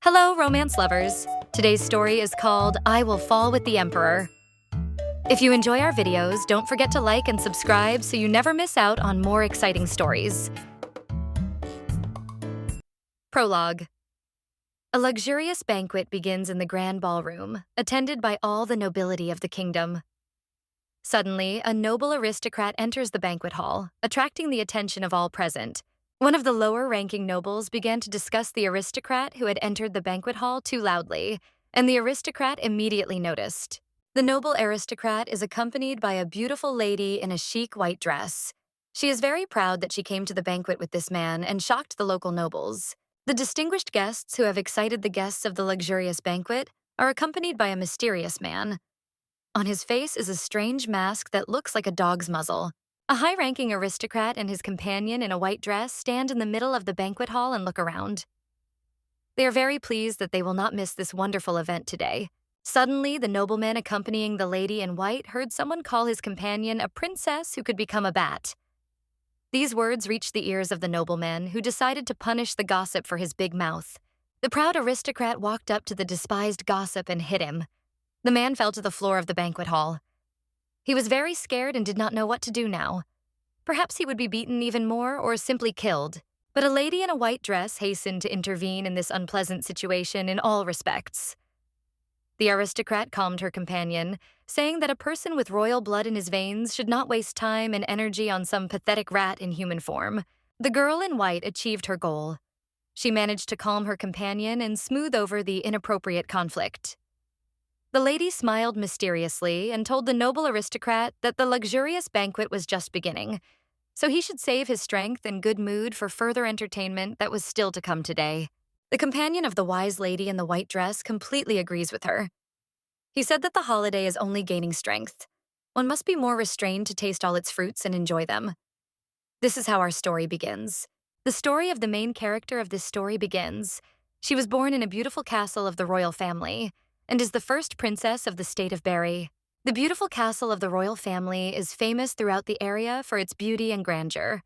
Hello, romance lovers. Today's story is called I Will Fall with the Emperor. If you enjoy our videos, don't forget to like and subscribe so you never miss out on more exciting stories. Prologue. A luxurious banquet begins in the grand ballroom, attended by all the nobility of the kingdom. Suddenly, a noble aristocrat enters the banquet hall, attracting the attention of all present. One of the lower-ranking nobles began to discuss the aristocrat who had entered the banquet hall too loudly, and the aristocrat immediately noticed. The noble aristocrat is accompanied by a beautiful lady in a chic white dress. She is very proud that she came to the banquet with this man and shocked the local nobles. The distinguished guests who have excited the guests of the luxurious banquet are accompanied by a mysterious man. On his face is a strange mask that looks like a dog's muzzle. A high-ranking aristocrat and his companion in a white dress stand in the middle of the banquet hall and look around. They are very pleased that they will not miss this wonderful event today. Suddenly, the nobleman accompanying the lady in white heard someone call his companion a princess who could become a bat. These words reached the ears of the nobleman, who decided to punish the gossip for his big mouth. The proud aristocrat walked up to the despised gossip and hit him. The man fell to the floor of the banquet hall. He was very scared and did not know what to do now. Perhaps he would be beaten even more or simply killed. But a lady in a white dress hastened to intervene in this unpleasant situation in all respects. The aristocrat calmed her companion, saying that a person with royal blood in his veins should not waste time and energy on some pathetic rat in human form. The girl in white achieved her goal. She managed to calm her companion and smooth over the inappropriate conflict. The lady smiled mysteriously and told the noble aristocrat that the luxurious banquet was just beginning, so he should save his strength and good mood for further entertainment that was still to come today. The companion of the wise lady in the white dress completely agrees with her. He said that the holiday is only gaining strength. One must be more restrained to taste all its fruits and enjoy them. This is how our story begins. The story of the main character of this story begins. She was born in a beautiful castle of the royal family, and is the first princess of the state of Berry. The beautiful castle of the royal family is famous throughout the area for its beauty and grandeur.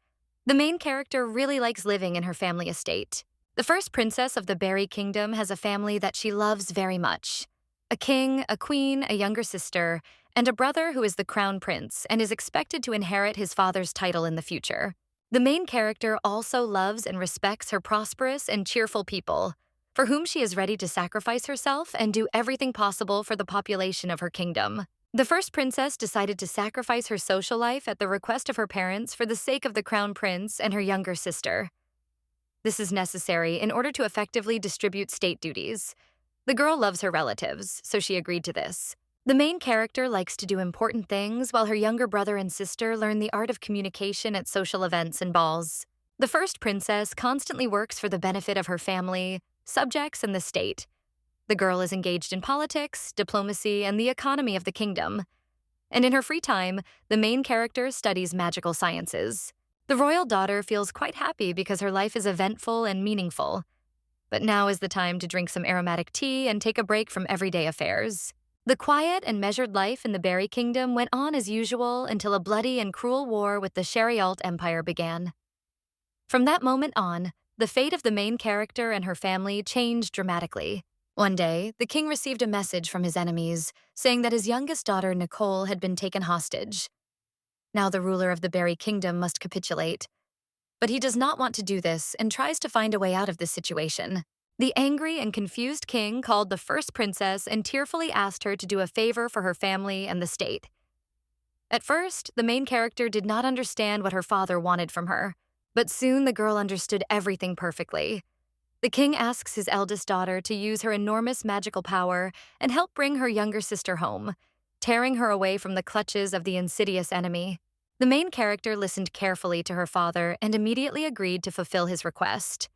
The main character really likes living in her family estate. The first princess of the Berry Kingdom has a family that she loves very much. A king, a queen, a younger sister, and a brother who is the crown prince and is expected to inherit his father's title in the future. The main character also loves and respects her prosperous and cheerful people, for whom she is ready to sacrifice herself and do everything possible for the population of her kingdom. The first princess decided to sacrifice her social life at the request of her parents for the sake of the crown prince and her younger sister. This is necessary in order to effectively distribute state duties. The girl loves her relatives, so she agreed to this. The main character likes to do important things while her younger brother and sister learn the art of communication at social events and balls. The first princess constantly works for the benefit of her family, subjects, and the state. The girl is engaged in politics, diplomacy, and the economy of the kingdom. And in her free time, the main character studies magical sciences. The royal daughter feels quite happy because her life is eventful and meaningful. But now is the time to drink some aromatic tea and take a break from everyday affairs. The quiet and measured life in the Berry Kingdom went on as usual until a bloody and cruel war with the Chariot Empire began. From that moment on, the fate of the main character and her family changed dramatically. One day, the king received a message from his enemies saying that his youngest daughter, Nicole, had been taken hostage. Now the ruler of the Berry Kingdom must capitulate. But he does not want to do this and tries to find a way out of this situation. The angry and confused king called the first princess and tearfully asked her to do a favor for her family and the state. At first, the main character did not understand what her father wanted from her. But soon the girl understood everything perfectly. The king asks his eldest daughter to use her enormous magical power and help bring her younger sister home, tearing her away from the clutches of the insidious enemy. The main character listened carefully to her father and immediately agreed to fulfill his request.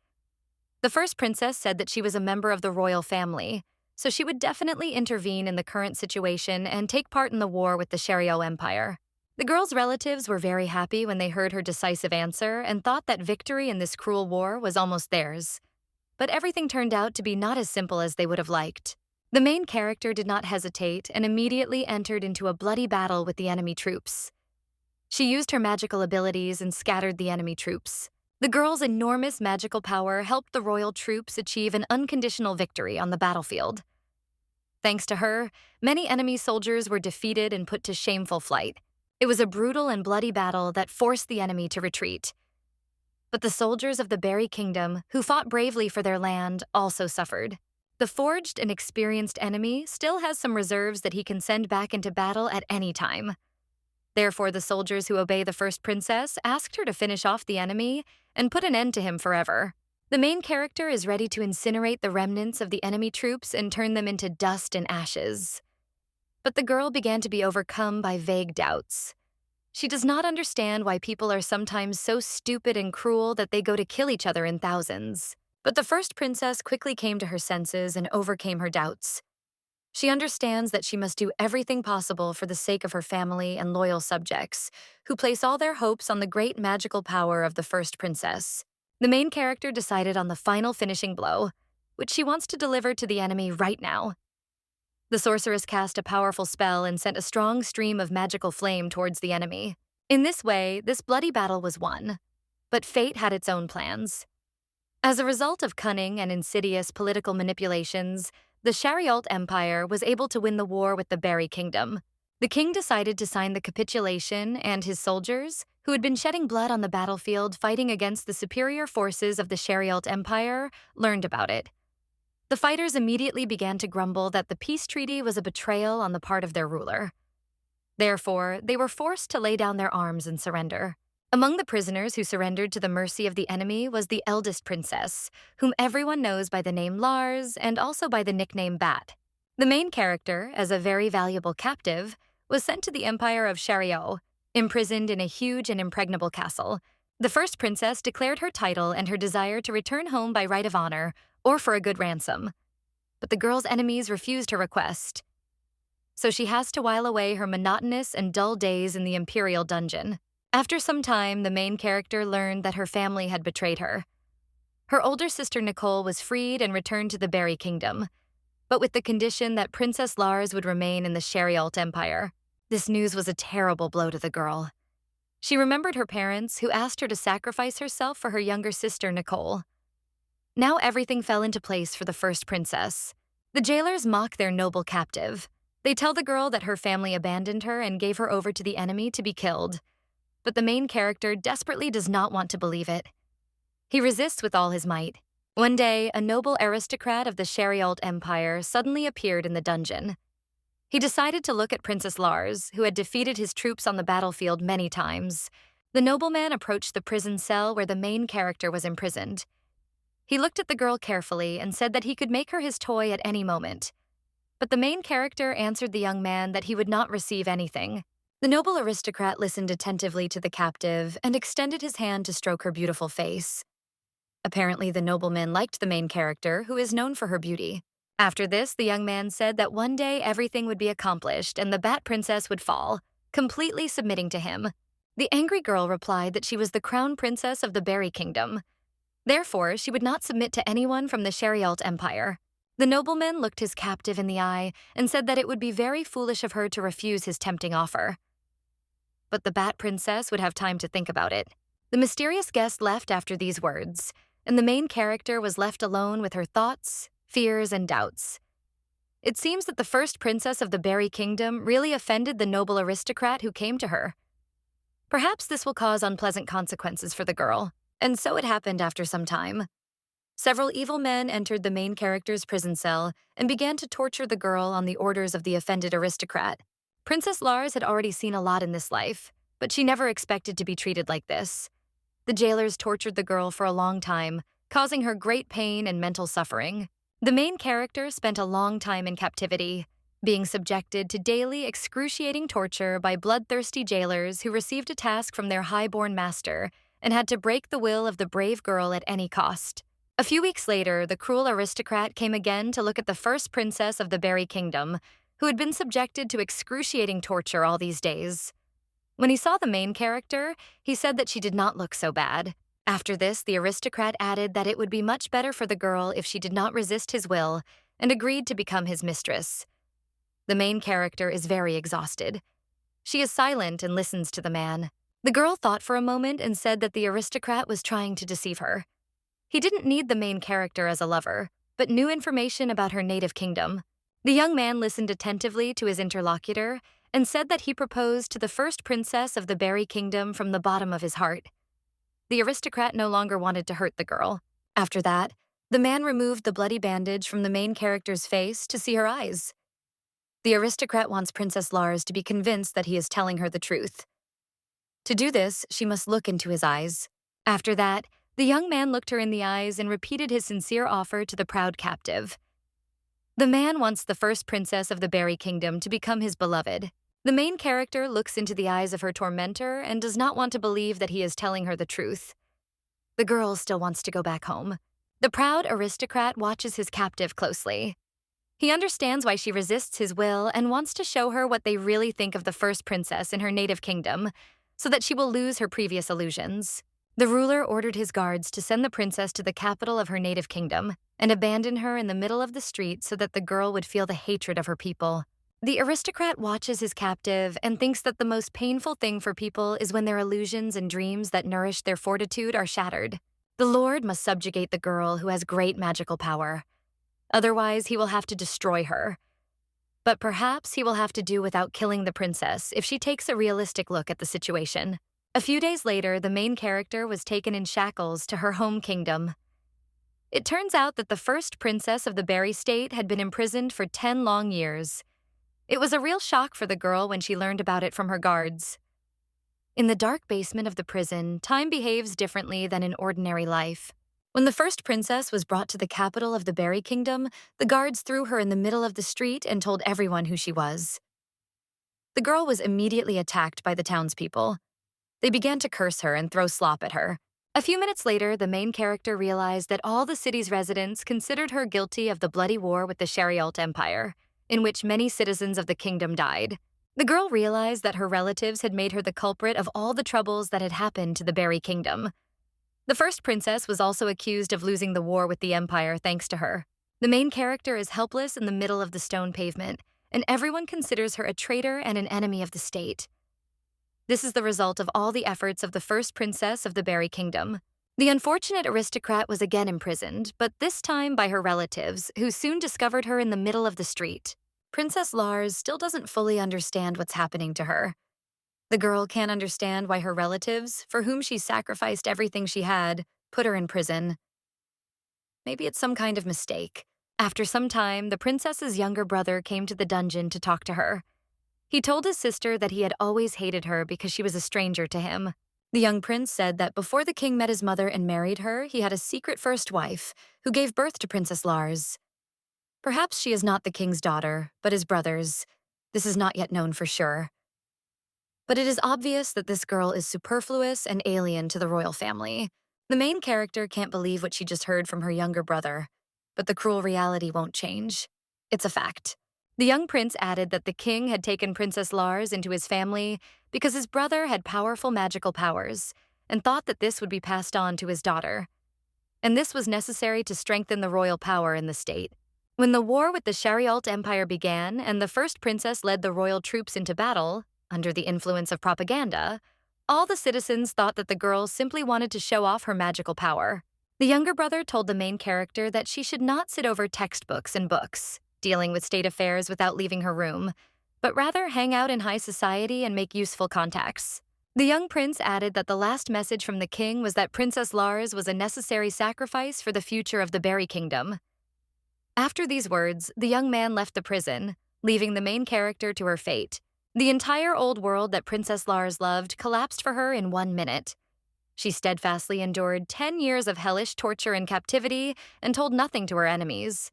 The first princess said that she was a member of the royal family, so she would definitely intervene in the current situation and take part in the war with the Chariot Empire. The girl's relatives were very happy when they heard her decisive answer and thought that victory in this cruel war was almost theirs. But everything turned out to be not as simple as they would have liked. The main character did not hesitate and immediately entered into a bloody battle with the enemy troops. She used her magical abilities and scattered the enemy troops. The girl's enormous magical power helped the royal troops achieve an unconditional victory on the battlefield. Thanks to her, many enemy soldiers were defeated and put to shameful flight. It was a brutal and bloody battle that forced the enemy to retreat. But the soldiers of the Berry Kingdom, who fought bravely for their land, also suffered. The forged and experienced enemy still has some reserves that he can send back into battle at any time. Therefore, the soldiers who obey the first princess asked her to finish off the enemy and put an end to him forever. The main character is ready to incinerate the remnants of the enemy troops and turn them into dust and ashes. But the girl began to be overcome by vague doubts. She does not understand why people are sometimes so stupid and cruel that they go to kill each other in thousands. But the first princess quickly came to her senses and overcame her doubts. She understands that she must do everything possible for the sake of her family and loyal subjects, who place all their hopes on the great magical power of the first princess. The main character decided on the final finishing blow, which she wants to deliver to the enemy right now. The sorceress cast a powerful spell and sent a strong stream of magical flame towards the enemy. In this way, this bloody battle was won. But fate had its own plans. As a result of cunning and insidious political manipulations, the Sharialt Empire was able to win the war with the Berry Kingdom. The king decided to sign the capitulation, and his soldiers, who had been shedding blood on the battlefield fighting against the superior forces of the Sharialt Empire, learned about it. The fighters immediately began to grumble that the peace treaty was a betrayal on the part of their ruler. Therefore, they were forced to lay down their arms and surrender. Among the prisoners who surrendered to the mercy of the enemy was the eldest princess, whom everyone knows by the name Lars and also by the nickname Bat. The main character, as a very valuable captive, was sent to the Empire of Shariot, imprisoned in a huge and impregnable castle. The first princess declared her title and her desire to return home by right of honor, or for a good ransom. But the girl's enemies refused her request. So she has to while away her monotonous and dull days in the Imperial dungeon. After some time, the main character learned that her family had betrayed her. Her older sister Nicole was freed and returned to the Berry Kingdom, but with the condition that Princess Lars would remain in the Sharialt Empire. This news was a terrible blow to the girl. She remembered her parents, who asked her to sacrifice herself for her younger sister Nicole. Now everything fell into place for the first princess. The jailers mock their noble captive. They tell the girl that her family abandoned her and gave her over to the enemy to be killed. But the main character desperately does not want to believe it. He resists with all his might. One day, a noble aristocrat of the Sharialt Empire suddenly appeared in the dungeon. He decided to look at Princess Lars, who had defeated his troops on the battlefield many times. The nobleman approached the prison cell where the main character was imprisoned. He looked at the girl carefully and said that he could make her his toy at any moment. But the main character answered the young man that he would not receive anything. The noble aristocrat listened attentively to the captive and extended his hand to stroke her beautiful face. Apparently, the nobleman liked the main character, who is known for her beauty. After this, the young man said that one day everything would be accomplished and the Bat Princess would fall, completely submitting to him. The angry girl replied that she was the crown princess of the Berry Kingdom. Therefore, she would not submit to anyone from the Sharialt Empire. The nobleman looked his captive in the eye and said that it would be very foolish of her to refuse his tempting offer. But the Bat Princess would have time to think about it. The mysterious guest left after these words, and the main character was left alone with her thoughts, fears, and doubts. It seems that the first princess of the Berry Kingdom really offended the noble aristocrat who came to her. Perhaps this will cause unpleasant consequences for the girl. And so it happened after some time. Several evil men entered the main character's prison cell and began to torture the girl on the orders of the offended aristocrat. Princess Lars had already seen a lot in this life, but she never expected to be treated like this. The jailers tortured the girl for a long time, causing her great pain and mental suffering. The main character spent a long time in captivity, being subjected to daily excruciating torture by bloodthirsty jailers who received a task from their high-born master and had to break the will of the brave girl at any cost. A few weeks later, the cruel aristocrat came again to look at the first princess of the Berry Kingdom, who had been subjected to excruciating torture all these days. When he saw the main character, he said that she did not look so bad. After this, the aristocrat added that it would be much better for the girl if she did not resist his will and agreed to become his mistress. The main character is very exhausted. She is silent and listens to the man. The girl thought for a moment and said that the aristocrat was trying to deceive her. He didn't need the main character as a lover, but knew information about her native kingdom. The young man listened attentively to his interlocutor and said that he proposed to the first princess of the Berry Kingdom from the bottom of his heart. The aristocrat no longer wanted to hurt the girl. After that, the man removed the bloody bandage from the main character's face to see her eyes. The aristocrat wants Princess Lars to be convinced that he is telling her the truth. To do this, she must look into his eyes. After that, the young man looked her in the eyes and repeated his sincere offer to the proud captive. The man wants the first princess of the Berry Kingdom to become his beloved. The main character looks into the eyes of her tormentor and does not want to believe that he is telling her the truth. The girl still wants to go back home. The proud aristocrat watches his captive closely. He understands why she resists his will and wants to show her what they really think of the first princess in her native kingdom, so that she will lose her previous illusions. The ruler ordered his guards to send the princess to the capital of her native kingdom and abandon her in the middle of the street so that the girl would feel the hatred of her people. The aristocrat watches his captive and thinks that the most painful thing for people is when their illusions and dreams that nourish their fortitude are shattered. The lord must subjugate the girl who has great magical power. Otherwise, he will have to destroy her. But perhaps he will have to do without killing the princess if she takes a realistic look at the situation. A few days later, the main character was taken in shackles to her home kingdom. It turns out that the first princess of the Berry State had been imprisoned for 10 long years. It was a real shock for the girl when she learned about it from her guards. In the dark basement of the prison, time behaves differently than in ordinary life. When the first princess was brought to the capital of the Berry Kingdom, the guards threw her in the middle of the street and told everyone who she was. The girl was immediately attacked by the townspeople. They began to curse her and throw slop at her. A few minutes later, the main character realized that all the city's residents considered her guilty of the bloody war with the Sharialt Empire, in which many citizens of the kingdom died. The girl realized that her relatives had made her the culprit of all the troubles that had happened to the Berry Kingdom. The first princess was also accused of losing the war with the empire thanks to her. The main character is helpless in the middle of the stone pavement, and everyone considers her a traitor and an enemy of the state. This is the result of all the efforts of the first princess of the Berry Kingdom. The unfortunate aristocrat was again imprisoned, but this time by her relatives, who soon discovered her in the middle of the street. Princess Lars still doesn't fully understand what's happening to her. The girl can't understand why her relatives, for whom she sacrificed everything she had, put her in prison. Maybe it's some kind of mistake. After some time, the princess's younger brother came to the dungeon to talk to her. He told his sister that he had always hated her because she was a stranger to him. The young prince said that before the king met his mother and married her, he had a secret first wife who gave birth to Princess Lars. Perhaps she is not the king's daughter, but his brother's. This is not yet known for sure. But it is obvious that this girl is superfluous and alien to the royal family. The main character can't believe what she just heard from her younger brother, but the cruel reality won't change. It's a fact. The young prince added that the king had taken Princess Lars into his family because his brother had powerful magical powers and thought that this would be passed on to his daughter. And this was necessary to strengthen the royal power in the state. When the war with the Sharialt Empire began and the first princess led the royal troops into battle, under the influence of propaganda, all the citizens thought that the girl simply wanted to show off her magical power. The younger brother told the main character that she should not sit over textbooks and books, dealing with state affairs without leaving her room, but rather hang out in high society and make useful contacts. The young prince added that the last message from the king was that Princess Lars was a necessary sacrifice for the future of the Berry Kingdom. After these words, the young man left the prison, leaving the main character to her fate. The entire old world that Princess Lars loved collapsed for her in 1 minute. She steadfastly endured 10 years of hellish torture and captivity and told nothing to her enemies.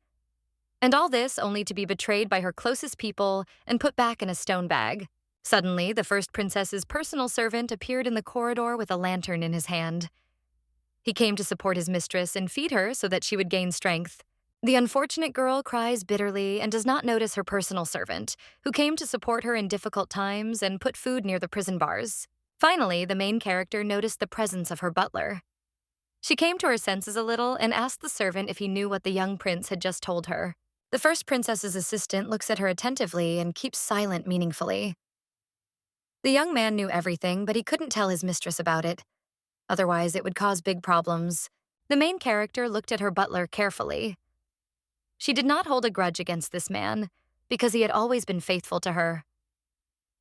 And all this only to be betrayed by her closest people and put back in a stone bag. Suddenly, the first princess's personal servant appeared in the corridor with a lantern in his hand. He came to support his mistress and feed her so that she would gain strength. The unfortunate girl cries bitterly and does not notice her personal servant, who came to support her in difficult times and put food near the prison bars. Finally, the main character noticed the presence of her butler. She came to her senses a little and asked the servant if he knew what the young prince had just told her. The first princess's assistant looks at her attentively and keeps silent meaningfully. The young man knew everything, but he couldn't tell his mistress about it. Otherwise, it would cause big problems. The main character looked at her butler carefully. She did not hold a grudge against this man, because he had always been faithful to her.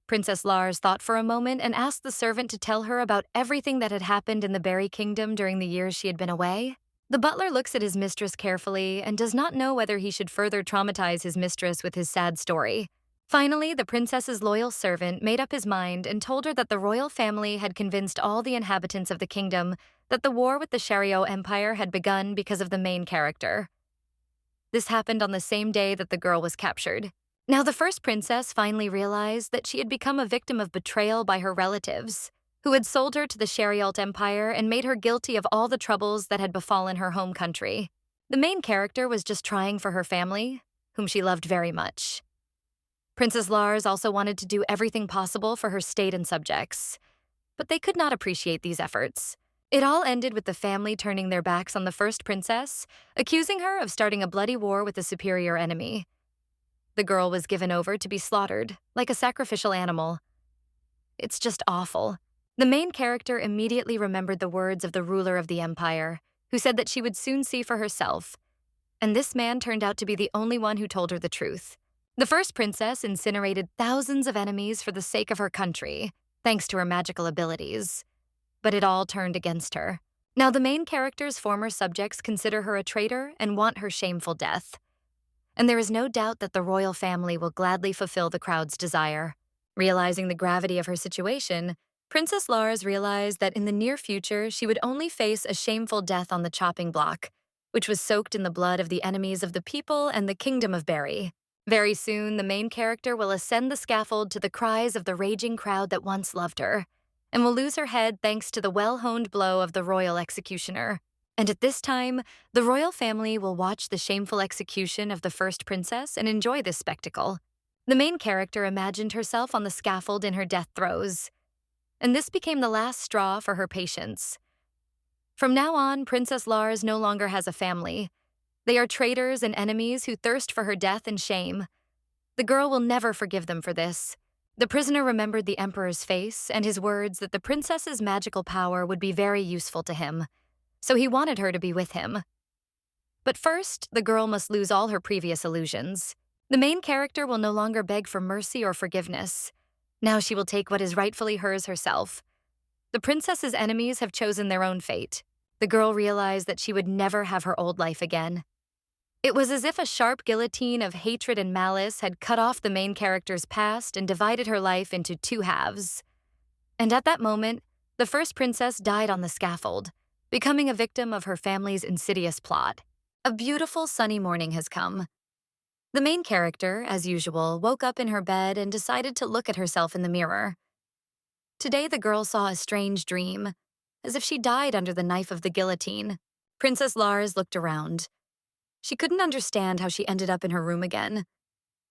Princess Lars thought for a moment and asked the servant to tell her about everything that had happened in the Berry Kingdom during the years she had been away. The butler looks at his mistress carefully and does not know whether he should further traumatize his mistress with his sad story. Finally, the princess's loyal servant made up his mind and told her that the royal family had convinced all the inhabitants of the kingdom that the war with the Shariot Empire had begun because of the main character. This happened on the same day that the girl was captured. Now, the first princess finally realized that she had become a victim of betrayal by her relatives, who had sold her to the Shariot Empire and made her guilty of all the troubles that had befallen her home country. The main character was just trying for her family, whom she loved very much. Princess Lars also wanted to do everything possible for her state and subjects, but they could not appreciate these efforts. It all ended with the family turning their backs on the first princess, accusing her of starting a bloody war with a superior enemy. The girl was given over to be slaughtered, like a sacrificial animal. It's just awful. The main character immediately remembered the words of the ruler of the empire, who said that she would soon see for herself, and this man turned out to be the only one who told her the truth. The first princess incinerated thousands of enemies for the sake of her country, thanks to her magical abilities. But it all turned against her. Now the main character's former subjects consider her a traitor and want her shameful death. And there is no doubt that the royal family will gladly fulfill the crowd's desire. Realizing the gravity of her situation, Princess Lars realized that in the near future she would only face a shameful death on the chopping block, which was soaked in the blood of the enemies of the people and the kingdom of Berry. Very soon, the main character will ascend the scaffold to the cries of the raging crowd that once loved her, and will lose her head thanks to the well-honed blow of the royal executioner. And at this time, the royal family will watch the shameful execution of the first princess and enjoy this spectacle. The main character imagined herself on the scaffold in her death throes, and this became the last straw for her patience. From now on, Princess Lars no longer has a family. They are traitors and enemies who thirst for her death and shame. The girl will never forgive them for this. The prisoner remembered the emperor's face and his words that the princess's magical power would be very useful to him, so he wanted her to be with him. But first, the girl must lose all her previous illusions. The main character will no longer beg for mercy or forgiveness. Now she will take what is rightfully hers herself. The princess's enemies have chosen their own fate. The girl realized that she would never have her old life again. It was as if a sharp guillotine of hatred and malice had cut off the main character's past and divided her life into two halves. And at that moment, the first princess died on the scaffold, becoming a victim of her family's insidious plot. A beautiful sunny morning has come. The main character, as usual, woke up in her bed and decided to look at herself in the mirror. Today the girl saw a strange dream, as if she died under the knife of the guillotine. Princess Lars looked around. She couldn't understand how she ended up in her room again.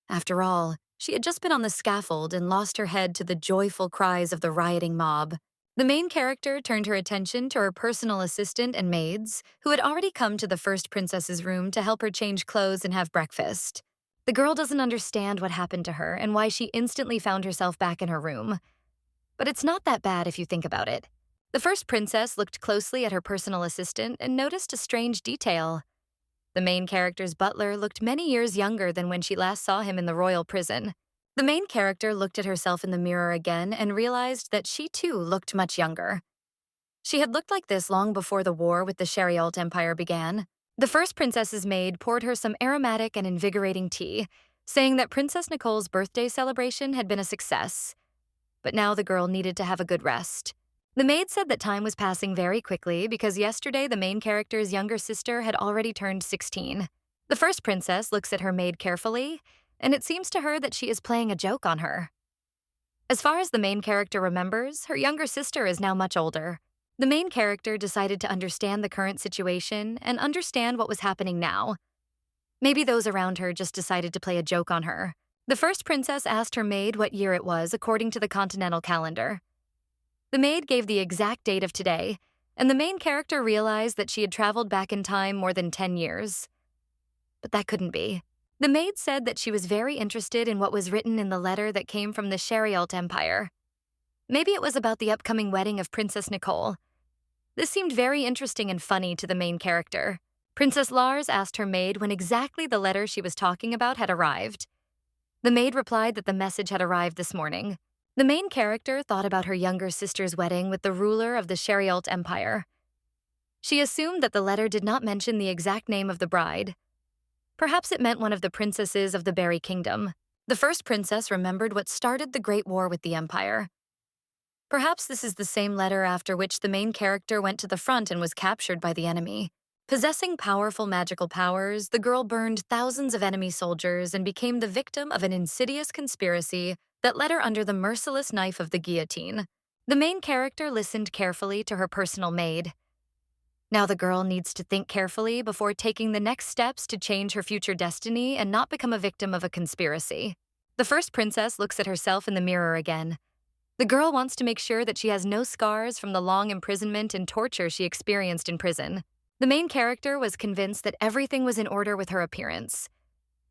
After all, she had just been on the scaffold and lost her head to the joyful cries of the rioting mob. The main character turned her attention to her personal assistant and maids, who had already come to the first princess's room to help her change clothes and have breakfast. The girl doesn't understand what happened to her and why she instantly found herself back in her room. But it's not that bad if you think about it. The first princess looked closely at her personal assistant and noticed a strange detail. The main character's butler looked many years younger than when she last saw him in the royal prison. The main character looked at herself in the mirror again and realized that she too looked much younger. She had looked like this long before the war with the Shariot Empire began. The first princess's maid poured her some aromatic and invigorating tea, saying that Princess Nicole's birthday celebration had been a success. But now the girl needed to have a good rest. The maid said that time was passing very quickly because yesterday the main character's younger sister had already turned 16. The first princess looks at her maid carefully, and it seems to her that she is playing a joke on her. As far as the main character remembers, her younger sister is now much older. The main character decided to understand the current situation and understand what was happening now. Maybe those around her just decided to play a joke on her. The first princess asked her maid what year it was according to the continental calendar. The maid gave the exact date of today, and the main character realized that she had traveled back in time more than 10 years. But that couldn't be. The maid said that she was very interested in what was written in the letter that came from the Shariot Empire. Maybe it was about the upcoming wedding of Princess Nicole. This seemed very interesting and funny to the main character. Princess Lars asked her maid when exactly the letter she was talking about had arrived. The maid replied that the message had arrived this morning. The main character thought about her younger sister's wedding with the ruler of the Sharialt Empire. She assumed that the letter did not mention the exact name of the bride. Perhaps it meant one of the princesses of the Berry Kingdom. The first princess remembered what started the Great War with the Empire. Perhaps this is the same letter after which the main character went to the front and was captured by the enemy. Possessing powerful magical powers, the girl burned thousands of enemy soldiers and became the victim of an insidious conspiracy that led her under the merciless knife of the guillotine. The main character listened carefully to her personal maid. Now the girl needs to think carefully before taking the next steps to change her future destiny and not become a victim of a conspiracy. The first princess looks at herself in the mirror again. The girl wants to make sure that she has no scars from the long imprisonment and torture she experienced in prison. The main character was convinced that everything was in order with her appearance.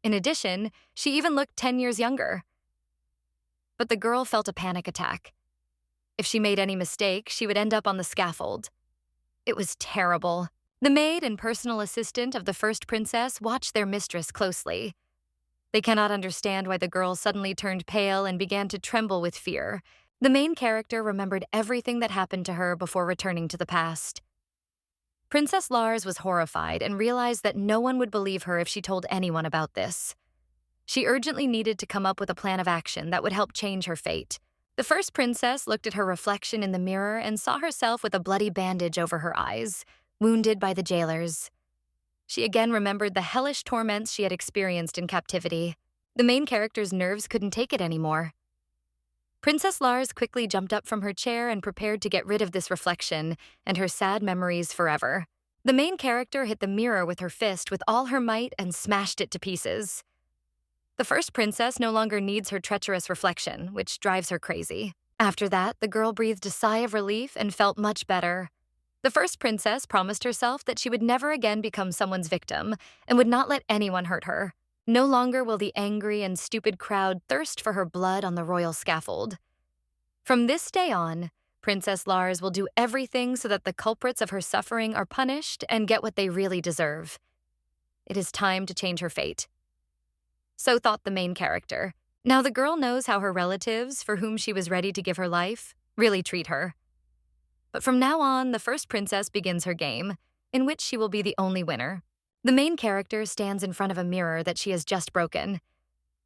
In addition, she even looked 10 years younger. But the girl felt a panic attack. If she made any mistake, she would end up on the scaffold. It was terrible. The maid and personal assistant of the first princess watched their mistress closely. They cannot understand why the girl suddenly turned pale and began to tremble with fear. The main character remembered everything that happened to her before returning to the past. Princess Lars was horrified and realized that no one would believe her if she told anyone about this. She urgently needed to come up with a plan of action that would help change her fate. The first princess looked at her reflection in the mirror and saw herself with a bloody bandage over her eyes, wounded by the jailers. She again remembered the hellish torments she had experienced in captivity. The main character's nerves couldn't take it anymore. Princess Lars quickly jumped up from her chair and prepared to get rid of this reflection and her sad memories forever. The main character hit the mirror with her fist with all her might and smashed it to pieces. The first princess no longer needs her treacherous reflection, which drives her crazy. After that, the girl breathed a sigh of relief and felt much better. The first princess promised herself that she would never again become someone's victim and would not let anyone hurt her. No longer will the angry and stupid crowd thirst for her blood on the royal scaffold. From this day on, Princess Lars will do everything so that the culprits of her suffering are punished and get what they really deserve. It is time to change her fate. So thought the main character. Now the girl knows how her relatives, for whom she was ready to give her life, really treat her. But from now on, the first princess begins her game, in which she will be the only winner. The main character stands in front of a mirror that she has just broken.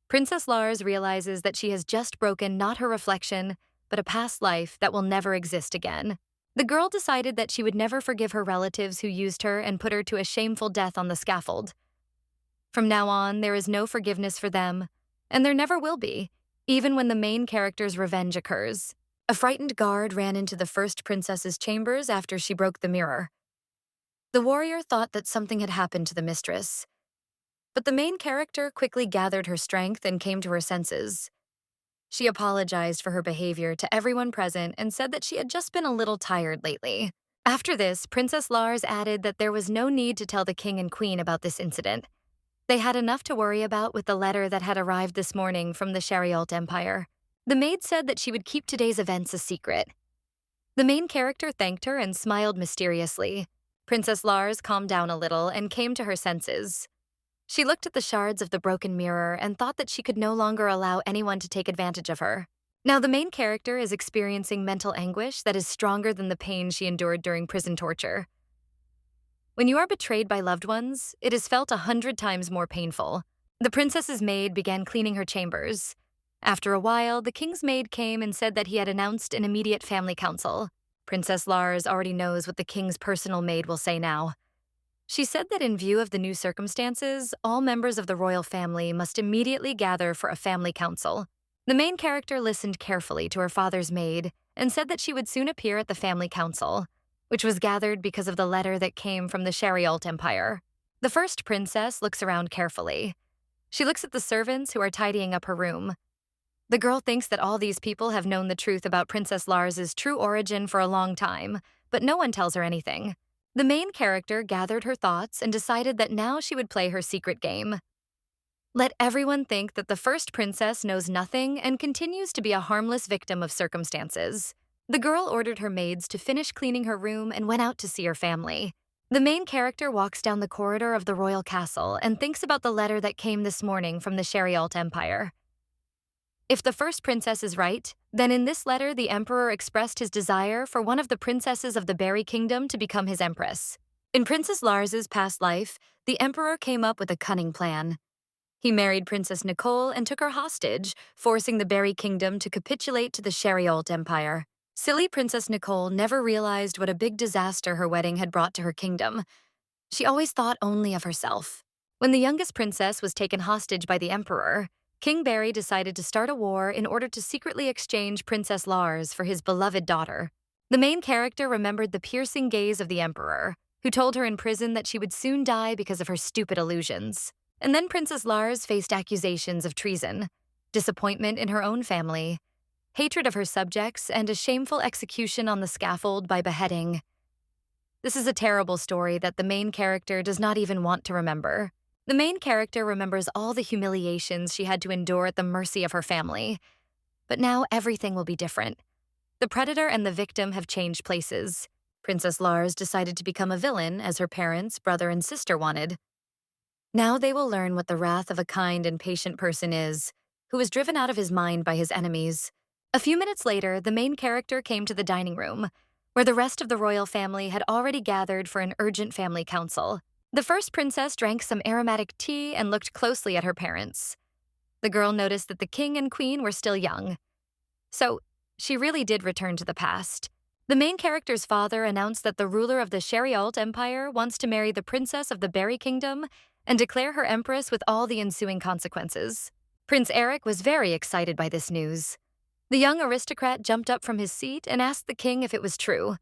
Princess Lars realizes that she has just broken not her reflection, but a past life that will never exist again. The girl decided that she would never forgive her relatives who used her and put her to a shameful death on the scaffold. From now on, there is no forgiveness for them, and there never will be, even when the main character's revenge occurs. A frightened guard ran into the first princess's chambers after she broke the mirror. The warrior thought that something had happened to the mistress. But the main character quickly gathered her strength and came to her senses. She apologized for her behavior to everyone present and said that she had just been a little tired lately. After this, Princess Lars added that there was no need to tell the king and queen about this incident. They had enough to worry about with the letter that had arrived this morning from the Sharialt Empire. The maid said that she would keep today's events a secret. The main character thanked her and smiled mysteriously. Princess Lars calmed down a little and came to her senses. She looked at the shards of the broken mirror and thought that she could no longer allow anyone to take advantage of her. Now the main character is experiencing mental anguish that is stronger than the pain she endured during prison torture. When you are betrayed by loved ones, it is felt 100 times more painful. The princess's maid began cleaning her chambers. After a while, the king's maid came and said that he had announced an immediate family council. Princess Lars already knows what the king's personal maid will say now. She said that in view of the new circumstances, all members of the royal family must immediately gather for a family council. The main character listened carefully to her father's maid and said that she would soon appear at the family council, which was gathered because of the letter that came from the Sharialt Empire. The first princess looks around carefully. She looks at the servants who are tidying up her room. The girl thinks that all these people have known the truth about Princess Lars's true origin for a long time, but no one tells her anything. The main character gathered her thoughts and decided that now she would play her secret game. Let everyone think that the first princess knows nothing and continues to be a harmless victim of circumstances. The girl ordered her maids to finish cleaning her room and went out to see her family. The main character walks down the corridor of the royal castle and thinks about the letter that came this morning from the Sherialt Empire. If the first princess is right, then in this letter the emperor expressed his desire for one of the princesses of the Berry Kingdom to become his empress. In Princess Lars's past life, the emperor came up with a cunning plan. He married Princess Nicole and took her hostage, forcing the Berry Kingdom to capitulate to the Sherialt Empire. Silly Princess Nicole never realized what a big disaster her wedding had brought to her kingdom. She always thought only of herself. When the youngest princess was taken hostage by the emperor, King Barry decided to start a war in order to secretly exchange Princess Lars for his beloved daughter. The main character remembered the piercing gaze of the emperor, who told her in prison that she would soon die because of her stupid illusions. And then Princess Lars faced accusations of treason, disappointment in her own family, hatred of her subjects, and a shameful execution on the scaffold by beheading. This is a terrible story that the main character does not even want to remember. The main character remembers all the humiliations she had to endure at the mercy of her family. But now everything will be different. The predator and the victim have changed places. Princess Lars decided to become a villain, as her parents, brother, and sister wanted. Now they will learn what the wrath of a kind and patient person is, who is driven out of his mind by his enemies. A few minutes later, the main character came to the dining room, where the rest of the royal family had already gathered for an urgent family council. The first princess drank some aromatic tea and looked closely at her parents. The girl noticed that the king and queen were still young. So, she really did return to the past. The main character's father announced that the ruler of the Sherialt Empire wants to marry the princess of the Berry Kingdom and declare her empress with all the ensuing consequences. Prince Eric was very excited by this news. The young aristocrat jumped up from his seat and asked the king if it was true,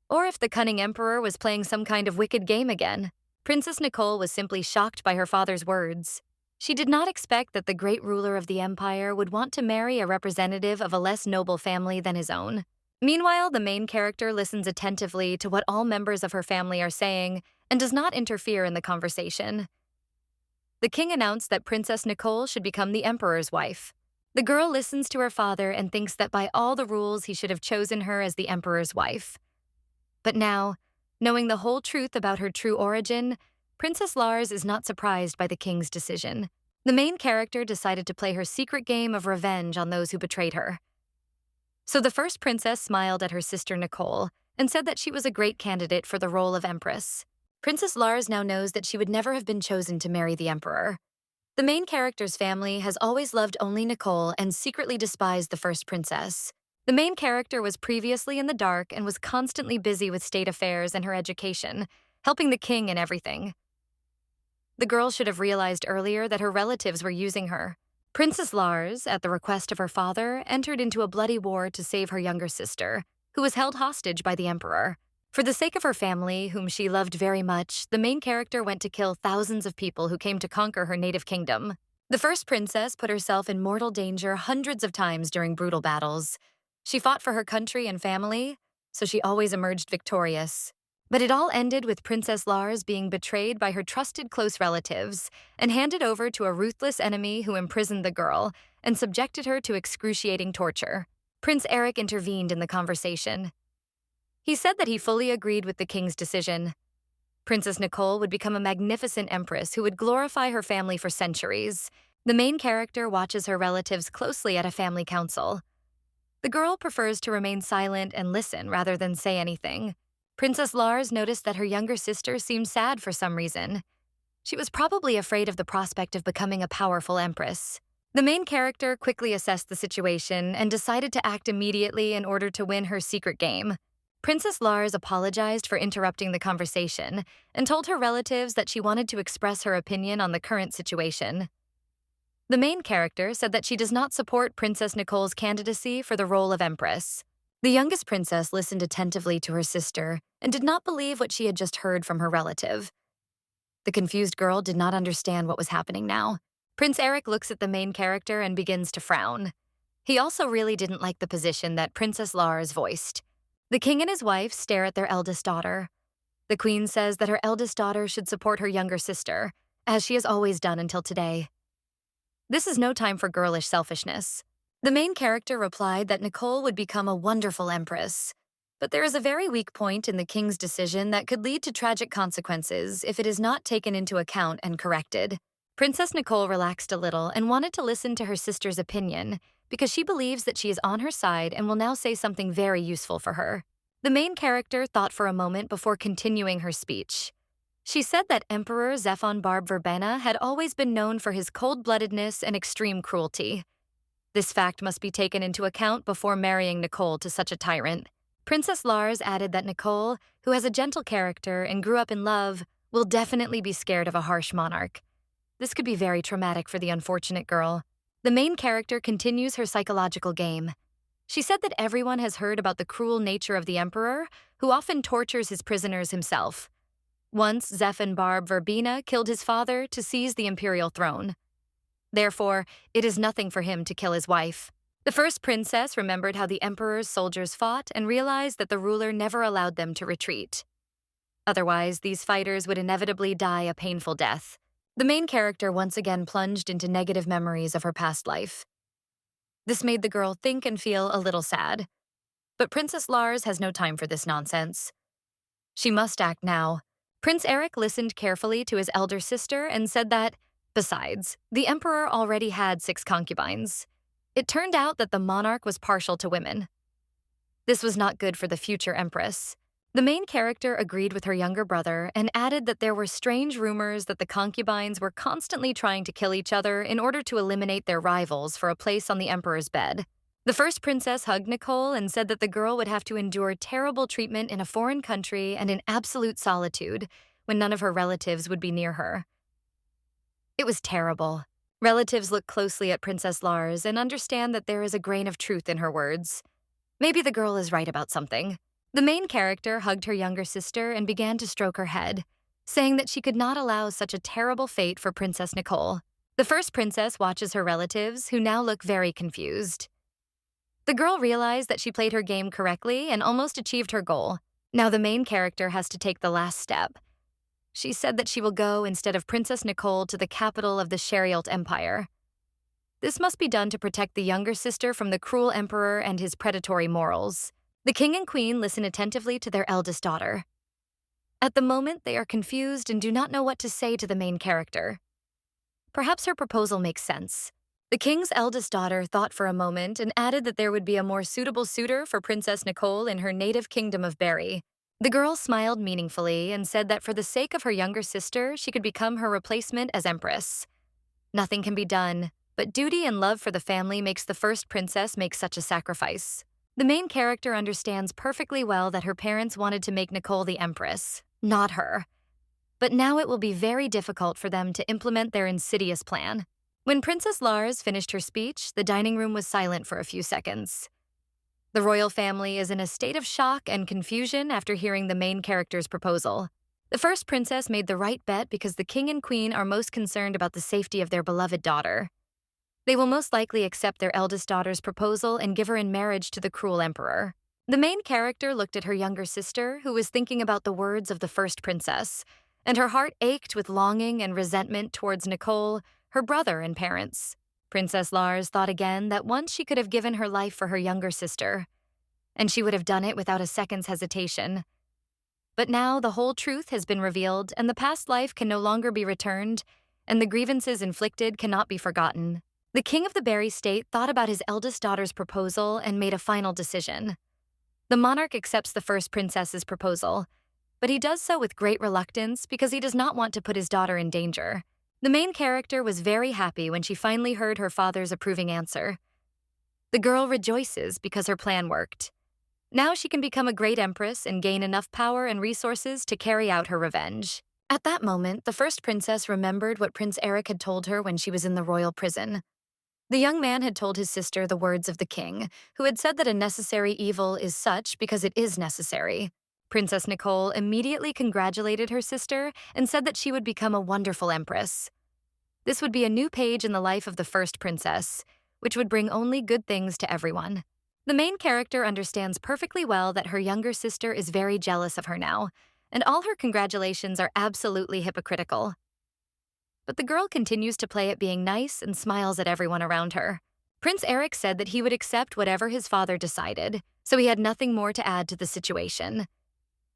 or if the cunning emperor was playing some kind of wicked game again. Princess Nicole was simply shocked by her father's words. She did not expect that the great ruler of the empire would want to marry a representative of a less noble family than his own. Meanwhile, the main character listens attentively to what all members of her family are saying and does not interfere in the conversation. The king announced that Princess Nicole should become the emperor's wife. The girl listens to her father and thinks that by all the rules he should have chosen her as the emperor's wife. But now, knowing the whole truth about her true origin, Princess Lars is not surprised by the king's decision. The main character decided to play her secret game of revenge on those who betrayed her. So the first princess smiled at her sister Nicole and said that she was a great candidate for the role of empress. Princess Lars now knows that she would never have been chosen to marry the emperor. The main character's family has always loved only Nicole and secretly despised the first princess. The main character was previously in the dark and was constantly busy with state affairs and her education, helping the king in everything. The girl should have realized earlier that her relatives were using her. Princess Lars, at the request of her father, entered into a bloody war to save her younger sister, who was held hostage by the emperor. For the sake of her family, whom she loved very much, the main character went to kill thousands of people who came to conquer her native kingdom. The first princess put herself in mortal danger hundreds of times during brutal battles. She fought for her country and family, so she always emerged victorious. But it all ended with Princess Lars being betrayed by her trusted close relatives and handed over to a ruthless enemy who imprisoned the girl and subjected her to excruciating torture. Prince Eric intervened in the conversation. He said that he fully agreed with the king's decision. Princess Nicole would become a magnificent empress who would glorify her family for centuries. The main character watches her relatives closely at a family council. The girl prefers to remain silent and listen rather than say anything. Princess Lars noticed that her younger sister seemed sad for some reason. She was probably afraid of the prospect of becoming a powerful empress. The main character quickly assessed the situation and decided to act immediately in order to win her secret game. Princess Lars apologized for interrupting the conversation and told her relatives that she wanted to express her opinion on the current situation. The main character said that she does not support Princess Nicole's candidacy for the role of empress. The youngest princess listened attentively to her sister and did not believe what she had just heard from her relative. The confused girl did not understand what was happening now. Prince Eric looks at the main character and begins to frown. He also really didn't like the position that Princess Lars voiced. The king and his wife stare at their eldest daughter. The queen says that her eldest daughter should support her younger sister, as she has always done until today. This is no time for girlish selfishness. The main character replied that Nicole would become a wonderful empress. But there is a very weak point in the king's decision that could lead to tragic consequences if it is not taken into account and corrected. Princess Nicole relaxed a little and wanted to listen to her sister's opinion because she believes that she is on her side and will now say something very useful for her. The main character thought for a moment before continuing her speech. She said that Emperor Zephon Barb Verbena had always been known for his cold-bloodedness and extreme cruelty. This fact must be taken into account before marrying Nicole to such a tyrant. Princess Lars added that Nicole, who has a gentle character and grew up in love, will definitely be scared of a harsh monarch. This could be very traumatic for the unfortunate girl. The main character continues her psychological game. She said that everyone has heard about the cruel nature of the emperor, who often tortures his prisoners himself. Once, Zephon Barb Verbena killed his father to seize the imperial throne. Therefore, it is nothing for him to kill his wife. The first princess remembered how the emperor's soldiers fought and realized that the ruler never allowed them to retreat. Otherwise, these fighters would inevitably die a painful death. The main character once again plunged into negative memories of her past life. This made the girl think and feel a little sad. But Princess Lars has no time for this nonsense. She must act now. Prince Eric listened carefully to his elder sister and said that, besides, the emperor already had 6 concubines. It turned out that the monarch was partial to women. This was not good for the future empress. The main character agreed with her younger brother and added that there were strange rumors that the concubines were constantly trying to kill each other in order to eliminate their rivals for a place on the emperor's bed. The first princess hugged Nicole and said that the girl would have to endure terrible treatment in a foreign country and in absolute solitude when none of her relatives would be near her. It was terrible. Relatives look closely at Princess Lars and understand that there is a grain of truth in her words. Maybe the girl is right about something. The main character hugged her younger sister and began to stroke her head, saying that she could not allow such a terrible fate for Princess Nicole. The first princess watches her relatives, who now look very confused. The girl realized that she played her game correctly and almost achieved her goal. Now the main character has to take the last step. She said that she will go instead of Princess Nicole to the capital of the Sherialt Empire. This must be done to protect the younger sister from the cruel emperor and his predatory morals. The king and queen listen attentively to their eldest daughter. At the moment, they are confused and do not know what to say to the main character. Perhaps her proposal makes sense. The king's eldest daughter thought for a moment and added that there would be a more suitable suitor for Princess Nicole in her native kingdom of Berry. The girl smiled meaningfully and said that for the sake of her younger sister, she could become her replacement as empress. Nothing can be done, but duty and love for the family makes the first princess make such a sacrifice. The main character understands perfectly well that her parents wanted to make Nicole the empress, not her. But now it will be very difficult for them to implement their insidious plan. When Princess Lars finished her speech, the dining room was silent for a few seconds. The royal family is in a state of shock and confusion after hearing the main character's proposal. The first princess made the right bet because the king and queen are most concerned about the safety of their beloved daughter. They will most likely accept their eldest daughter's proposal and give her in marriage to the cruel emperor. The main character looked at her younger sister, who was thinking about the words of the first princess, and her heart ached with longing and resentment towards Nicole, her brother and parents. Princess Lars thought again that once she could have given her life for her younger sister, and she would have done it without a second's hesitation. But now the whole truth has been revealed, and the past life can no longer be returned, and the grievances inflicted cannot be forgotten. The king of the Berry state thought about his eldest daughter's proposal and made a final decision. The monarch accepts the first princess's proposal, but he does so with great reluctance because he does not want to put his daughter in danger. The main character was very happy when she finally heard her father's approving answer. The girl rejoices because her plan worked. Now she can become a great empress and gain enough power and resources to carry out her revenge. At that moment, the first princess remembered what Prince Eric had told her when she was in the royal prison. The young man had told his sister the words of the king, who had said that a necessary evil is such because it is necessary. Princess Nicole immediately congratulated her sister and said that she would become a wonderful empress. This would be a new page in the life of the first princess, which would bring only good things to everyone. The main character understands perfectly well that her younger sister is very jealous of her now, and all her congratulations are absolutely hypocritical. but the girl continues to play at being nice and smiles at everyone around her. Prince Eric said that he would accept whatever his father decided, so he had nothing more to add to the situation.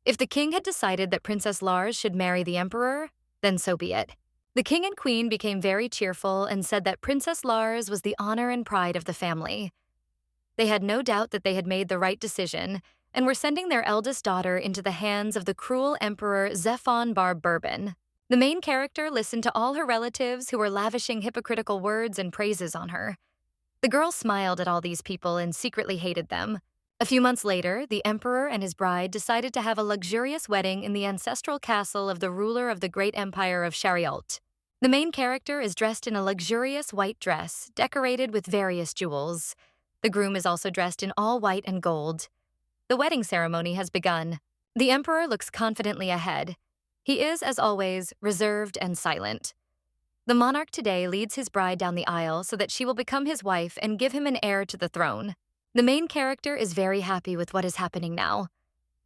If the king had decided that Princess Lars should marry the emperor, then so be it. The king and queen became very cheerful and said that Princess Lars was the honor and pride of the family. They had no doubt that they had made the right decision and were sending their eldest daughter into the hands of the cruel Emperor Zephon Barb Bourbon. The main character listened to all her relatives who were lavishing hypocritical words and praises on her. The girl smiled at all these people and secretly hated them. A few months later, the emperor and his bride decided to have a luxurious wedding in the ancestral castle of the ruler of the great empire of Chariot. The main character is dressed in a luxurious white dress, decorated with various jewels. The groom is also dressed in all white and gold. The wedding ceremony has begun. The emperor looks confidently ahead. He is, as always, reserved and silent. The monarch today leads his bride down the aisle so that she will become his wife and give him an heir to the throne. The main character is very happy with what is happening now.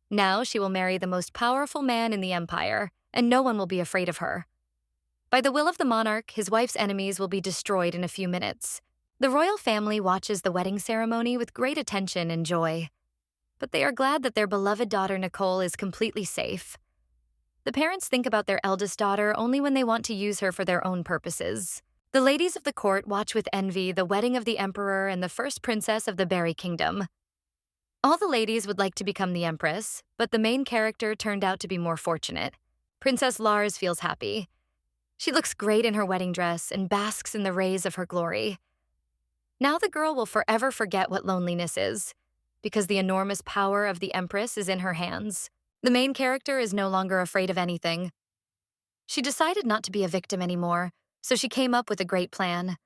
Now she will marry the most powerful man in the empire, and no one will be afraid of her. By the will of the monarch, his wife's enemies will be destroyed in a few minutes. The royal family watches the wedding ceremony with great attention and joy. But they are glad that their beloved daughter Nicole is completely safe. The parents think about their eldest daughter only when they want to use her for their own purposes. The ladies of the court watch with envy the wedding of the emperor and the first princess of the Berry Kingdom. All the ladies would like to become the empress, but the main character turned out to be more fortunate. Princess Lars feels happy. She looks great in her wedding dress and basks in the rays of her glory. Now the girl will forever forget what loneliness is, because the enormous power of the empress is in her hands. The main character is no longer afraid of anything. She decided not to be a victim anymore, so she came up with a great plan.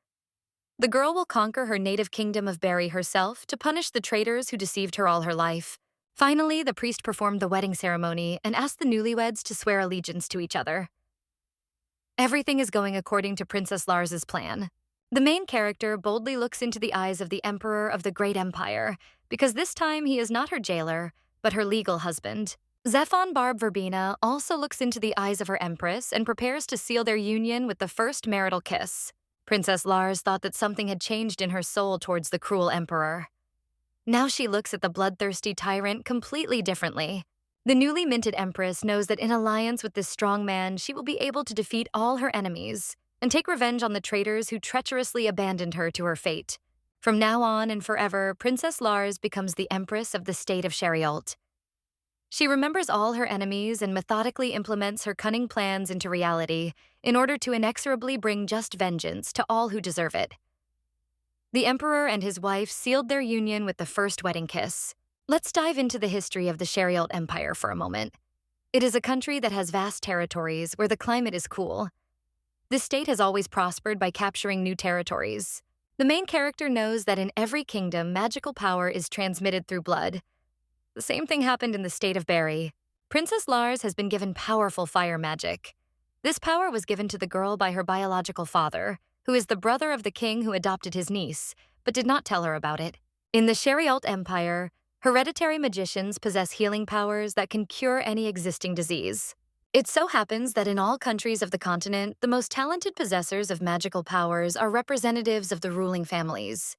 The girl will conquer her native kingdom of Berry herself to punish the traitors who deceived her all her life. Finally, the priest performed the wedding ceremony and asked the newlyweds to swear allegiance to each other. Everything is going according to Princess Lars's plan. The main character boldly looks into the eyes of the emperor of the great empire, because this time he is not her jailer, but her legal husband. Zephon Barb Verbena also looks into the eyes of her empress and prepares to seal their union with the first marital kiss. Princess Lars thought that something had changed in her soul towards the cruel emperor. Now she looks at the bloodthirsty tyrant completely differently. The newly minted empress knows that in alliance with this strong man, she will be able to defeat all her enemies and take revenge on the traitors who treacherously abandoned her to her fate. From now on and forever, Princess Lars becomes the empress of the state of Chariot. She remembers all her enemies and methodically implements her cunning plans into reality in order to inexorably bring just vengeance to all who deserve it. The emperor and his wife sealed their union with the first wedding kiss. Let's dive into the history of the Chariot Empire for a moment. It is a country that has vast territories where the climate is cool. This state has always prospered by capturing new territories. The main character knows that in every kingdom, magical power is transmitted through blood. The same thing happened in the state of Berry. Princess Lars has been given powerful fire magic. This power was given to the girl by her biological father, who is the brother of the king who adopted his niece, but did not tell her about it. In the Chariot Empire, hereditary magicians possess healing powers that can cure any existing disease. It so happens that in all countries of the continent, the most talented possessors of magical powers are representatives of the ruling families.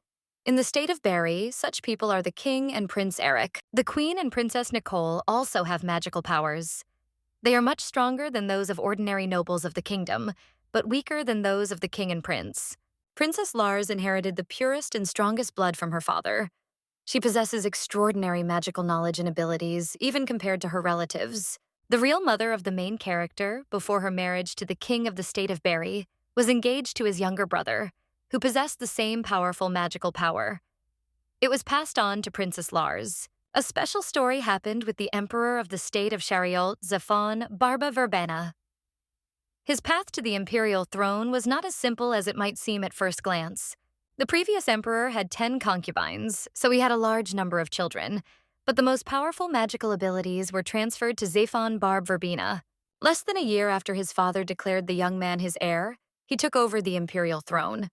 In the state of Berry, such people are the king and Prince Eric. The queen and Princess Nicole also have magical powers. They are much stronger than those of ordinary nobles of the kingdom, but weaker than those of the king and prince. Princess Lars inherited the purest and strongest blood from her father. She possesses extraordinary magical knowledge and abilities, even compared to her relatives. The real mother of the main character, before her marriage to the king of the state of Berry, was engaged to his younger brother, who possessed the same powerful magical power. It was passed on to Princess Lars. A special story happened with the emperor of the state of Chariot, Zephon Barba Verbena. His path to the imperial throne was not as simple as it might seem at first glance. The previous emperor had 10 concubines, so he had a large number of children, but the most powerful magical abilities were transferred to Zephon Barb Verbena. Less than a year after his father declared the young man his heir, he took over the imperial throne.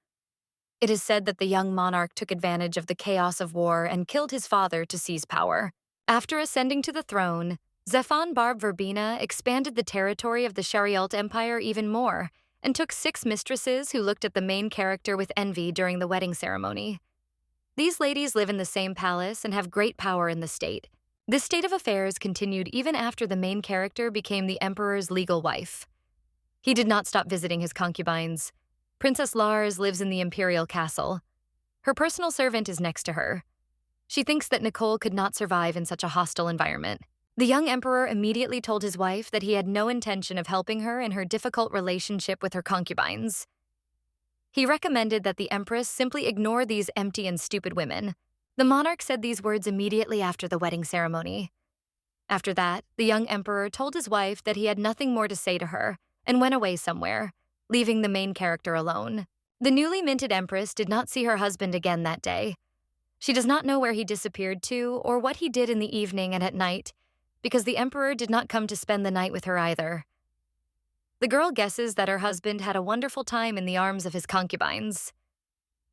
It is said that the young monarch took advantage of the chaos of war and killed his father to seize power. After ascending to the throne, Zephon Barb Verbena expanded the territory of the Chariot Empire even more and took 6 mistresses who looked at the main character with envy during the wedding ceremony. These ladies live in the same palace and have great power in the state. This state of affairs continued even after the main character became the emperor's legal wife. He did not stop visiting his concubines. Princess Lars lives in the imperial castle. Her personal servant is next to her. She thinks that Nicole could not survive in such a hostile environment. The young emperor immediately told his wife that he had no intention of helping her in her difficult relationship with her concubines. He recommended that the empress simply ignore these empty and stupid women. The monarch said these words immediately after the wedding ceremony. After that, the young emperor told his wife that he had nothing more to say to her and went away somewhere, leaving the main character alone. The newly minted empress did not see her husband again that day. She does not know where he disappeared to or what he did in the evening and at night, because the emperor did not come to spend the night with her either. The girl guesses that her husband had a wonderful time in the arms of his concubines.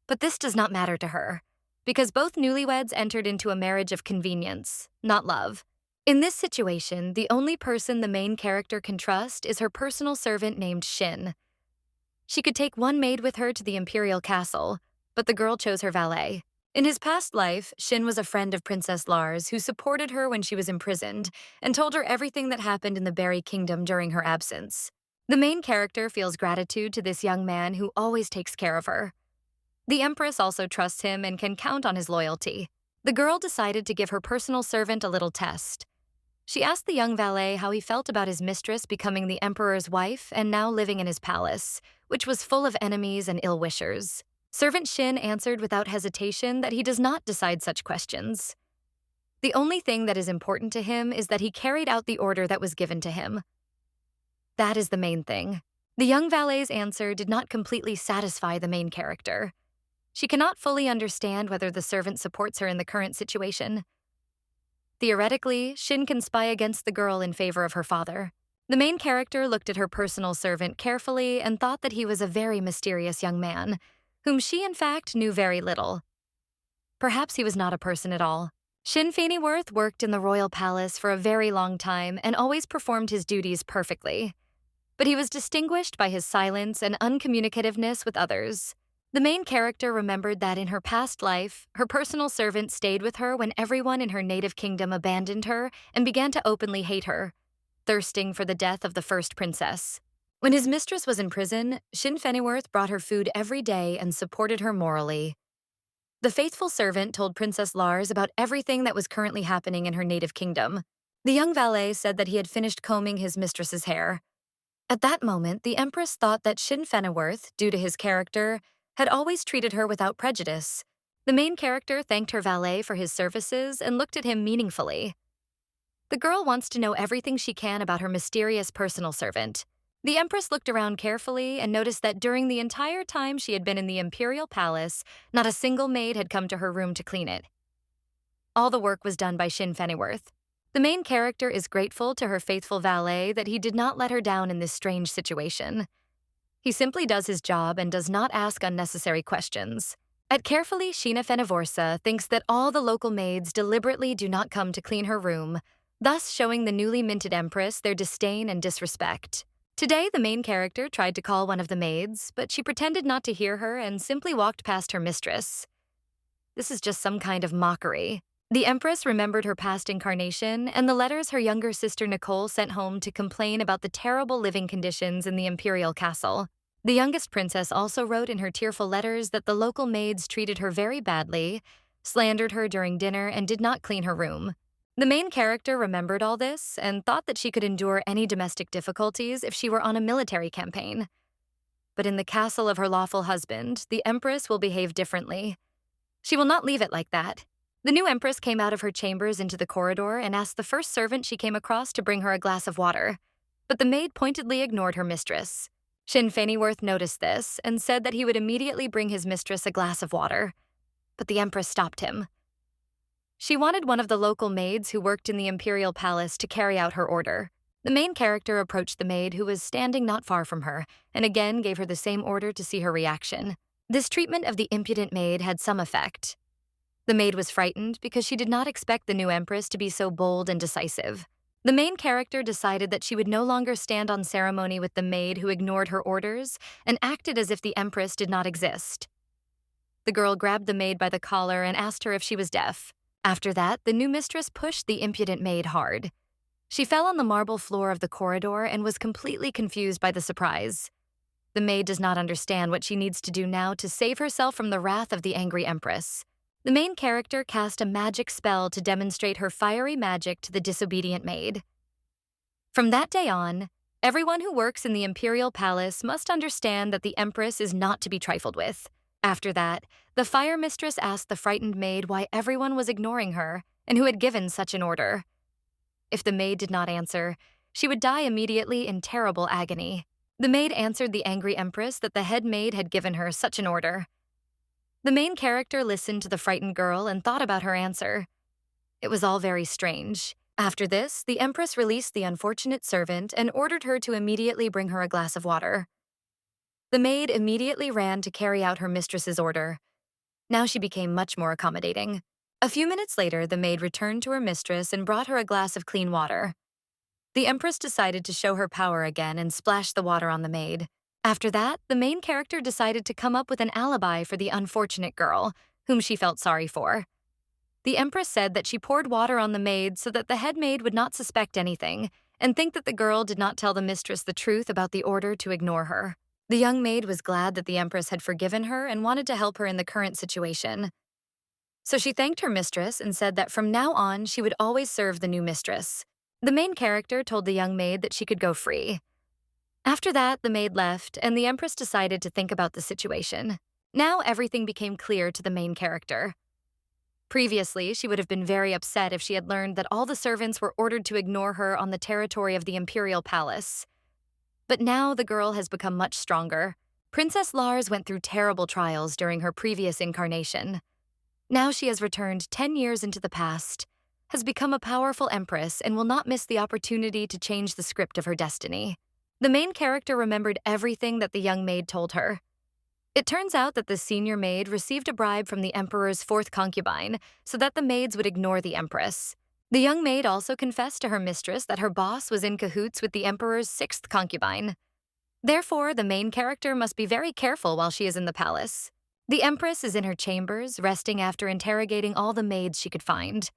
But this does not matter to her, because both newlyweds entered into a marriage of convenience, not love. In this situation, the only person the main character can trust is her personal servant named Shin. She could take one maid with her to the imperial castle, but the girl chose her valet. In his past life, Shin was a friend of Princess Lars who supported her when she was imprisoned and told her everything that happened in the Berry Kingdom during her absence. The main character feels gratitude to this young man who always takes care of her. The Empress also trusts him and can count on his loyalty. The girl decided to give her personal servant a little test. She asked the young valet how he felt about his mistress becoming the emperor's wife and now living in his palace, which was full of enemies and ill-wishers. Servant Shin answered without hesitation that he does not decide such questions. The only thing that is important to him is that he carried out the order that was given to him. That is the main thing. The young valet's answer did not completely satisfy the main character. She cannot fully understand whether the servant supports her in the current situation. Theoretically, Shin can spy against the girl in favor of her father. The main character looked at her personal servant carefully and thought that he was a very mysterious young man, whom she in fact knew very little. Perhaps he was not a person at all. Shin Faniworth worked in the royal palace for a very long time and always performed his duties perfectly. But he was distinguished by his silence and uncommunicativeness with others. The main character remembered that in her past life, her personal servant stayed with her when everyone in her native kingdom abandoned her and began to openly hate her, thirsting for the death of the first princess. When his mistress was in prison, Shin Faniworth brought her food every day and supported her morally. The faithful servant told Princess Lars about everything that was currently happening in her native kingdom. The young valet said that he had finished combing his mistress's hair. At that moment, the Empress thought that Shin Faniworth, due to his character, had always treated her without prejudice. The main character thanked her valet for his services and looked at him meaningfully. The girl wants to know everything she can about her mysterious personal servant. The Empress looked around carefully and noticed that during the entire time she had been in the imperial palace, not a single maid had come to her room to clean it. All the work was done by Shin Faniworth. The main character is grateful to her faithful valet that he did not let her down in this strange situation. He simply does his job and does not ask unnecessary questions. At Carefully, Sheena Fenivorsa thinks that all the local maids deliberately do not come to clean her room, thus showing the newly minted Empress their disdain and disrespect. Today, the main character tried to call one of the maids, but she pretended not to hear her and simply walked past her mistress. This is just some kind of mockery. The Empress remembered her past incarnation and the letters her younger sister Nicole sent home to complain about the terrible living conditions in the imperial castle. The youngest princess also wrote in her tearful letters that the local maids treated her very badly, slandered her during dinner, and did not clean her room. The main character remembered all this and thought that she could endure any domestic difficulties if she were on a military campaign. But in the castle of her lawful husband, the Empress will behave differently. She will not leave it like that. The new Empress came out of her chambers into the corridor and asked the first servant she came across to bring her a glass of water. But the maid pointedly ignored her mistress. Shin Faniworth noticed this and said that he would immediately bring his mistress a glass of water. But the Empress stopped him. She wanted one of the local maids who worked in the imperial palace to carry out her order. The main character approached the maid who was standing not far from her and again gave her the same order to see her reaction. This treatment of the impudent maid had some effect. The maid was frightened because she did not expect the new Empress to be so bold and decisive. The main character decided that she would no longer stand on ceremony with the maid who ignored her orders and acted as if the Empress did not exist. The girl grabbed the maid by the collar and asked her if she was deaf. After that, the new mistress pushed the impudent maid hard. She fell on the marble floor of the corridor and was completely confused by the surprise. The maid does not understand what she needs to do now to save herself from the wrath of the angry Empress. The main character cast a magic spell to demonstrate her fiery magic to the disobedient maid. From that day on, everyone who works in the Imperial Palace must understand that the Empress is not to be trifled with. After that, the fire mistress asked the frightened maid why everyone was ignoring her and who had given such an order. If the maid did not answer, she would die immediately in terrible agony. The maid answered the angry Empress that the head maid had given her such an order. The main character listened to the frightened girl and thought about her answer. It was all very strange. After this, the Empress released the unfortunate servant and ordered her to immediately bring her a glass of water. The maid immediately ran to carry out her mistress's order. Now she became much more accommodating. A few minutes later, the maid returned to her mistress and brought her a glass of clean water. The Empress decided to show her power again and splashed the water on the maid. After that, the main character decided to come up with an alibi for the unfortunate girl, whom she felt sorry for. The Empress said that she poured water on the maid so that the head maid would not suspect anything and think that the girl did not tell the mistress the truth about the order to ignore her. The young maid was glad that the Empress had forgiven her and wanted to help her in the current situation. So she thanked her mistress and said that from now on she would always serve the new mistress. The main character told the young maid that she could go free. After that, the maid left, and the Empress decided to think about the situation. Now everything became clear to the main character. Previously, she would have been very upset if she had learned that all the servants were ordered to ignore her on the territory of the Imperial Palace. But now the girl has become much stronger. Princess Lars went through terrible trials during her previous incarnation. Now she has returned 10 years into the past, has become a powerful empress, and will not miss the opportunity to change the script of her destiny. The main character remembered everything that the young maid told her. It turns out that the senior maid received a bribe from the emperor's fourth concubine so that the maids would ignore the empress. The young maid also confessed to her mistress that her boss was in cahoots with the emperor's sixth concubine. Therefore, the main character must be very careful while she is in the palace. The empress is in her chambers, resting after interrogating all the maids she could find.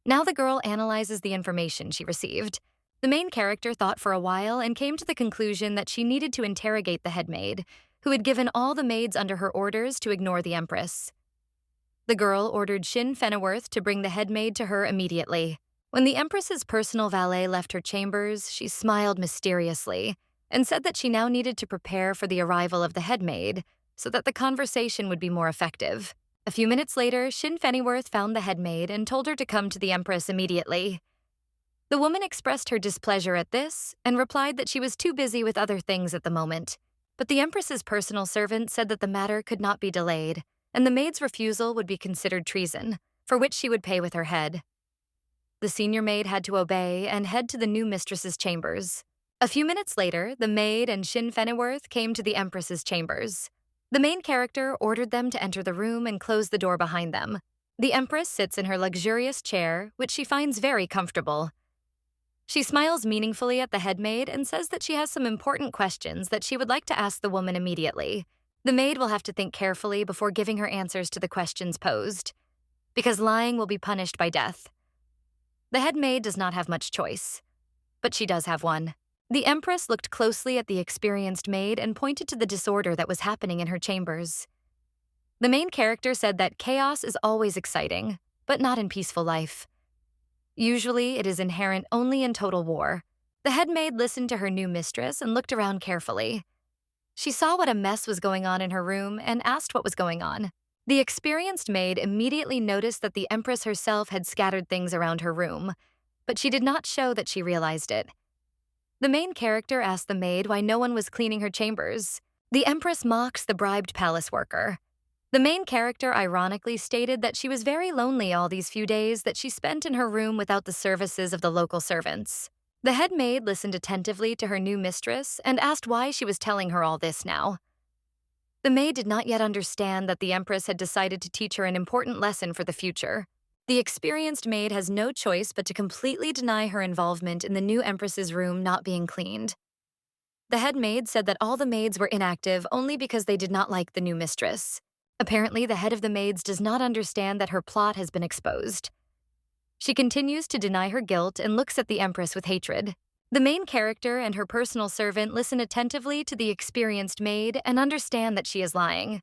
Now the girl analyzes the information she received. The main character thought for a while and came to the conclusion that she needed to interrogate the head maid, who had given all the maids under her orders to ignore the empress. The girl ordered Shin Fenneworth to bring the head maid to her immediately. When the empress's personal valet left her chambers, she smiled mysteriously and said that she now needed to prepare for the arrival of the head maid so that the conversation would be more effective. A few minutes later, Shin Fenneworth found the head maid and told her to come to the empress immediately. The woman expressed her displeasure at this and replied that she was too busy with other things at the moment. But the empress's personal servant said that the matter could not be delayed, and the maid's refusal would be considered treason, for which she would pay with her head. The senior maid had to obey and head to the new mistress's chambers. A few minutes later, the maid and Shin Fenneworth came to the empress's chambers. The main character ordered them to enter the room and close the door behind them. The empress sits in her luxurious chair, which she finds very comfortable. She smiles meaningfully at the head maid and says that she has some important questions that she would like to ask the woman immediately. The maid will have to think carefully before giving her answers to the questions posed, because lying will be punished by death. The head maid does not have much choice, but she does have one. The empress looked closely at the experienced maid and pointed to the disorder that was happening in her chambers. The main character said that chaos is always exciting, but not in peaceful life. Usually, it is inherent only in total war. The head maid listened to her new mistress and looked around carefully. She saw what a mess was going on in her room and asked what was going on. The experienced maid immediately noticed that the empress herself had scattered things around her room, but she did not show that she realized it. The main character asked the maid why no one was cleaning her chambers. The empress mocks the bribed palace worker. The main character ironically stated that she was very lonely all these few days that she spent in her room without the services of the local servants. The head maid listened attentively to her new mistress and asked why she was telling her all this now. The maid did not yet understand that the empress had decided to teach her an important lesson for the future. The experienced maid has no choice but to completely deny her involvement in the new Empress's room not being cleaned. The head maid said that all the maids were inactive only because they did not like the new mistress. Apparently, the head of the maids does not understand that her plot has been exposed. She continues to deny her guilt and looks at the Empress with hatred. The main character and her personal servant listen attentively to the experienced maid and understand that she is lying.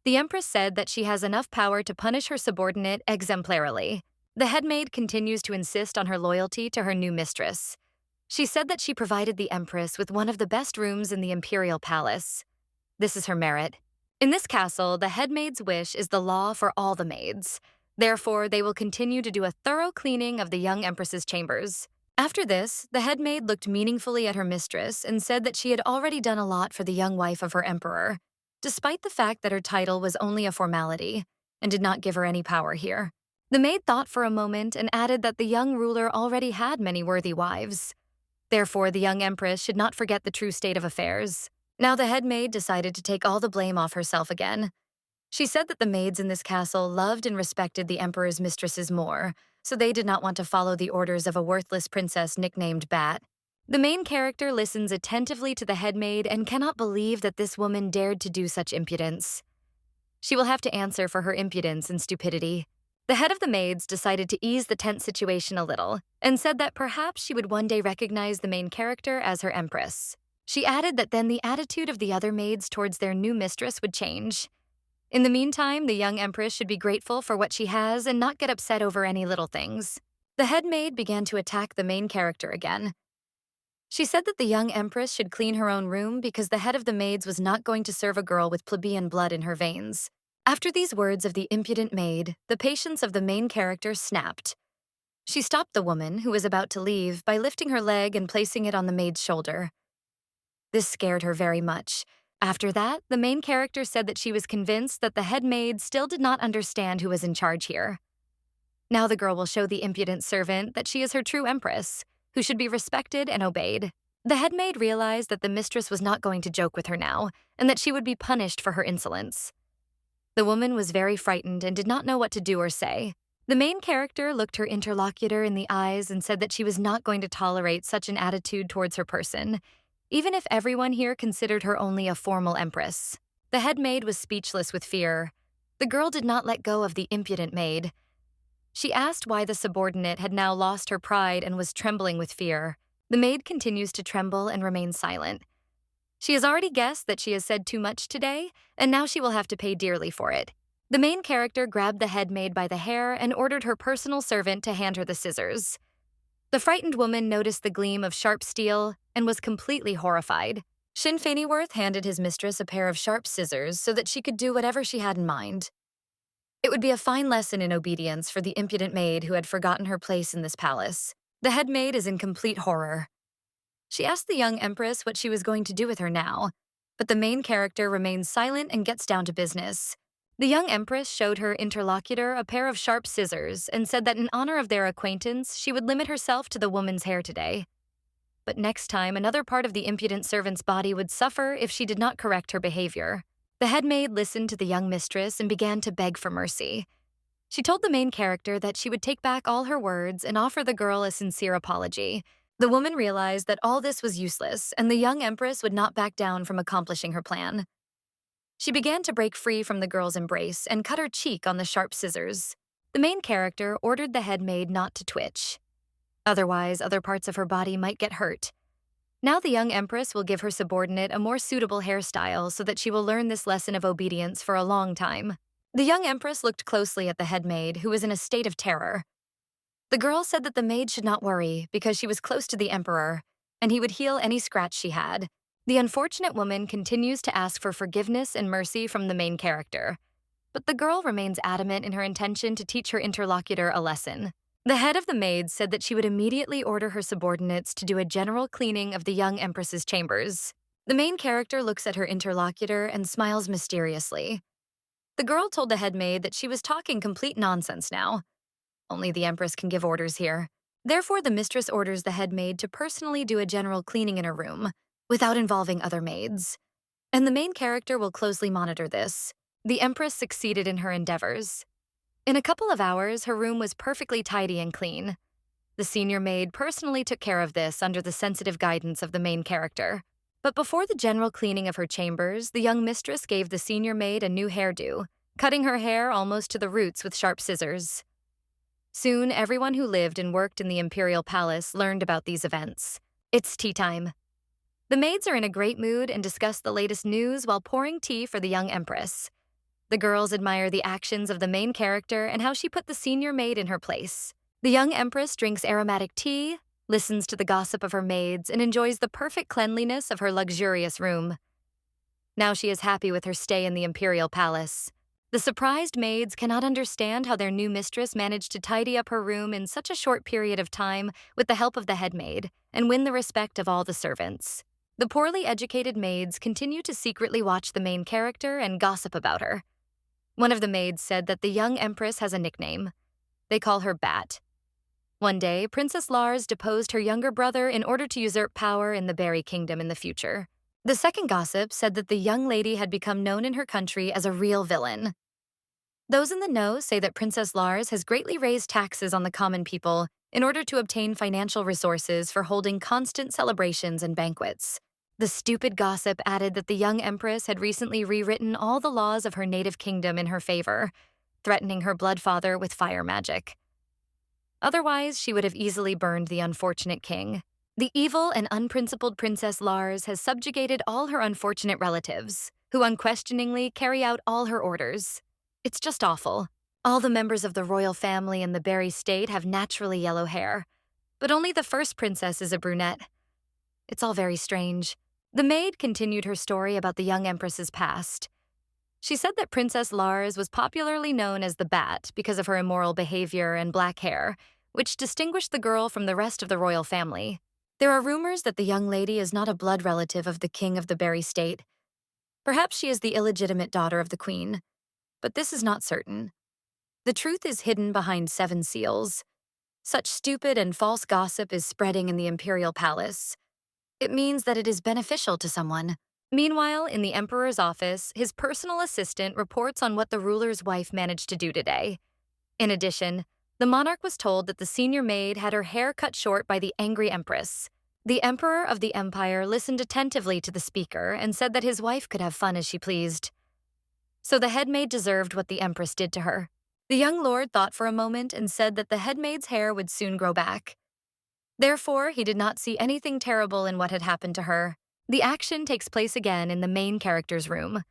The Empress said that she has enough power to punish her subordinate exemplarily. The head maid continues to insist on her loyalty to her new mistress. She said that she provided the Empress with one of the best rooms in the imperial palace. This is her merit. In this castle, the head maid's wish is the law for all the maids. Therefore, they will continue to do a thorough cleaning of the young Empress's chambers. After this, the head maid looked meaningfully at her mistress and said that she had already done a lot for the young wife of her emperor, despite the fact that her title was only a formality and did not give her any power here. The maid thought for a moment and added that the young ruler already had many worthy wives. Therefore, the young empress should not forget the true state of affairs. Now the head maid decided to take all the blame off herself again. She said that the maids in this castle loved and respected the emperor's mistresses more, so they did not want to follow the orders of a worthless princess nicknamed Bat. The main character listens attentively to the head maid and cannot believe that this woman dared to do such impudence. She will have to answer for her impudence and stupidity. The head of the maids decided to ease the tense situation a little and said that perhaps she would one day recognize the main character as her empress. She added that then the attitude of the other maids towards their new mistress would change. In the meantime, the young empress should be grateful for what she has and not get upset over any little things. The head maid began to attack the main character again. She said that the young empress should clean her own room because the head of the maids was not going to serve a girl with plebeian blood in her veins. After these words of the impudent maid, the patience of the main character snapped. She stopped the woman, who was about to leave, by lifting her leg and placing it on the maid's shoulder. This scared her very much. After that, the main character said that she was convinced that the head maid still did not understand who was in charge here. Now the girl will show the impudent servant that she is her true empress, who should be respected and obeyed. The head maid realized that the mistress was not going to joke with her now, and that she would be punished for her insolence. The woman was very frightened and did not know what to do or say. The main character looked her interlocutor in the eyes and said that she was not going to tolerate such an attitude towards her person, even if everyone here considered her only a formal empress. The head maid was speechless with fear. The girl did not let go of the impudent maid. She asked why the subordinate had now lost her pride and was trembling with fear. The maid continues to tremble and remain silent. She has already guessed that she has said too much today, and now she will have to pay dearly for it. The main character grabbed the head maid by the hair and ordered her personal servant to hand her the scissors. The frightened woman noticed the gleam of sharp steel and was completely horrified. Shin Faniworth handed his mistress a pair of sharp scissors so that she could do whatever she had in mind. It would be a fine lesson in obedience for the impudent maid who had forgotten her place in this palace. The head maid is in complete horror. She asked the young empress what she was going to do with her now, but the main character remains silent and gets down to business. The young empress showed her interlocutor a pair of sharp scissors and said that in honor of their acquaintance, she would limit herself to the woman's hair today. But next time, another part of the impudent servant's body would suffer if she did not correct her behavior. The head maid listened to the young mistress and began to beg for mercy. She told the main character that she would take back all her words and offer the girl a sincere apology. The woman realized that all this was useless, and the young empress would not back down from accomplishing her plan. She began to break free from the girl's embrace and cut her cheek on the sharp scissors. The main character ordered the head maid not to twitch. Otherwise, other parts of her body might get hurt. Now the young empress will give her subordinate a more suitable hairstyle so that she will learn this lesson of obedience for a long time. The young empress looked closely at the head maid, who was in a state of terror. The girl said that the maid should not worry because she was close to the emperor, and he would heal any scratch she had. The unfortunate woman continues to ask for forgiveness and mercy from the main character, but the girl remains adamant in her intention to teach her interlocutor a lesson. The head of the maids said that she would immediately order her subordinates to do a general cleaning of the young empress's chambers. The main character looks at her interlocutor and smiles mysteriously. The girl told the head maid that she was talking complete nonsense now. Only the empress can give orders here. Therefore, the mistress orders the head maid to personally do a general cleaning in her room, without involving other maids. And the main character will closely monitor this. The empress succeeded in her endeavors. In a couple of hours, her room was perfectly tidy and clean. The senior maid personally took care of this under the sensitive guidance of the main character. But before the general cleaning of her chambers, the young mistress gave the senior maid a new hairdo, cutting her hair almost to the roots with sharp scissors. Soon, everyone who lived and worked in the imperial palace learned about these events. It's tea time. The maids are in a great mood and discuss the latest news while pouring tea for the young empress. The girls admire the actions of the main character and how she put the senior maid in her place. The young empress drinks aromatic tea, listens to the gossip of her maids, and enjoys the perfect cleanliness of her luxurious room. Now she is happy with her stay in the imperial palace. The surprised maids cannot understand how their new mistress managed to tidy up her room in such a short period of time with the help of the head maid and win the respect of all the servants. The poorly educated maids continue to secretly watch the main character and gossip about her. One of the maids said that the young empress has a nickname. They call her Bat. One day, Princess Lars deposed her younger brother in order to usurp power in the Berry Kingdom in the future. The second gossip said that the young lady had become known in her country as a real villain. Those in the know say that Princess Lars has greatly raised taxes on the common people in order to obtain financial resources for holding constant celebrations and banquets. The stupid gossip added that the young empress had recently rewritten all the laws of her native kingdom in her favor, threatening her blood father with fire magic. Otherwise, she would have easily burned the unfortunate king. The evil and unprincipled Princess Lars has subjugated all her unfortunate relatives, who unquestioningly carry out all her orders. It's just awful. All the members of the royal family in the Berry state have naturally yellow hair, but only the first princess is a brunette. It's all very strange. The maid continued her story about the young empress's past. She said that Princess Lars was popularly known as the Bat because of her immoral behavior and black hair, which distinguished the girl from the rest of the royal family. There are rumors that the young lady is not a blood relative of the king of the Berry state. Perhaps she is the illegitimate daughter of the queen, but this is not certain. The truth is hidden behind 7 seals. Such stupid and false gossip is spreading in the imperial palace. It means that it is beneficial to someone. Meanwhile, in the emperor's office, his personal assistant reports on what the ruler's wife managed to do today. In addition, the monarch was told that the senior maid had her hair cut short by the angry empress. The emperor of the empire listened attentively to the speaker and said that his wife could have fun as she pleased. So the head maid deserved what the empress did to her. The young lord thought for a moment and said that the head maid's hair would soon grow back. Therefore, he did not see anything terrible in what had happened to her. The action takes place again in the main character's room.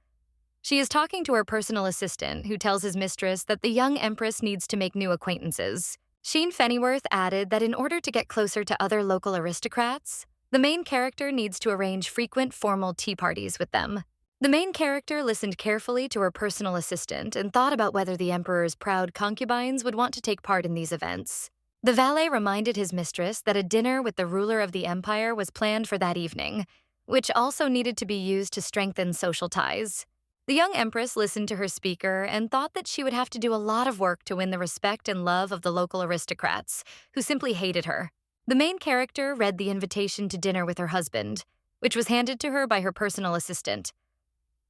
She is talking to her personal assistant, who tells his mistress that the young empress needs to make new acquaintances. Sheen Fennyworth added that in order to get closer to other local aristocrats, the main character needs to arrange frequent formal tea parties with them. The main character listened carefully to her personal assistant and thought about whether the emperor's proud concubines would want to take part in these events. The valet reminded his mistress that a dinner with the ruler of the empire was planned for that evening, which also needed to be used to strengthen social ties. The young empress listened to her speaker and thought that she would have to do a lot of work to win the respect and love of the local aristocrats, who simply hated her. The main character read the invitation to dinner with her husband, which was handed to her by her personal assistant.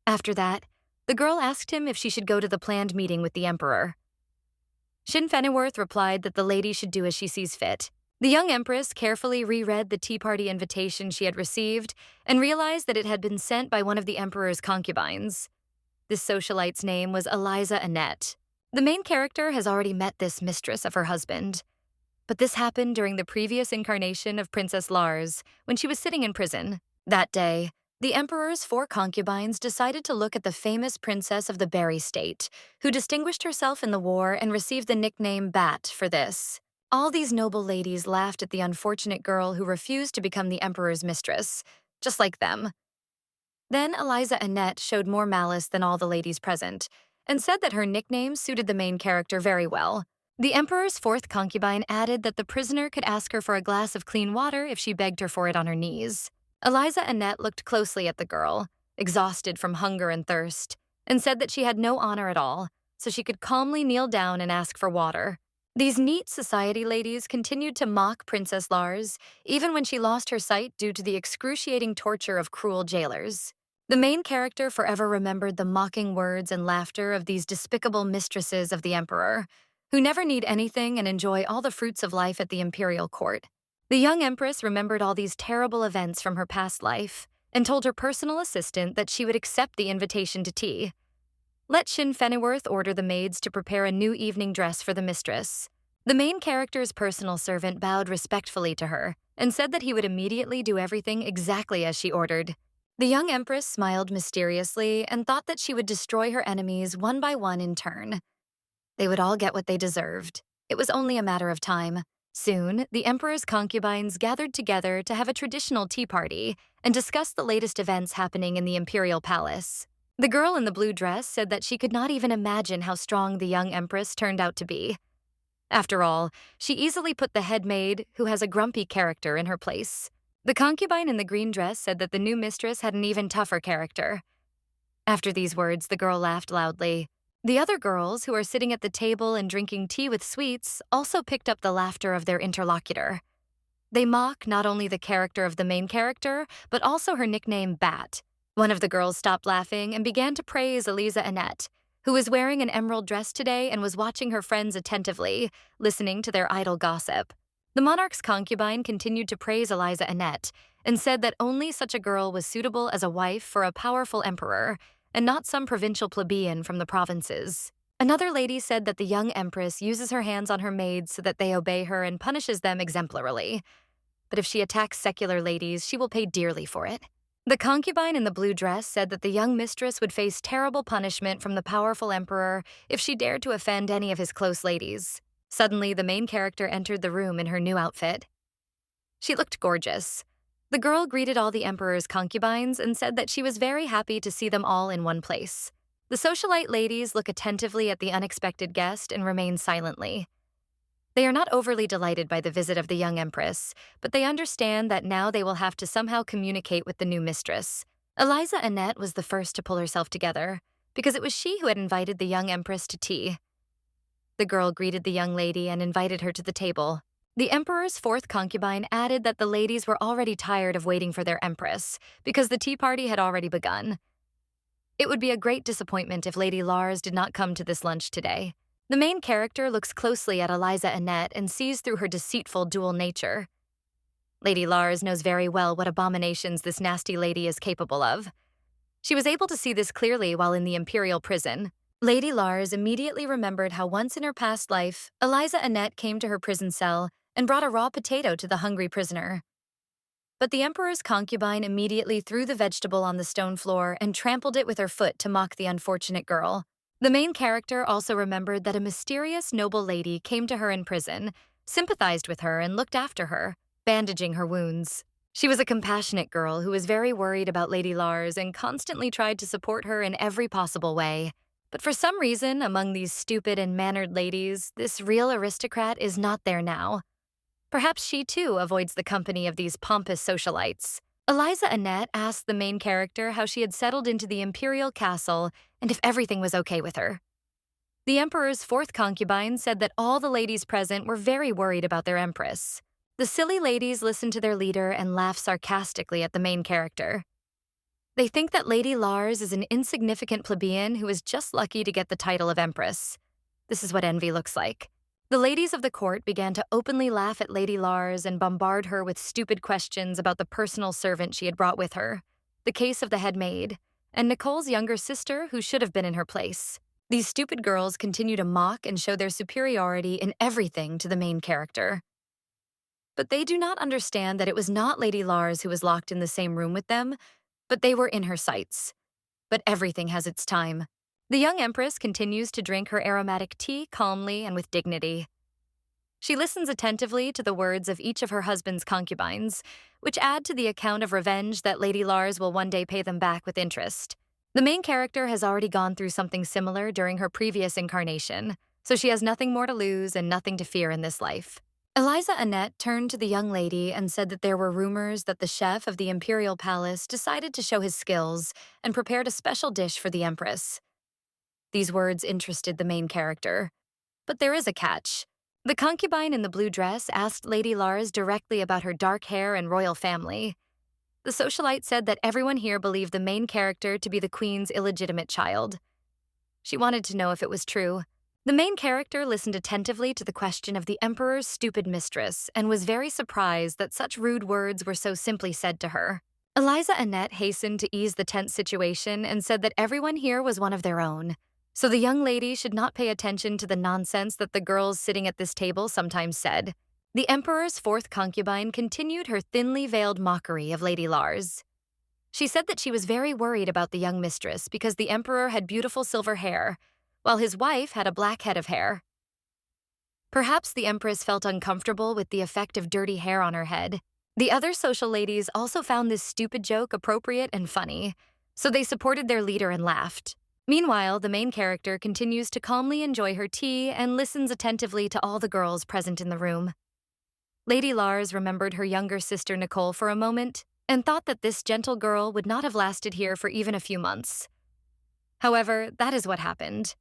After that, the girl asked him if she should go to the planned meeting with the emperor. Shin Fennyworth replied that the lady should do as she sees fit. The young empress carefully reread the tea party invitation she had received and realized that it had been sent by one of the emperor's concubines. This socialite's name was Eliza Annette. The main character has already met this mistress of her husband. But this happened during the previous incarnation of Princess Lars, when she was sitting in prison. That day, the emperor's 4 concubines decided to look at the famous princess of the Berry state, who distinguished herself in the war and received the nickname Bat for this. All these noble ladies laughed at the unfortunate girl who refused to become the emperor's mistress, just like them. Then Eliza Annette showed more malice than all the ladies present, and said that her nickname suited the main character very well. The emperor's 4th concubine added that the prisoner could ask her for a glass of clean water if she begged her for it on her knees. Eliza Annette looked closely at the girl, exhausted from hunger and thirst, and said that she had no honor at all, so she could calmly kneel down and ask for water. These neat society ladies continued to mock Princess Lars, even when she lost her sight due to the excruciating torture of cruel jailers. The main character forever remembered the mocking words and laughter of these despicable mistresses of the emperor, who never need anything and enjoy all the fruits of life at the imperial court. The young empress remembered all these terrible events from her past life and told her personal assistant that she would accept the invitation to tea. Let Shin Fenneworth order the maids to prepare a new evening dress for the mistress. The main character's personal servant bowed respectfully to her and said that he would immediately do everything exactly as she ordered. The young empress smiled mysteriously and thought that she would destroy her enemies one by one in turn. They would all get what they deserved. It was only a matter of time. Soon, the emperor's concubines gathered together to have a traditional tea party and discuss the latest events happening in the imperial palace. The girl in the blue dress said that she could not even imagine how strong the young empress turned out to be. After all, she easily put the head maid, who has a grumpy character, in her place. The concubine in the green dress said that the new mistress had an even tougher character. After these words, the girl laughed loudly. The other girls, who are sitting at the table and drinking tea with sweets, also picked up the laughter of their interlocutor. They mock not only the character of the main character, but also her nickname Bat. One of the girls stopped laughing and began to praise Eliza Annette, who was wearing an emerald dress today and was watching her friends attentively, listening to their idle gossip. The monarch's concubine continued to praise Eliza Annette and said that only such a girl was suitable as a wife for a powerful emperor, and not some provincial plebeian from the provinces. Another lady said that the young empress uses her hands on her maids so that they obey her and punishes them exemplarily. But if she attacks secular ladies, she will pay dearly for it. The concubine in the blue dress said that the young mistress would face terrible punishment from the powerful emperor if she dared to offend any of his close ladies. Suddenly, the main character entered the room in her new outfit. She looked gorgeous. The girl greeted all the emperor's concubines and said that she was very happy to see them all in one place. The socialite ladies look attentively at the unexpected guest and remain silently. They are not overly delighted by the visit of the young empress, but they understand that now they will have to somehow communicate with the new mistress. Eliza Annette was the first to pull herself together, because it was she who had invited the young empress to tea. The girl greeted the young lady and invited her to the table. The emperor's fourth concubine added that the ladies were already tired of waiting for their empress, because the tea party had already begun. It would be a great disappointment if Lady Lars did not come to this lunch today. The main character looks closely at Eliza Annette and sees through her deceitful dual nature. Lady Lars knows very well what abominations this nasty lady is capable of. She was able to see this clearly while in the imperial prison. Lady Lars immediately remembered how once in her past life, Eliza Annette came to her prison cell and brought a raw potato to the hungry prisoner. But the emperor's concubine immediately threw the vegetable on the stone floor and trampled it with her foot to mock the unfortunate girl. The main character also remembered that a mysterious noble lady came to her in prison, sympathized with her, and looked after her, bandaging her wounds. She was a compassionate girl who was very worried about Lady Lars and constantly tried to support her in every possible way. But for some reason, among these stupid and mannered ladies, this real aristocrat is not there now. Perhaps she, too, avoids the company of these pompous socialites. Eliza Annette asked the main character how she had settled into the imperial castle and if everything was okay with her. The emperor's fourth concubine said that all the ladies present were very worried about their empress. The silly ladies listened to their leader and laughed sarcastically at the main character. They think that Lady Lars is an insignificant plebeian who is just lucky to get the title of empress. This is what envy looks like. The ladies of the court began to openly laugh at Lady Lars and bombard her with stupid questions about the personal servant she had brought with her, the case of the head maid, and Nicole's younger sister who should have been in her place. These stupid girls continue to mock and show their superiority in everything to the main character. But they do not understand that it was not Lady Lars who was locked in the same room with them, but they were in her sights. But everything has its time. The young empress continues to drink her aromatic tea calmly and with dignity. She listens attentively to the words of each of her husband's concubines, which add to the account of revenge that Lady Lars will one day pay them back with interest. The main character has already gone through something similar during her previous incarnation, so she has nothing more to lose and nothing to fear in this life. Eliza Annette turned to the young lady and said that there were rumors that the chef of the imperial palace decided to show his skills and prepared a special dish for the empress. These words interested the main character. But there is a catch. The concubine in the blue dress asked Lady Lars directly about her dark hair and royal family. The the socialite said that everyone here believed the main character to be the queen's illegitimate child. She wanted to know if it was true. The main character listened attentively to the question of the emperor's stupid mistress and was very surprised that such rude words were so simply said to her. Eliza Annette hastened to ease the tense situation and said that everyone here was one of their own, so the young lady should not pay attention to the nonsense that the girls sitting at this table sometimes said. The emperor's fourth concubine continued her thinly veiled mockery of Lady Lars. She said that she was very worried about the young mistress because the emperor had beautiful silver hair, while his wife had a black head of hair. Perhaps the empress felt uncomfortable with the effect of dirty hair on her head. The other social ladies also found this stupid joke appropriate and funny, so they supported their leader and laughed. Meanwhile, the main character continues to calmly enjoy her tea and listens attentively to all the girls present in the room. Lady Lars remembered her younger sister Nicole for a moment and thought that this gentle girl would not have lasted here for even a few months. However, that is what happened.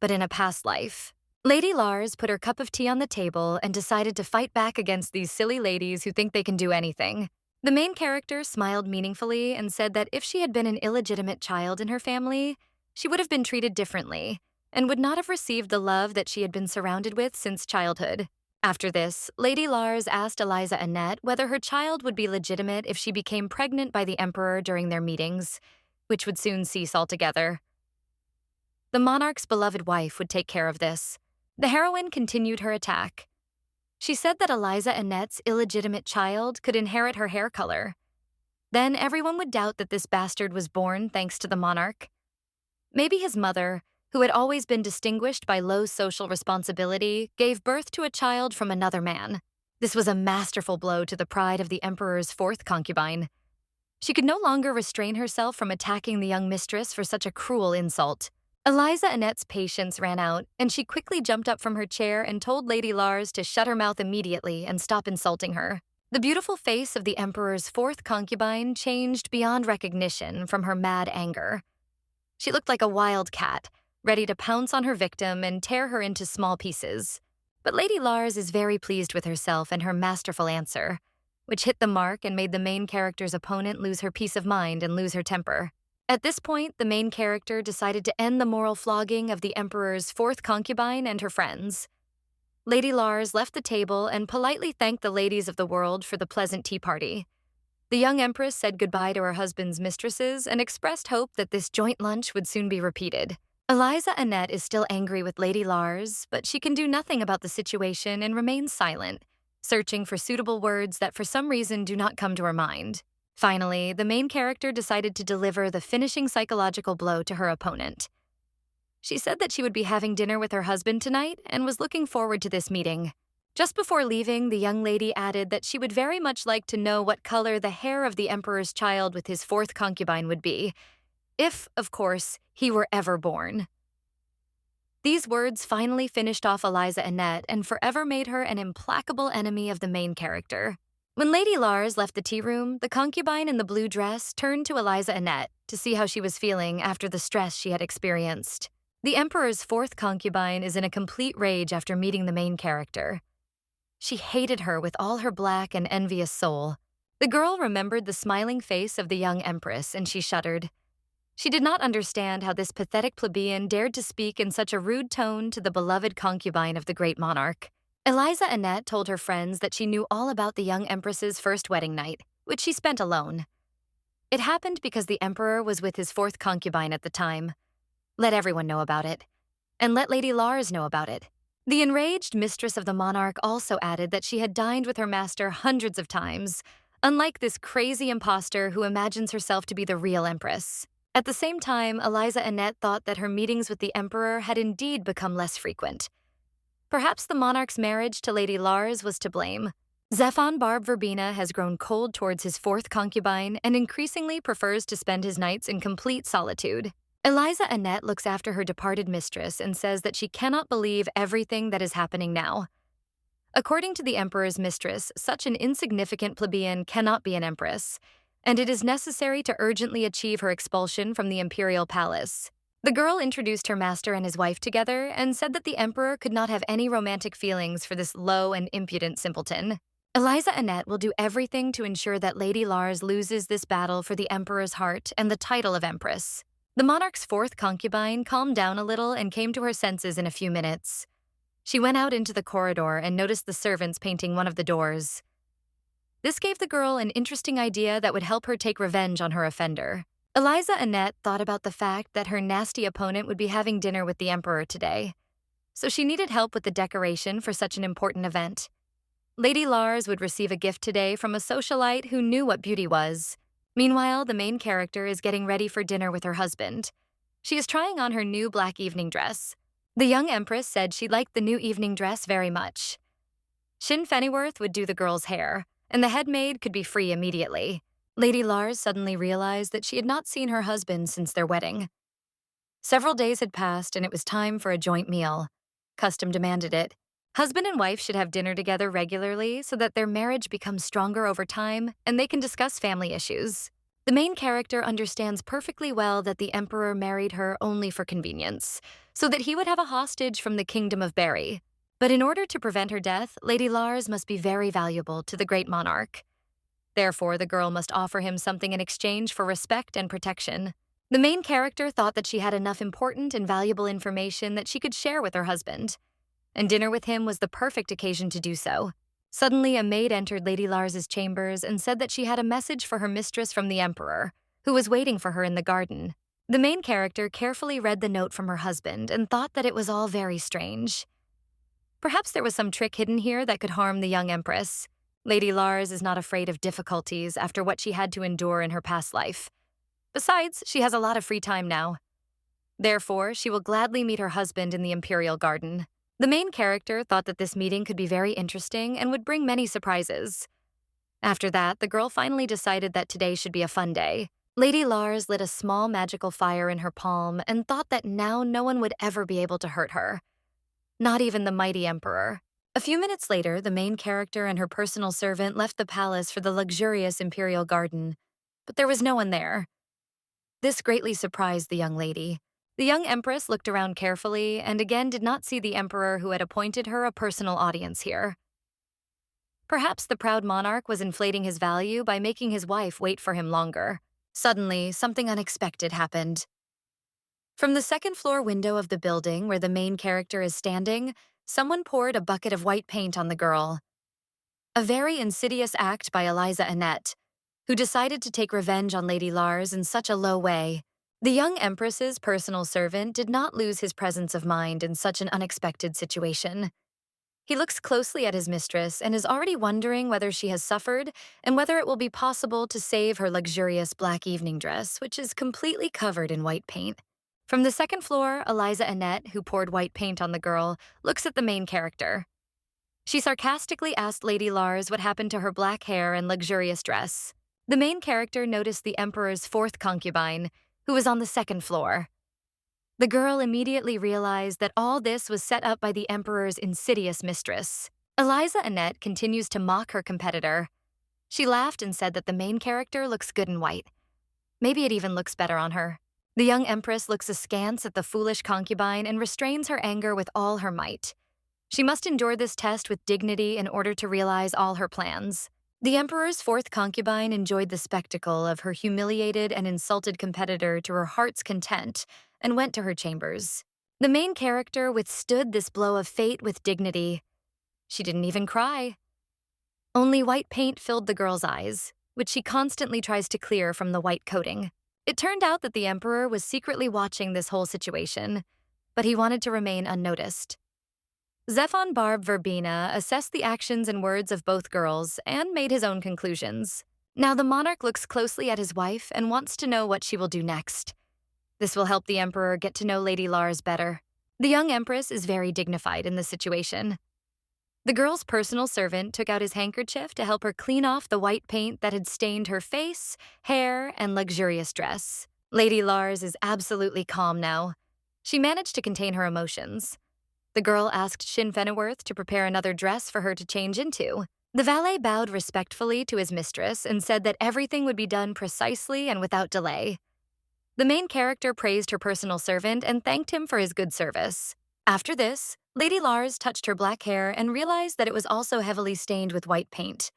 But in a past life, Lady Lars put her cup of tea on the table and decided to fight back against these silly ladies who think they can do anything. The main character smiled meaningfully and said that if she had been an illegitimate child in her family, she would have been treated differently and would not have received the love that she had been surrounded with since childhood. After this, Lady Lars asked Eliza Annette whether her child would be legitimate if she became pregnant by the emperor during their meetings, which would soon cease altogether. The monarch's beloved wife would take care of this. The heroine continued her attack. She said that Eliza Annette's illegitimate child could inherit her hair color. Then everyone would doubt that this bastard was born thanks to the monarch. Maybe his mother, who had always been distinguished by low social responsibility, gave birth to a child from another man. This was a masterful blow to the pride of the emperor's fourth concubine. She could no longer restrain herself from attacking the young mistress for such a cruel insult. Eliza Annette's patience ran out, and she quickly jumped up from her chair and told Lady Lars to shut her mouth immediately and stop insulting her. The beautiful face of the emperor's fourth concubine changed beyond recognition from her mad anger. She looked like a wild cat, ready to pounce on her victim and tear her into small pieces. But Lady Lars is very pleased with herself and her masterful answer, which hit the mark and made the main character's opponent lose her peace of mind and lose her temper. At this point, the main character decided to end the moral flogging of the emperor's fourth concubine and her friends. Lady Lars left the table and politely thanked the ladies of the world for the pleasant tea party. The young empress said goodbye to her husband's mistresses and expressed hope that this joint lunch would soon be repeated. Eliza Annette is still angry with Lady Lars, but she can do nothing about the situation and remains silent, searching for suitable words that for some reason do not come to her mind. Finally, the main character decided to deliver the finishing psychological blow to her opponent. She said that she would be having dinner with her husband tonight and was looking forward to this meeting. Just before leaving, the young lady added that she would very much like to know what color the hair of the emperor's child with his fourth concubine would be, if, of course, he were ever born. These words finally finished off Eliza Annette and forever made her an implacable enemy of the main character. When Lady Lars left the tea room, the concubine in the blue dress turned to Eliza Annette to see how she was feeling after the stress she had experienced. The emperor's fourth concubine is in a complete rage after meeting the main character. She hated her with all her black and envious soul. The girl remembered the smiling face of the young empress, and she shuddered. She did not understand how this pathetic plebeian dared to speak in such a rude tone to the beloved concubine of the great monarch. Eliza Annette told her friends that she knew all about the young empress's first wedding night, which she spent alone. It happened because the emperor was with his fourth concubine at the time. Let everyone know about it, and let Lady Lars know about it. The enraged mistress of the monarch also added that she had dined with her master hundreds of times, unlike this crazy imposter who imagines herself to be the real empress. At the same time, Eliza Annette thought that her meetings with the emperor had indeed become less frequent. Perhaps the monarch's marriage to Lady Lars was to blame. Zephon Barb Verbena has grown cold towards his fourth concubine and increasingly prefers to spend his nights in complete solitude. Eliza Annette looks after her departed mistress and says that she cannot believe everything that is happening now. According to the emperor's mistress, such an insignificant plebeian cannot be an empress, and it is necessary to urgently achieve her expulsion from the imperial palace. The girl introduced her master and his wife together and said that the emperor could not have any romantic feelings for this low and impudent simpleton. Eliza Annette will do everything to ensure that Lady Lars loses this battle for the Emperor's heart and the title of Empress. The monarch's fourth concubine calmed down a little and came to her senses in a few minutes. She went out into the corridor and noticed the servants painting one of the doors. This gave the girl an interesting idea that would help her take revenge on her offender. Eliza Annette thought about the fact that her nasty opponent would be having dinner with the Emperor today, so she needed help with the decoration for such an important event. Lady Lars would receive a gift today from a socialite who knew what beauty was. Meanwhile, the main character is getting ready for dinner with her husband. She is trying on her new black evening dress. The young empress said she liked the new evening dress very much. Shin Fennyworth would do the girl's hair, and the head maid could be free immediately. Lady Lars suddenly realized that she had not seen her husband since their wedding. Several days had passed, and it was time for a joint meal. Custom demanded it. Husband and wife should have dinner together regularly so that their marriage becomes stronger over time and they can discuss family issues. The main character understands perfectly well that the Emperor married her only for convenience, so that he would have a hostage from the Kingdom of Berry. But in order to prevent her death, Lady Lars must be very valuable to the great monarch. Therefore, the girl must offer him something in exchange for respect and protection. The main character thought that she had enough important and valuable information that she could share with her husband, and dinner with him was the perfect occasion to do so. Suddenly, a maid entered Lady Lars's chambers and said that she had a message for her mistress from the Emperor, who was waiting for her in the garden. The main character carefully read the note from her husband and thought that it was all very strange. Perhaps there was some trick hidden here that could harm the young empress. Lady Lars is not afraid of difficulties after what she had to endure in her past life. Besides, she has a lot of free time now. Therefore, she will gladly meet her husband in the Imperial Garden. The main character thought that this meeting could be very interesting and would bring many surprises. After that, the girl finally decided that today should be a fun day. Lady Lars lit a small magical fire in her palm and thought that now no one would ever be able to hurt her. Not even the mighty Emperor. A few minutes later, the main character and her personal servant left the palace for the luxurious Imperial Garden, but there was no one there. This greatly surprised the young lady. The young empress looked around carefully and again did not see the emperor who had appointed her a personal audience here. Perhaps the proud monarch was inflating his value by making his wife wait for him longer. Suddenly, something unexpected happened. From the second-floor window of the building where the main character is standing, someone poured a bucket of white paint on the girl. A very insidious act by Eliza Annette, who decided to take revenge on Lady Lars in such a low way. The young empress's personal servant did not lose his presence of mind in such an unexpected situation. He looks closely at his mistress and is already wondering whether she has suffered and whether it will be possible to save her luxurious black evening dress, which is completely covered in white paint. From the second floor, Eliza Annette, who poured white paint on the girl, looks at the main character. She sarcastically asked Lady Lars what happened to her black hair and luxurious dress. The main character noticed the Emperor's fourth concubine, who was on the second floor. The girl immediately realized that all this was set up by the Emperor's insidious mistress. Eliza Annette continues to mock her competitor. She laughed and said that the main character looks good in white. Maybe it even looks better on her. The young empress looks askance at the foolish concubine and restrains her anger with all her might. She must endure this test with dignity in order to realize all her plans. The Emperor's fourth concubine enjoyed the spectacle of her humiliated and insulted competitor to her heart's content and went to her chambers. The main character withstood this blow of fate with dignity. She didn't even cry. Only white paint filled the girl's eyes, which she constantly tries to clear from the white coating. It turned out that the Emperor was secretly watching this whole situation, but he wanted to remain unnoticed. Zephon Barb Verbena assessed the actions and words of both girls and made his own conclusions. Now the monarch looks closely at his wife and wants to know what she will do next. This will help the Emperor get to know Lady Lars better. The young empress is very dignified in this situation. The girl's personal servant took out his handkerchief to help her clean off the white paint that had stained her face, hair, and luxurious dress. Lady Lars is absolutely calm now. She managed to contain her emotions. The girl asked Shin Fennyworth to prepare another dress for her to change into. The valet bowed respectfully to his mistress and said that everything would be done precisely and without delay. The main character praised her personal servant and thanked him for his good service. After this, Lady Lars touched her black hair and realized that it was also heavily stained with white paint.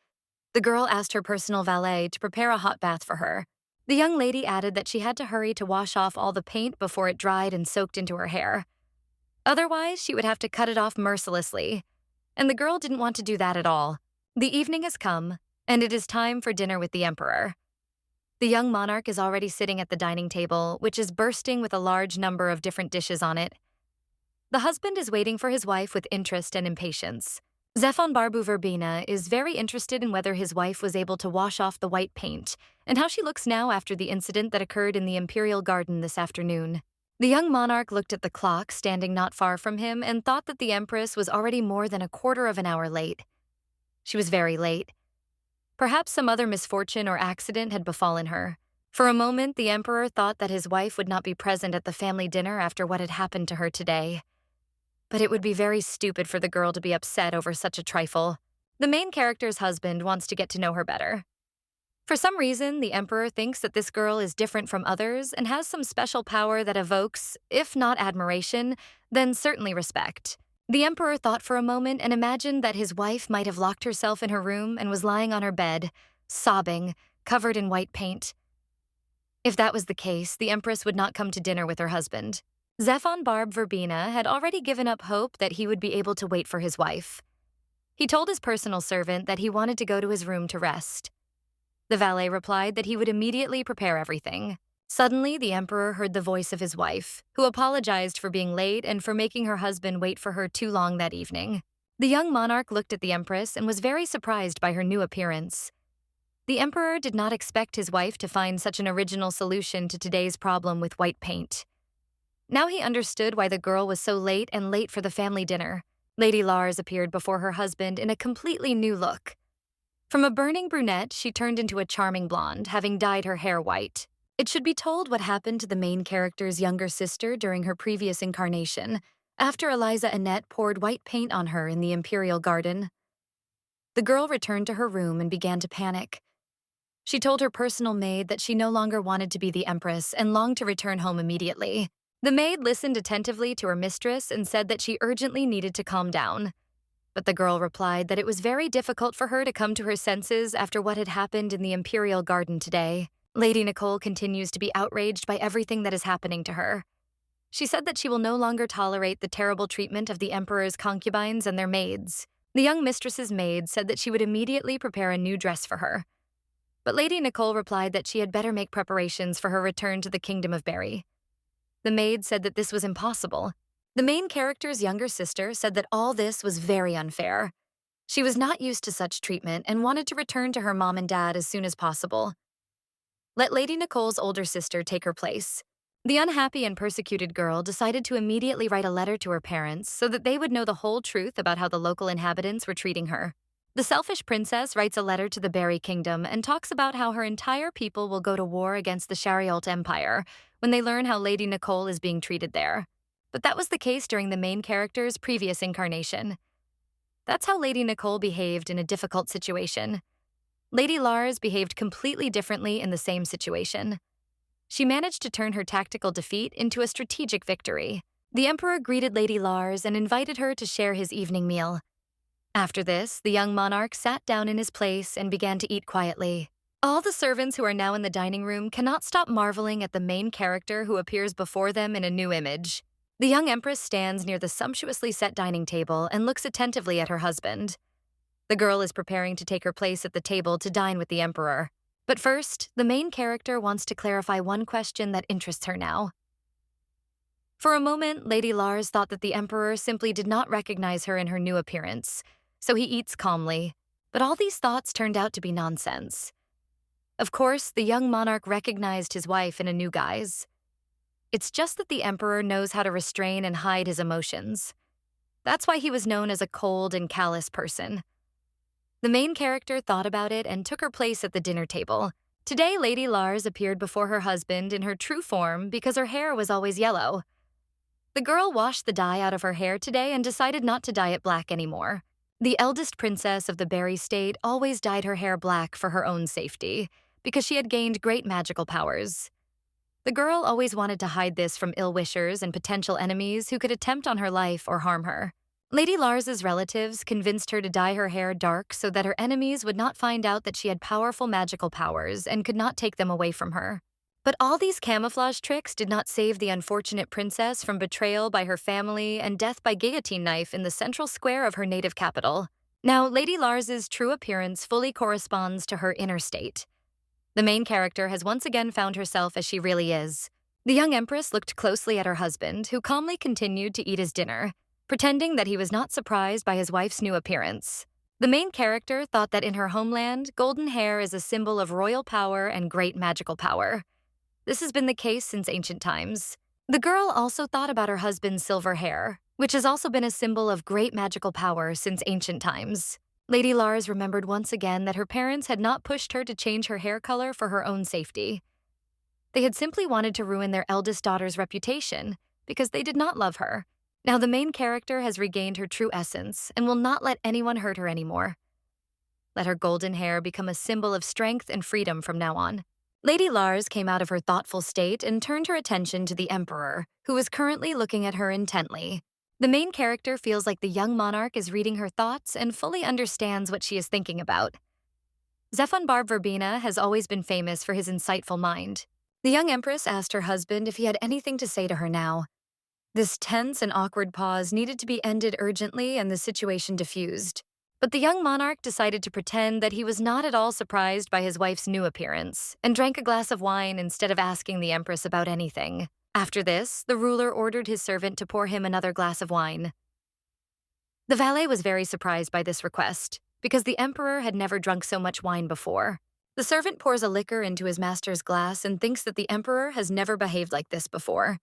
The girl asked her personal valet to prepare a hot bath for her. The young lady added that she had to hurry to wash off all the paint before it dried and soaked into her hair. Otherwise, she would have to cut it off mercilessly. And the girl didn't want to do that at all. The evening has come, and it is time for dinner with the emperor. The young monarch is already sitting at the dining table, which is bursting with a large number of different dishes on it. The husband is waiting for his wife with interest and impatience. Zephon Barbu Verbena is very interested in whether his wife was able to wash off the white paint and how she looks now after the incident that occurred in the imperial garden this afternoon. The young monarch looked at the clock standing not far from him and thought that the empress was already more than a quarter of an hour late. She was very late. Perhaps some other misfortune or accident had befallen her. For a moment, the emperor thought that his wife would not be present at the family dinner after what had happened to her today. But it would be very stupid for the girl to be upset over such a trifle. The main character's husband wants to get to know her better. For some reason, the emperor thinks that this girl is different from others and has some special power that evokes, if not admiration, then certainly respect. The emperor thought for a moment and imagined that his wife might have locked herself in her room and was lying on her bed, sobbing, covered in white paint. If that was the case, the empress would not come to dinner with her husband. Zephon Barb Verbena had already given up hope that he would be able to wait for his wife. He told his personal servant that he wanted to go to his room to rest. The valet replied that he would immediately prepare everything. Suddenly, the emperor heard the voice of his wife, who apologized for being late and for making her husband wait for her too long that evening. The young monarch looked at the empress and was very surprised by her new appearance. The emperor did not expect his wife to find such an original solution to today's problem with white paint. Now he understood why the girl was so late and late for the family dinner. Lady Lars appeared before her husband in a completely new look. From a burning brunette, she turned into a charming blonde, having dyed her hair white. It should be told what happened to the main character's younger sister during her previous incarnation, after Eliza Annette poured white paint on her in the Imperial Garden. The girl returned to her room and began to panic. She told her personal maid that she no longer wanted to be the empress and longed to return home immediately. The maid listened attentively to her mistress and said that she urgently needed to calm down. But the girl replied that it was very difficult for her to come to her senses after what had happened in the Imperial Garden today. Lady Nicole continues to be outraged by everything that is happening to her. She said that she will no longer tolerate the terrible treatment of the emperor's concubines and their maids. The young mistress's maid said that she would immediately prepare a new dress for her. But Lady Nicole replied that she had better make preparations for her return to the Kingdom of Berry. The maid said that this was impossible. The main character's younger sister said that all this was very unfair. She was not used to such treatment and wanted to return to her mom and dad as soon as possible. Let Lady Nicole's older sister take her place. The unhappy and persecuted girl decided to immediately write a letter to her parents so that they would know the whole truth about how the local inhabitants were treating her. The selfish princess writes a letter to the Berry Kingdom and talks about how her entire people will go to war against the Sharialt Empire when they learn how Lady Nicole is being treated there. But that was the case during the main character's previous incarnation. That's how Lady Nicole behaved in a difficult situation. Lady Lars behaved completely differently in the same situation. She managed to turn her tactical defeat into a strategic victory. The emperor greeted Lady Lars and invited her to share his evening meal. After this, the young monarch sat down in his place and began to eat quietly. All the servants who are now in the dining room cannot stop marveling at the main character who appears before them in a new image. The young empress stands near the sumptuously set dining table and looks attentively at her husband. The girl is preparing to take her place at the table to dine with the emperor. But first, the main character wants to clarify one question that interests her now. For a moment, Lady Lars thought that the emperor simply did not recognize her in her new appearance, so he eats calmly. But all these thoughts turned out to be nonsense. Of course, the young monarch recognized his wife in a new guise. It's just that the emperor knows how to restrain and hide his emotions. That's why he was known as a cold and callous person. The main character thought about it and took her place at the dinner table. Today, Lady Lars appeared before her husband in her true form because her hair was always yellow. The girl washed the dye out of her hair today and decided not to dye it black anymore. The eldest princess of the Berry State always dyed her hair black for her own safety, because she had gained great magical powers. The girl always wanted to hide this from ill-wishers and potential enemies who could attempt on her life or harm her. Lady Lars's relatives convinced her to dye her hair dark so that her enemies would not find out that she had powerful magical powers and could not take them away from her. But all these camouflage tricks did not save the unfortunate princess from betrayal by her family and death by guillotine knife in the central square of her native capital. Now, Lady Lars's true appearance fully corresponds to her inner state. The main character has once again found herself as she really is. The young empress looked closely at her husband, who calmly continued to eat his dinner, pretending that he was not surprised by his wife's new appearance. The main character thought that in her homeland, golden hair is a symbol of royal power and great magical power. This has been the case since ancient times. The girl also thought about her husband's silver hair, which has also been a symbol of great magical power since ancient times. Lady Lars remembered once again that her parents had not pushed her to change her hair color for her own safety. They had simply wanted to ruin their eldest daughter's reputation because they did not love her. Now the main character has regained her true essence and will not let anyone hurt her anymore. Let her golden hair become a symbol of strength and freedom from now on. Lady Lars came out of her thoughtful state and turned her attention to the Emperor, who was currently looking at her intently. The main character feels like the young monarch is reading her thoughts and fully understands what she is thinking about. Zefan Barb Verbena has always been famous for his insightful mind. The young empress asked her husband if he had anything to say to her now. This tense and awkward pause needed to be ended urgently and the situation diffused. But the young monarch decided to pretend that he was not at all surprised by his wife's new appearance and drank a glass of wine instead of asking the empress about anything. After this, the ruler ordered his servant to pour him another glass of wine. The valet was very surprised by this request, because the emperor had never drunk so much wine before. The servant pours a liquor into his master's glass and thinks that the emperor has never behaved like this before.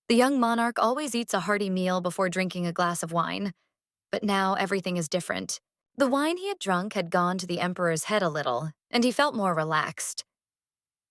The young monarch always eats a hearty meal before drinking a glass of wine, but now everything is different. The wine he had drunk had gone to the emperor's head a little, and he felt more relaxed.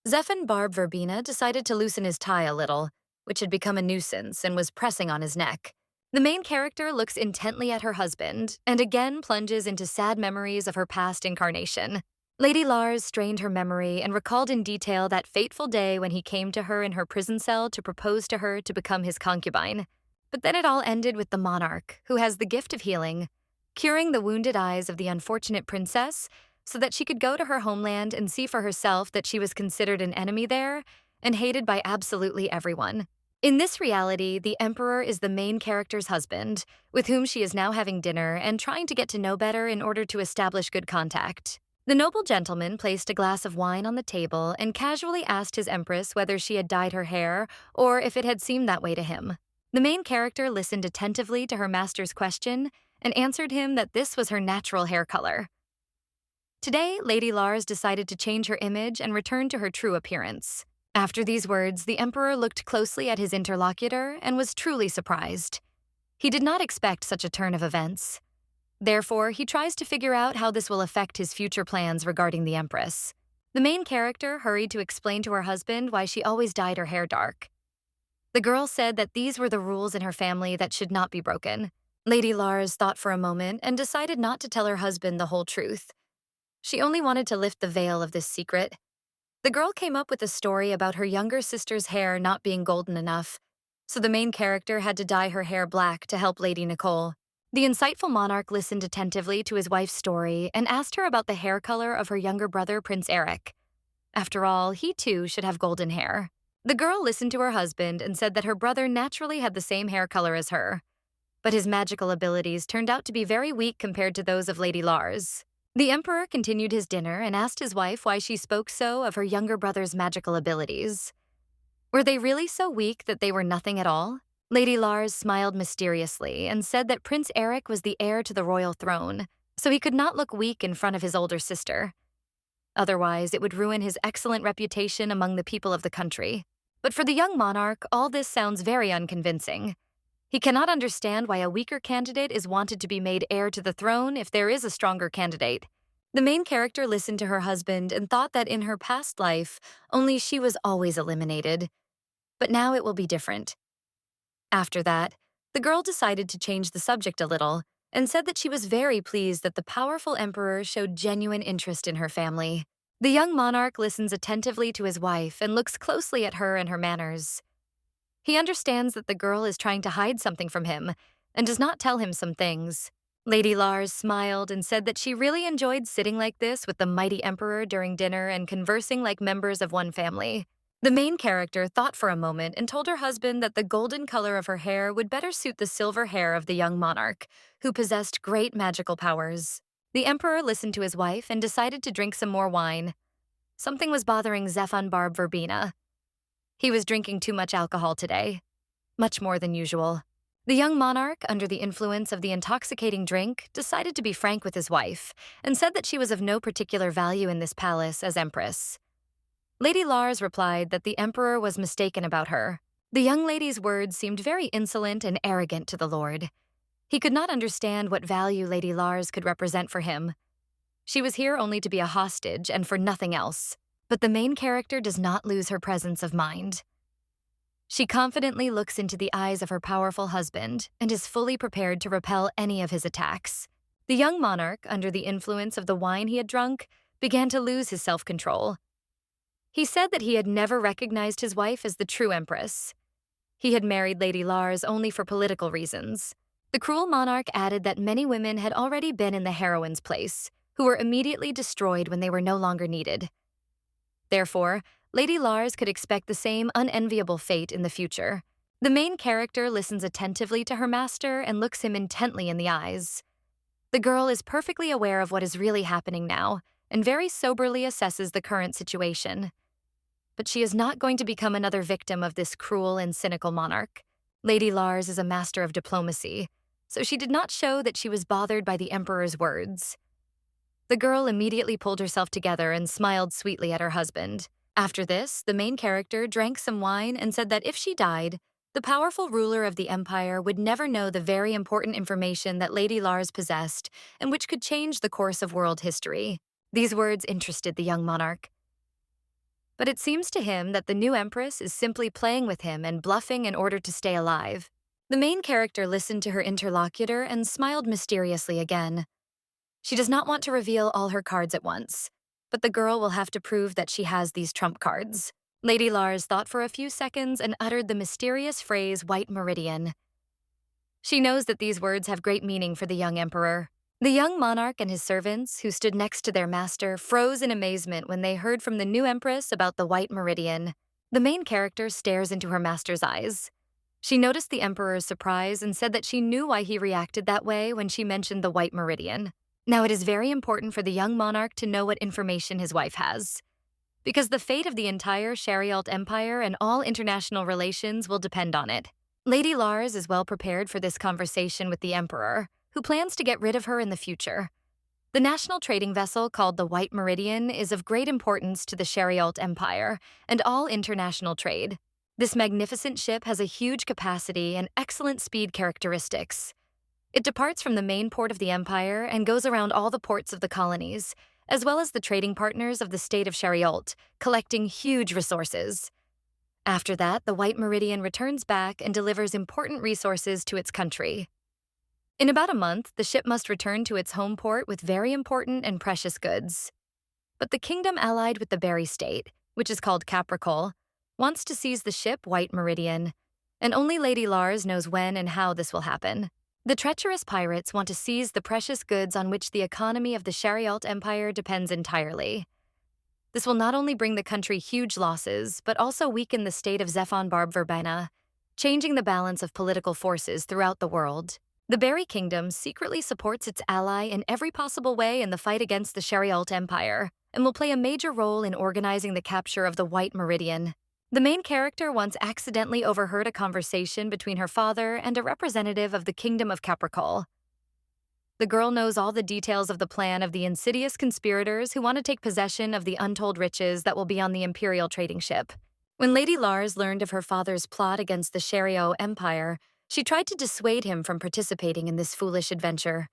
Zefan Barb Verbena decided to loosen his tie a little, which had become a nuisance and was pressing on his neck. The main character looks intently at her husband and again plunges into sad memories of her past incarnation. Lady Lars strained her memory and recalled in detail that fateful day when he came to her in her prison cell to propose to her to become his concubine. But then it all ended with the monarch, who has the gift of healing, curing the wounded eyes of the unfortunate princess so that she could go to her homeland and see for herself that she was considered an enemy there and hated by absolutely everyone. In this reality, the emperor is the main character's husband, with whom she is now having dinner and trying to get to know better in order to establish good contact. The noble gentleman placed a glass of wine on the table and casually asked his empress whether she had dyed her hair or if it had seemed that way to him. The main character listened attentively to her master's question and answered him that this was her natural hair color. Today, Lady Lars decided to change her image and return to her true appearance. After these words, the emperor looked closely at his interlocutor and was truly surprised. He did not expect such a turn of events. Therefore, he tries to figure out how this will affect his future plans regarding the empress. The main character hurried to explain to her husband why she always dyed her hair dark. The girl said that these were the rules in her family that should not be broken. Lady Lars thought for a moment and decided not to tell her husband the whole truth. She only wanted to lift the veil of this secret. The girl came up with a story about her younger sister's hair not being golden enough, so the main character had to dye her hair black to help Lady Nicole. The insightful monarch listened attentively to his wife's story and asked her about the hair color of her younger brother, Prince Eric. After all, he too should have golden hair. The girl listened to her husband and said that her brother naturally had the same hair color as her, but his magical abilities turned out to be very weak compared to those of Lady Lars. The emperor continued his dinner and asked his wife why she spoke so of her younger brother's magical abilities. Were they really so weak that they were nothing at all? Lady Lars smiled mysteriously and said that Prince Eric was the heir to the royal throne, so he could not look weak in front of his older sister. Otherwise, it would ruin his excellent reputation among the people of the country. But for the young monarch, all this sounds very unconvincing. He cannot understand why a weaker candidate is wanted to be made heir to the throne if there is a stronger candidate. The main character listened to her husband and thought that in her past life, only she was always eliminated. But now it will be different. After that, the girl decided to change the subject a little and said that she was very pleased that the powerful emperor showed genuine interest in her family. The young monarch listens attentively to his wife and looks closely at her and her manners. He understands that the girl is trying to hide something from him and does not tell him some things. Lady Lars smiled and said that she really enjoyed sitting like this with the mighty emperor during dinner and conversing like members of one family. The main character thought for a moment and told her husband that the golden color of her hair would better suit the silver hair of the young monarch, who possessed great magical powers. The emperor listened to his wife and decided to drink some more wine. Something was bothering Zefan Barb Verbena. He was drinking too much alcohol today, much more than usual. The young monarch, under the influence of the intoxicating drink, decided to be frank with his wife and said that she was of no particular value in this palace as empress. Lady Lars replied that the emperor was mistaken about her. The young lady's words seemed very insolent and arrogant to the lord. He could not understand what value Lady Lars could represent for him. She was here only to be a hostage and for nothing else. But the main character does not lose her presence of mind. She confidently looks into the eyes of her powerful husband and is fully prepared to repel any of his attacks. The young monarch, under the influence of the wine he had drunk, began to lose his self-control. He said that he had never recognized his wife as the true empress. He had married Lady Lars only for political reasons. The cruel monarch added that many women had already been in the heroine's place, who were immediately destroyed when they were no longer needed. Therefore, Lady Lars could expect the same unenviable fate in the future. The main character listens attentively to her master and looks him intently in the eyes. The girl is perfectly aware of what is really happening now and very soberly assesses the current situation. But she is not going to become another victim of this cruel and cynical monarch. Lady Lars is a master of diplomacy, so she did not show that she was bothered by the emperor's words. The girl immediately pulled herself together and smiled sweetly at her husband. After this, the main character drank some wine and said that if she died, the powerful ruler of the empire would never know the very important information that Lady Lars possessed and which could change the course of world history. These words interested the young monarch. But it seems to him that the new empress is simply playing with him and bluffing in order to stay alive. The main character listened to her interlocutor and smiled mysteriously again. She does not want to reveal all her cards at once, but the girl will have to prove that she has these trump cards. Lady Lars thought for a few seconds and uttered the mysterious phrase "White Meridian." She knows that these words have great meaning for the young emperor. The young monarch and his servants, who stood next to their master, froze in amazement when they heard from the new empress about the White Meridian. The main character stares into her master's eyes. She noticed the emperor's surprise and said that she knew why he reacted that way when she mentioned the White Meridian. Now, it is very important for the young monarch to know what information his wife has, because the fate of the entire Sharialt Empire and all international relations will depend on it. Lady Lars is well prepared for this conversation with the emperor, who plans to get rid of her in the future. The national trading vessel called the White Meridian is of great importance to the Sharialt Empire and all international trade. This magnificent ship has a huge capacity and excellent speed characteristics. It departs from the main port of the empire and goes around all the ports of the colonies, as well as the trading partners of the state of Sharialt, collecting huge resources. After that, the White Meridian returns back and delivers important resources to its country. In about a month, the ship must return to its home port with very important and precious goods. But the kingdom allied with the Berry State, which is called Capricol, wants to seize the ship White Meridian, and only Lady Lars knows when and how this will happen. The treacherous pirates want to seize the precious goods on which the economy of the Sharialt Empire depends entirely. This will not only bring the country huge losses, but also weaken the state of Zefan Barb Verbena, changing the balance of political forces throughout the world. The Berry Kingdom secretly supports its ally in every possible way in the fight against the Sharialt Empire, and will play a major role in organizing the capture of the White Meridian. The main character once accidentally overheard a conversation between her father and a representative of the Kingdom of Capricol. The girl knows all the details of the plan of the insidious conspirators who want to take possession of the untold riches that will be on the Imperial trading ship. When Lady Lars learned of her father's plot against the Sharialt Empire, she tried to dissuade him from participating in this foolish adventure.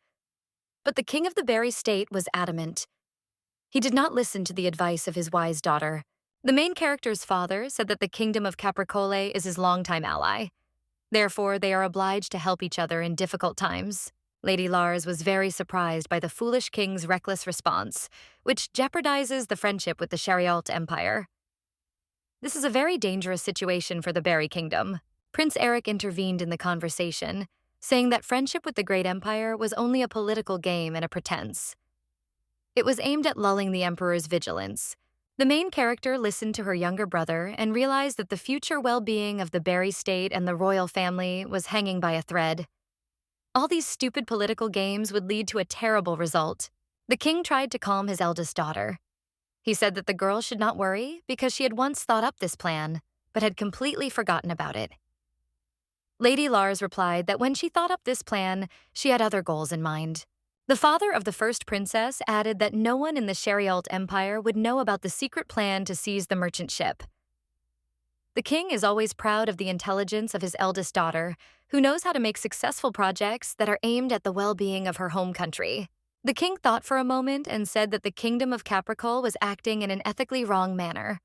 But the king of the Berry State was adamant. He did not listen to the advice of his wise daughter. The main character's father said that the kingdom of Capricole is his longtime ally. Therefore, they are obliged to help each other in difficult times. Lady Lars was very surprised by the foolish king's reckless response, which jeopardizes the friendship with the Sharialt Empire. This is a very dangerous situation for the Berry Kingdom. Prince Eric intervened in the conversation, saying that friendship with the Great Empire was only a political game and a pretense. It was aimed at lulling the Emperor's vigilance. The main character listened to her younger brother and realized that the future well-being of the Berry state and the royal family was hanging by a thread. All these stupid political games would lead to a terrible result. The king tried to calm his eldest daughter. He said that the girl should not worry because she had once thought up this plan, but had completely forgotten about it. Lady Lars replied that when she thought up this plan, she had other goals in mind. The father of the first princess added that no one in the Sharialt Empire would know about the secret plan to seize the merchant ship. The king is always proud of the intelligence of his eldest daughter, who knows how to make successful projects that are aimed at the well-being of her home country. The king thought for a moment and said that the kingdom of Capricorn was acting in an ethically wrong manner,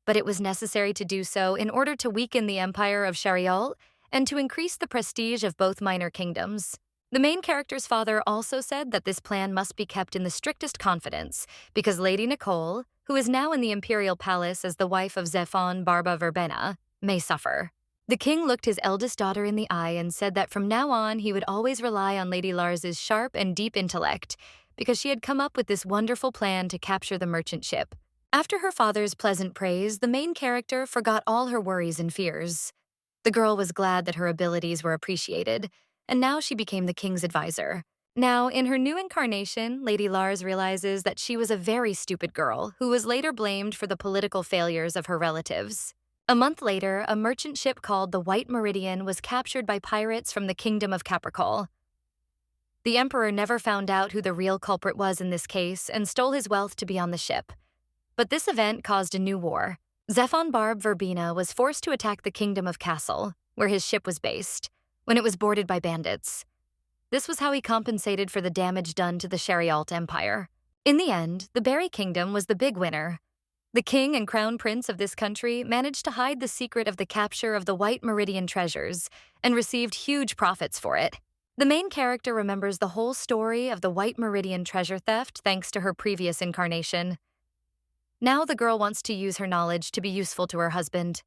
but it was necessary to do so in order to weaken the empire of Sharialt and to increase the prestige of both minor kingdoms. The main character's father also said that this plan must be kept in the strictest confidence because Lady Nicole, who is now in the imperial palace as the wife of Zephon Barba Verbena, may suffer. The king looked his eldest daughter in the eye and said that from now on he would always rely on Lady Lars's sharp and deep intellect because she had come up with this wonderful plan to capture the merchant ship. After her father's pleasant praise, the main character forgot all her worries and fears. The girl was glad that her abilities were appreciated, and now she became the king's advisor. Now, in her new incarnation, Lady Lars realizes that she was a very stupid girl who was later blamed for the political failures of her relatives. A month later, a merchant ship called the White Meridian was captured by pirates from the kingdom of Capricorn. The emperor never found out who the real culprit was in this case and stole his wealth to be on the ship. But this event caused a new war. Zephon Barb Verbena was forced to attack the kingdom of Castle, where his ship was based, when it was boarded by bandits. This was how he compensated for the damage done to the Sharialt Empire. In the end, the Berry Kingdom was the big winner. The king and crown prince of this country managed to hide the secret of the capture of the White Meridian treasures and received huge profits for it. The main character remembers the whole story of the White Meridian treasure theft thanks to her previous incarnation. Now the girl wants to use her knowledge to be useful to her husband.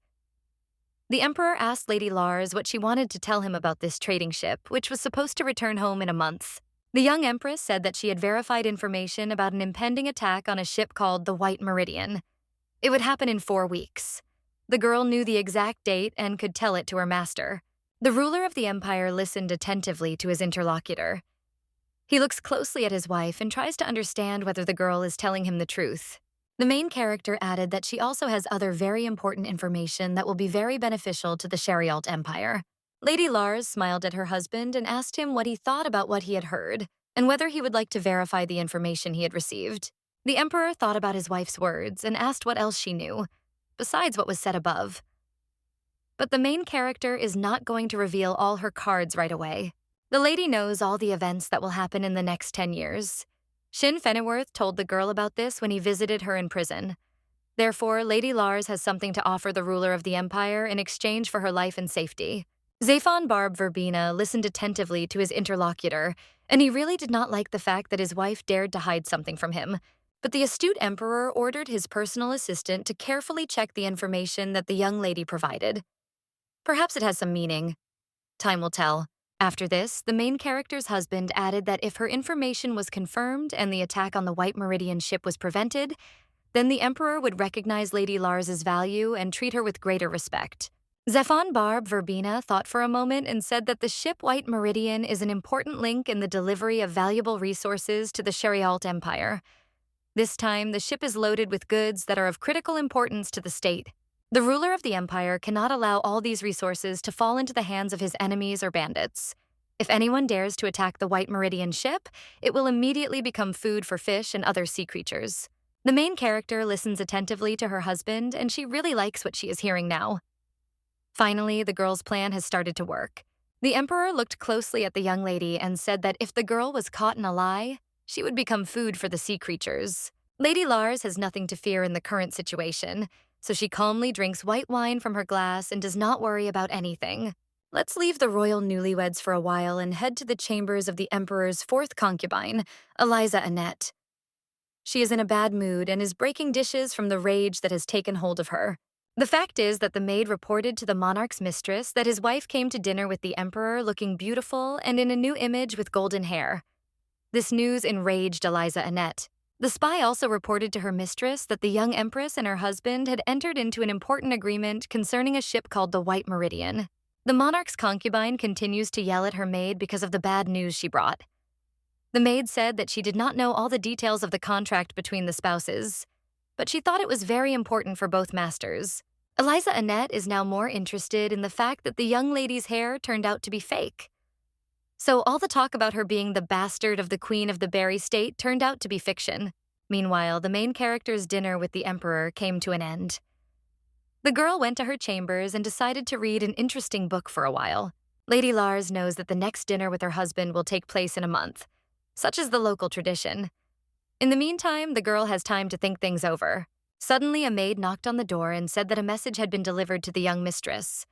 The emperor asked Lady Lars what she wanted to tell him about this trading ship, which was supposed to return home in a month. The young empress said that she had verified information about an impending attack on a ship called the White Meridian. It would happen in 4 weeks. The girl knew the exact date and could tell it to her master. The ruler of the empire listened attentively to his interlocutor. He looks closely at his wife and tries to understand whether the girl is telling him the truth. The main character added that she also has other very important information that will be very beneficial to the Sharialt Empire. Lady Lars smiled at her husband and asked him what he thought about what he had heard and whether he would like to verify the information he had received. The emperor thought about his wife's words and asked what else she knew, besides what was said above. But the main character is not going to reveal all her cards right away. The lady knows all the events that will happen in the next 10 years. Shin Fenneworth told the girl about this when he visited her in prison. Therefore, Lady Lars has something to offer the ruler of the empire in exchange for her life and safety. Zephon Barb Verbena listened attentively to his interlocutor, and he really did not like the fact that his wife dared to hide something from him. But the astute emperor ordered his personal assistant to carefully check the information that the young lady provided. Perhaps it has some meaning. Time will tell. After this, the main character's husband added that if her information was confirmed and the attack on the White Meridian ship was prevented, then the emperor would recognize Lady Lars's value and treat her with greater respect. Zephon Barb Verbena thought for a moment and said that the ship White Meridian is an important link in the delivery of valuable resources to the Sharialt Empire. This time, the ship is loaded with goods that are of critical importance to the state. The ruler of the empire cannot allow all these resources to fall into the hands of his enemies or bandits. If anyone dares to attack the White Meridian ship, it will immediately become food for fish and other sea creatures. The main character listens attentively to her husband, and she really likes what she is hearing now. Finally, the girl's plan has started to work. The emperor looked closely at the young lady and said that if the girl was caught in a lie, she would become food for the sea creatures. Lady Lars has nothing to fear in the current situation, so she calmly drinks white wine from her glass and does not worry about anything. Let's leave the royal newlyweds for a while and head to the chambers of the emperor's fourth concubine, Eliza Annette. She is in a bad mood and is breaking dishes from the rage that has taken hold of her. The fact is that the maid reported to the monarch's mistress that his wife came to dinner with the emperor looking beautiful and in a new image with golden hair. This news enraged Eliza Annette. The spy also reported to her mistress that the young empress and her husband had entered into an important agreement concerning a ship called the White Meridian. The monarch's concubine continues to yell at her maid because of the bad news she brought. The maid said that she did not know all the details of the contract between the spouses, but she thought it was very important for both masters. Eliza Annette is now more interested in the fact that the young lady's hair turned out to be fake. So all the talk about her being the bastard of the Queen of the Berry State turned out to be fiction. Meanwhile, the main character's dinner with the emperor came to an end. The girl went to her chambers and decided to read an interesting book for a while. Lady Lars knows that the next dinner with her husband will take place in a month. Such is the local tradition. In the meantime, the girl has time to think things over. Suddenly, a maid knocked on the door and said that a message had been delivered to the young mistress.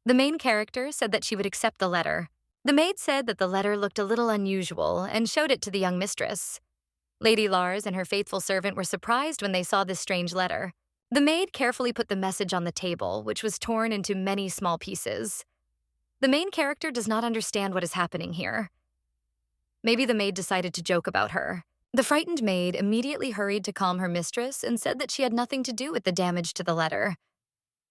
The main character said that she would accept the letter. The maid said that the letter looked a little unusual and showed it to the young mistress. Lady Lars and her faithful servant were surprised when they saw this strange letter. The maid carefully put the message on the table, which was torn into many small pieces. The main character does not understand what is happening here. Maybe the maid decided to joke about her. The frightened maid immediately hurried to calm her mistress and said that she had nothing to do with the damage to the letter.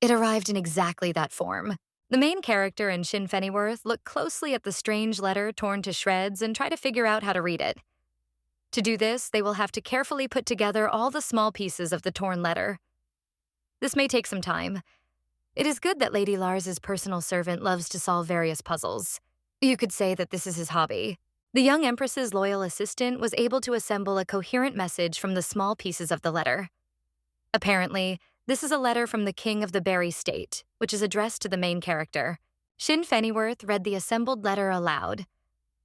It arrived in exactly that form. The main character and Shin Fennyworth look closely at the strange letter torn to shreds and try to figure out how to read it. To do this, they will have to carefully put together all the small pieces of the torn letter. This may take some time. It is good that Lady Lars's personal servant loves to solve various puzzles. You could say that this is his hobby. The young empress's loyal assistant was able to assemble a coherent message from the small pieces of the letter. Apparently, this is a letter from the King of the Berry State, which is addressed to the main character. Shin Fennyworth read the assembled letter aloud.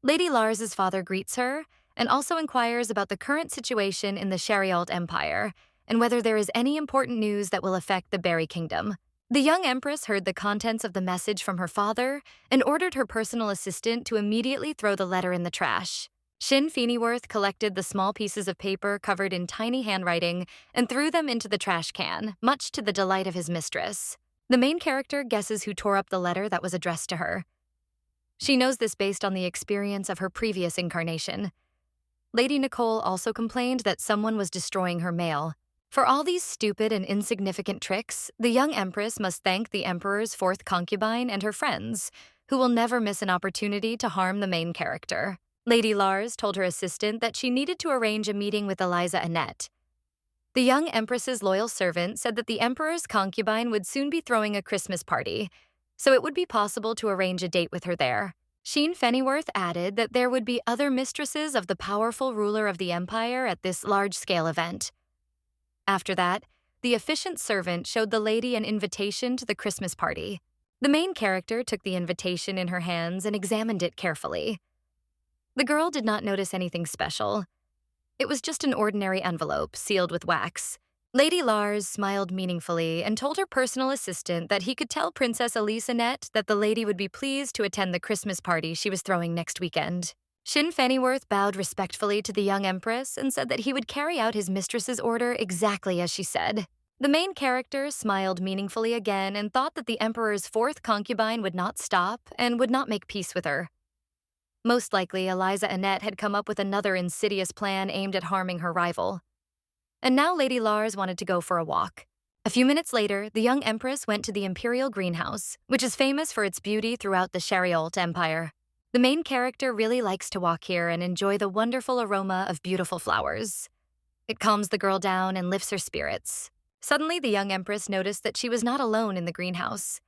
Lady Lars's father greets her and also inquires about the current situation in the Sharialt Empire and whether there is any important news that will affect the Berry Kingdom. The young empress heard the contents of the message from her father and ordered her personal assistant to immediately throw the letter in the trash. Shin Fennyworth collected the small pieces of paper covered in tiny handwriting and threw them into the trash can, much to the delight of his mistress. The main character guesses who tore up the letter that was addressed to her. She knows this based on the experience of her previous incarnation. Lady Nicole also complained that someone was destroying her mail. For all these stupid and insignificant tricks, the young empress must thank the emperor's fourth concubine and her friends, who will never miss an opportunity to harm the main character. Lady Lars told her assistant that she needed to arrange a meeting with Eliza Annette. The young empress's loyal servant said that the emperor's concubine would soon be throwing a Christmas party, so it would be possible to arrange a date with her there. Shin Fennyworth added that there would be other mistresses of the powerful ruler of the empire at this large-scale event. After that, the efficient servant showed the lady an invitation to the Christmas party. The main character took the invitation in her hands and examined it carefully. The girl did not notice anything special. It was just an ordinary envelope sealed with wax. Lady Lars smiled meaningfully and told her personal assistant that he could tell Princess Elise Annette that the lady would be pleased to attend the Christmas party she was throwing next weekend. Shin Fennyworth bowed respectfully to the young empress and said that he would carry out his mistress's order exactly as she said. The main character smiled meaningfully again and thought that the emperor's fourth concubine would not stop and would not make peace with her. Most likely, Eliza Annette had come up with another insidious plan aimed at harming her rival. And now Lady Lars wanted to go for a walk. A few minutes later, the young empress went to the Imperial Greenhouse, which is famous for its beauty throughout the Sharialt Empire. The main character really likes to walk here and enjoy the wonderful aroma of beautiful flowers. It calms the girl down and lifts her spirits. Suddenly, the young empress noticed that she was not alone in the greenhouse.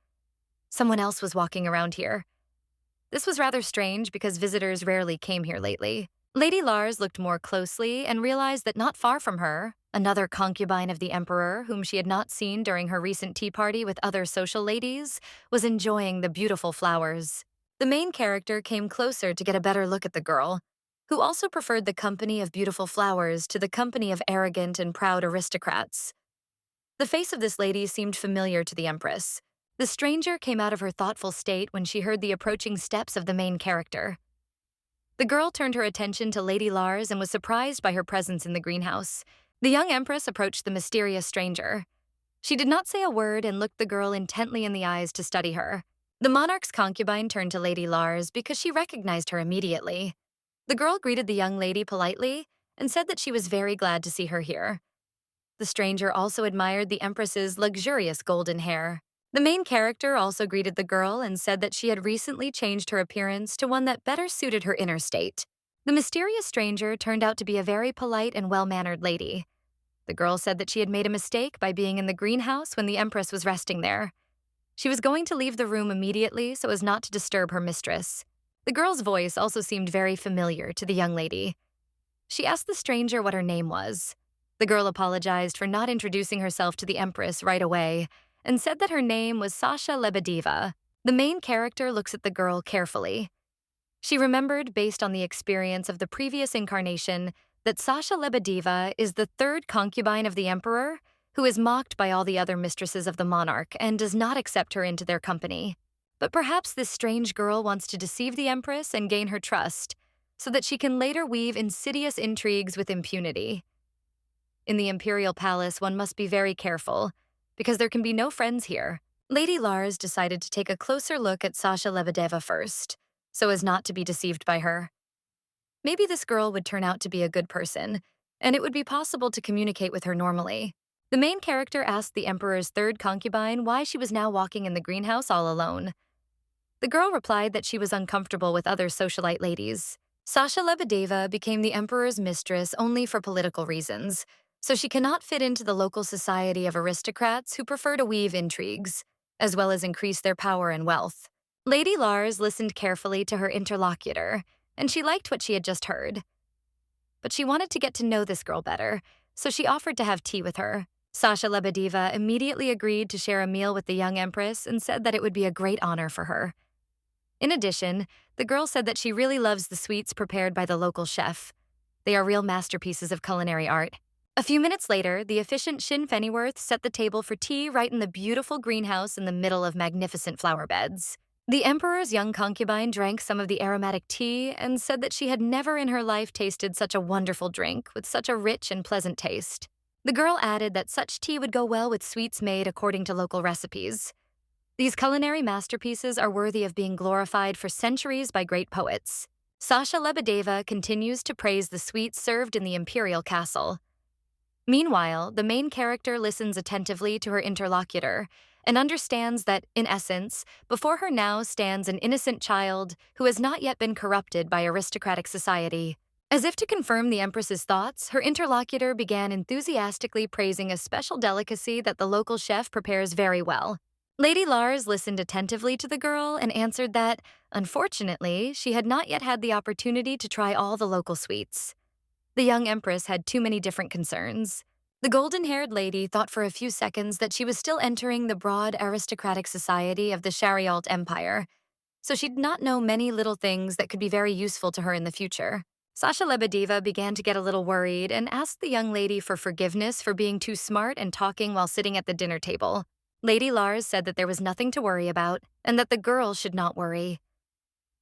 Someone else was walking around here. This was rather strange because visitors rarely came here lately. Lady Lars looked more closely and realized that not far from her, another concubine of the emperor, whom she had not seen during her recent tea party with other social ladies, was enjoying the beautiful flowers. The main character came closer to get a better look at the girl, who also preferred the company of beautiful flowers to the company of arrogant and proud aristocrats. The face of this lady seemed familiar to the empress. The stranger came out of her thoughtful state when she heard the approaching steps of the main character. The girl turned her attention to Lady Lars and was surprised by her presence in the greenhouse. The young empress approached the mysterious stranger. She did not say a word and looked the girl intently in the eyes to study her. The monarch's concubine turned to Lady Lars because she recognized her immediately. The girl greeted the young lady politely and said that she was very glad to see her here. The stranger also admired the empress's luxurious golden hair. The main character also greeted the girl and said that she had recently changed her appearance to one that better suited her inner state. The mysterious stranger turned out to be a very polite and well-mannered lady. The girl said that she had made a mistake by being in the greenhouse when the empress was resting there. She was going to leave the room immediately so as not to disturb her mistress. The girl's voice also seemed very familiar to the young lady. She asked the stranger what her name was. The girl apologized for not introducing herself to the empress right away and said that her name was Sasha Lebedeva. The main character looks at the girl carefully. She remembered, based on the experience of the previous incarnation, that Sasha Lebedeva is the third concubine of the emperor, who is mocked by all the other mistresses of the monarch and does not accept her into their company. But perhaps this strange girl wants to deceive the empress and gain her trust, so that she can later weave insidious intrigues with impunity. In the imperial palace, one must be very careful, because there can be no friends here. Lady Lars decided to take a closer look at Sasha Lebedeva first, so as not to be deceived by her. Maybe this girl would turn out to be a good person, and it would be possible to communicate with her normally. The main character asked the emperor's third concubine why she was now walking in the greenhouse all alone. The girl replied that she was uncomfortable with other socialite ladies. Sasha Lebedeva became the emperor's mistress only for political reasons, so she cannot fit into the local society of aristocrats who prefer to weave intrigues, as well as increase their power and wealth. Lady Lars listened carefully to her interlocutor, and she liked what she had just heard. But she wanted to get to know this girl better, so she offered to have tea with her. Sasha Lebedeva immediately agreed to share a meal with the young empress and said that it would be a great honor for her. In addition, the girl said that she really loves the sweets prepared by the local chef. They are real masterpieces of culinary art. A few minutes later, the efficient Shin Fennyworth set the table for tea right in the beautiful greenhouse in the middle of magnificent flower beds. The emperor's young concubine drank some of the aromatic tea and said that she had never in her life tasted such a wonderful drink with such a rich and pleasant taste. The girl added that such tea would go well with sweets made according to local recipes. These culinary masterpieces are worthy of being glorified for centuries by great poets. Sasha Lebedeva continues to praise the sweets served in the imperial castle. Meanwhile, the main character listens attentively to her interlocutor and understands that, in essence, before her now stands an innocent child who has not yet been corrupted by aristocratic society. As if to confirm the empress's thoughts, her interlocutor began enthusiastically praising a special delicacy that the local chef prepares very well. Lady Lars listened attentively to the girl and answered that, unfortunately, she had not yet had the opportunity to try all the local sweets. The young empress had too many different concerns. The golden-haired lady thought for a few seconds that she was still entering the broad aristocratic society of the Sharialt Empire, so she did not know many little things that could be very useful to her in the future. Sasha Lebedeva began to get a little worried and asked the young lady for forgiveness for being too smart and talking while sitting at the dinner table. Lady Lars said that there was nothing to worry about and that the girl should not worry.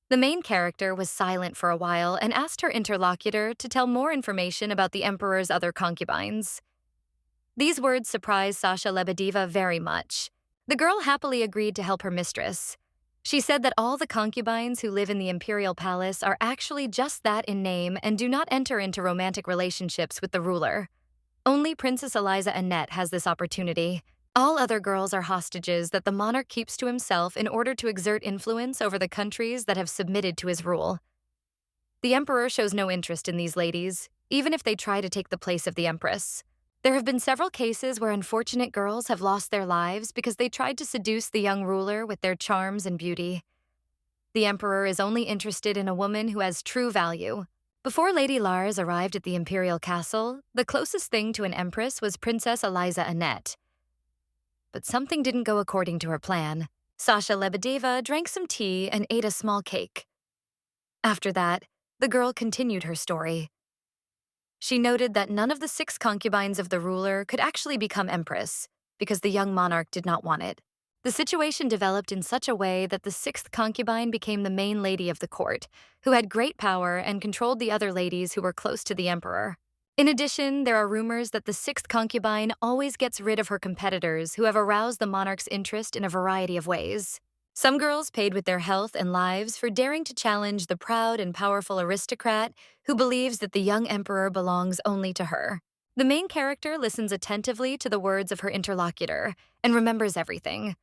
The main character was silent for a while and asked her interlocutor to tell more information about the emperor's other concubines. These words surprised Sasha Lebedeva very much. The girl happily agreed to help her mistress. She said that all the concubines who live in the imperial palace are actually just that in name and do not enter into romantic relationships with the ruler. Only Princess Eliza Annette has this opportunity. All other girls are hostages that the monarch keeps to himself in order to exert influence over the countries that have submitted to his rule. The emperor shows no interest in these ladies, even if they try to take the place of the empress. There have been several cases where unfortunate girls have lost their lives because they tried to seduce the young ruler with their charms and beauty. The emperor is only interested in a woman who has true value. Before Lady Lars arrived at the imperial castle, the closest thing to an empress was Princess Eliza Annette. But something didn't go according to her plan. Sasha Lebedeva drank some tea and ate a small cake. After that, the girl continued her story. She noted that none of the 6 concubines of the ruler could actually become empress, because the young monarch did not want it. The situation developed in such a way that the sixth concubine became the main lady of the court, who had great power and controlled the other ladies who were close to the emperor. In addition, there are rumors that the sixth concubine always gets rid of her competitors who have aroused the monarch's interest in a variety of ways. Some girls paid with their health and lives for daring to challenge the proud and powerful aristocrat who believes that the young emperor belongs only to her. The main character listens attentively to the words of her interlocutor and remembers everything.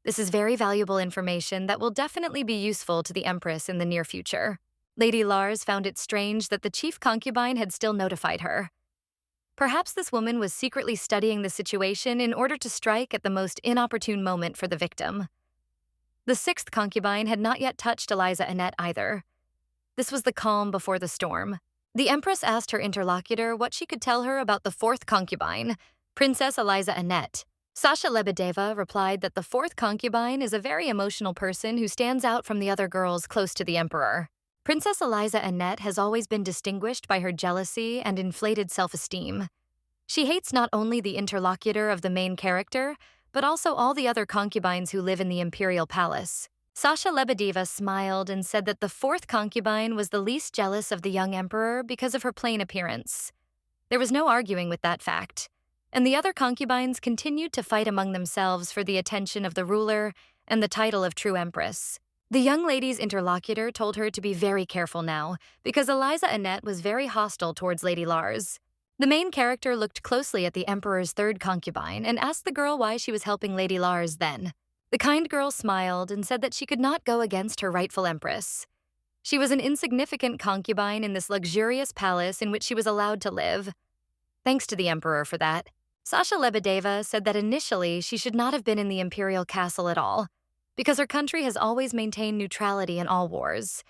This is very valuable information that will definitely be useful to the Empress in the near future. Lady Lars found it strange that the chief concubine had still notified her. Perhaps this woman was secretly studying the situation in order to strike at the most inopportune moment for the victim. The sixth concubine had not yet touched Eliza Annette either. This was the calm before the storm. The Empress asked her interlocutor what she could tell her about the fourth concubine, Princess Eliza Annette. Sasha Lebedeva replied that the fourth concubine is a very emotional person who stands out from the other girls close to the emperor. Princess Eliza Annette has always been distinguished by her jealousy and inflated self-esteem. She hates not only the interlocutor of the main character, but also all the other concubines who live in the imperial palace. Sasha Lebedeva smiled and said that the fourth concubine was the least jealous of the young emperor because of her plain appearance. There was no arguing with that fact, and the other concubines continued to fight among themselves for the attention of the ruler and the title of true empress. The young lady's interlocutor told her to be very careful now, because Eliza Annette was very hostile towards Lady Lars. The main character looked closely at the emperor's third concubine and asked the girl why she was helping Lady Lars then. The kind girl smiled and said that she could not go against her rightful empress. She was an insignificant concubine in this luxurious palace in which she was allowed to live. Thanks to the emperor for that. Sasha Lebedeva said that initially she should not have been in the imperial castle at all, because her country has always maintained neutrality in all wars.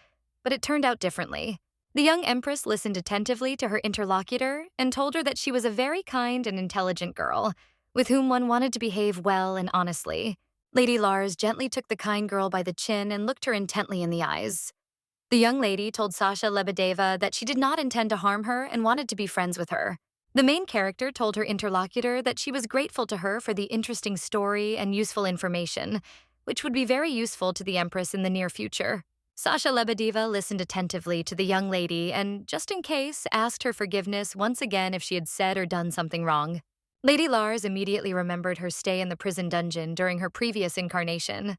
But it turned out differently. The young empress listened attentively to her interlocutor and told her that she was a very kind and intelligent girl, with whom one wanted to behave well and honestly. Lady Lars gently took the kind girl by the chin and looked her intently in the eyes. The young lady told Sasha Lebedeva that she did not intend to harm her and wanted to be friends with her. The main character told her interlocutor that she was grateful to her for the interesting story and useful information, which would be very useful to the Empress in the near future. Sasha Lebedeva listened attentively to the young lady and, just in case, asked her forgiveness once again if she had said or done something wrong. Lady Lars immediately remembered her stay in the prison dungeon during her previous incarnation.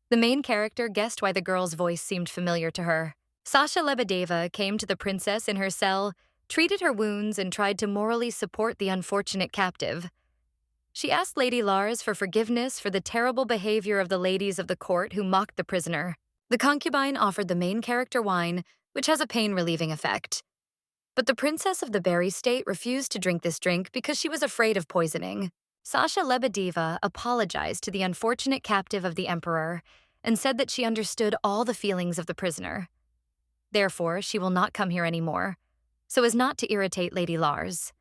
The main character guessed why the girl's voice seemed familiar to her. Sasha Lebedeva came to the princess in her cell, treated her wounds, and tried to morally support the unfortunate captive. She asked Lady Lars for forgiveness for the terrible behavior of the ladies of the court who mocked the prisoner. The concubine offered the main character wine, which has a pain-relieving effect. But the princess of the Berry State refused to drink this drink because she was afraid of poisoning. Sasha Lebedeva apologized to the unfortunate captive of the emperor and said that she understood all the feelings of the prisoner. Therefore, she will not come here anymore, so as not to irritate Lady Lars.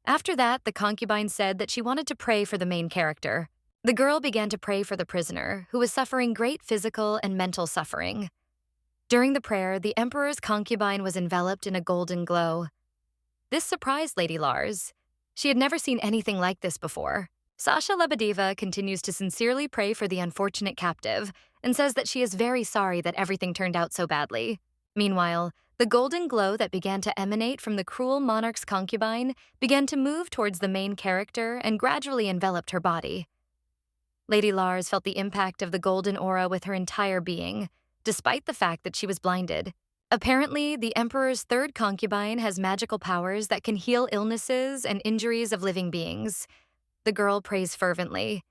After that, the concubine said that she wanted to pray for the main character. The girl began to pray for the prisoner, who was suffering great physical and mental suffering. During the prayer, the emperor's concubine was enveloped in a golden glow. This surprised Lady Lars. She had never seen anything like this before. Sasha Lebedeva continues to sincerely pray for the unfortunate captive and says that she is very sorry that everything turned out so badly. Meanwhile, the golden glow that began to emanate from the cruel monarch's concubine began to move towards the main character and gradually enveloped her body. Lady Lars felt the impact of the golden aura with her entire being, despite the fact that she was blinded. Apparently, the emperor's third concubine has magical powers that can heal illnesses and injuries of living beings. The girl prays fervently.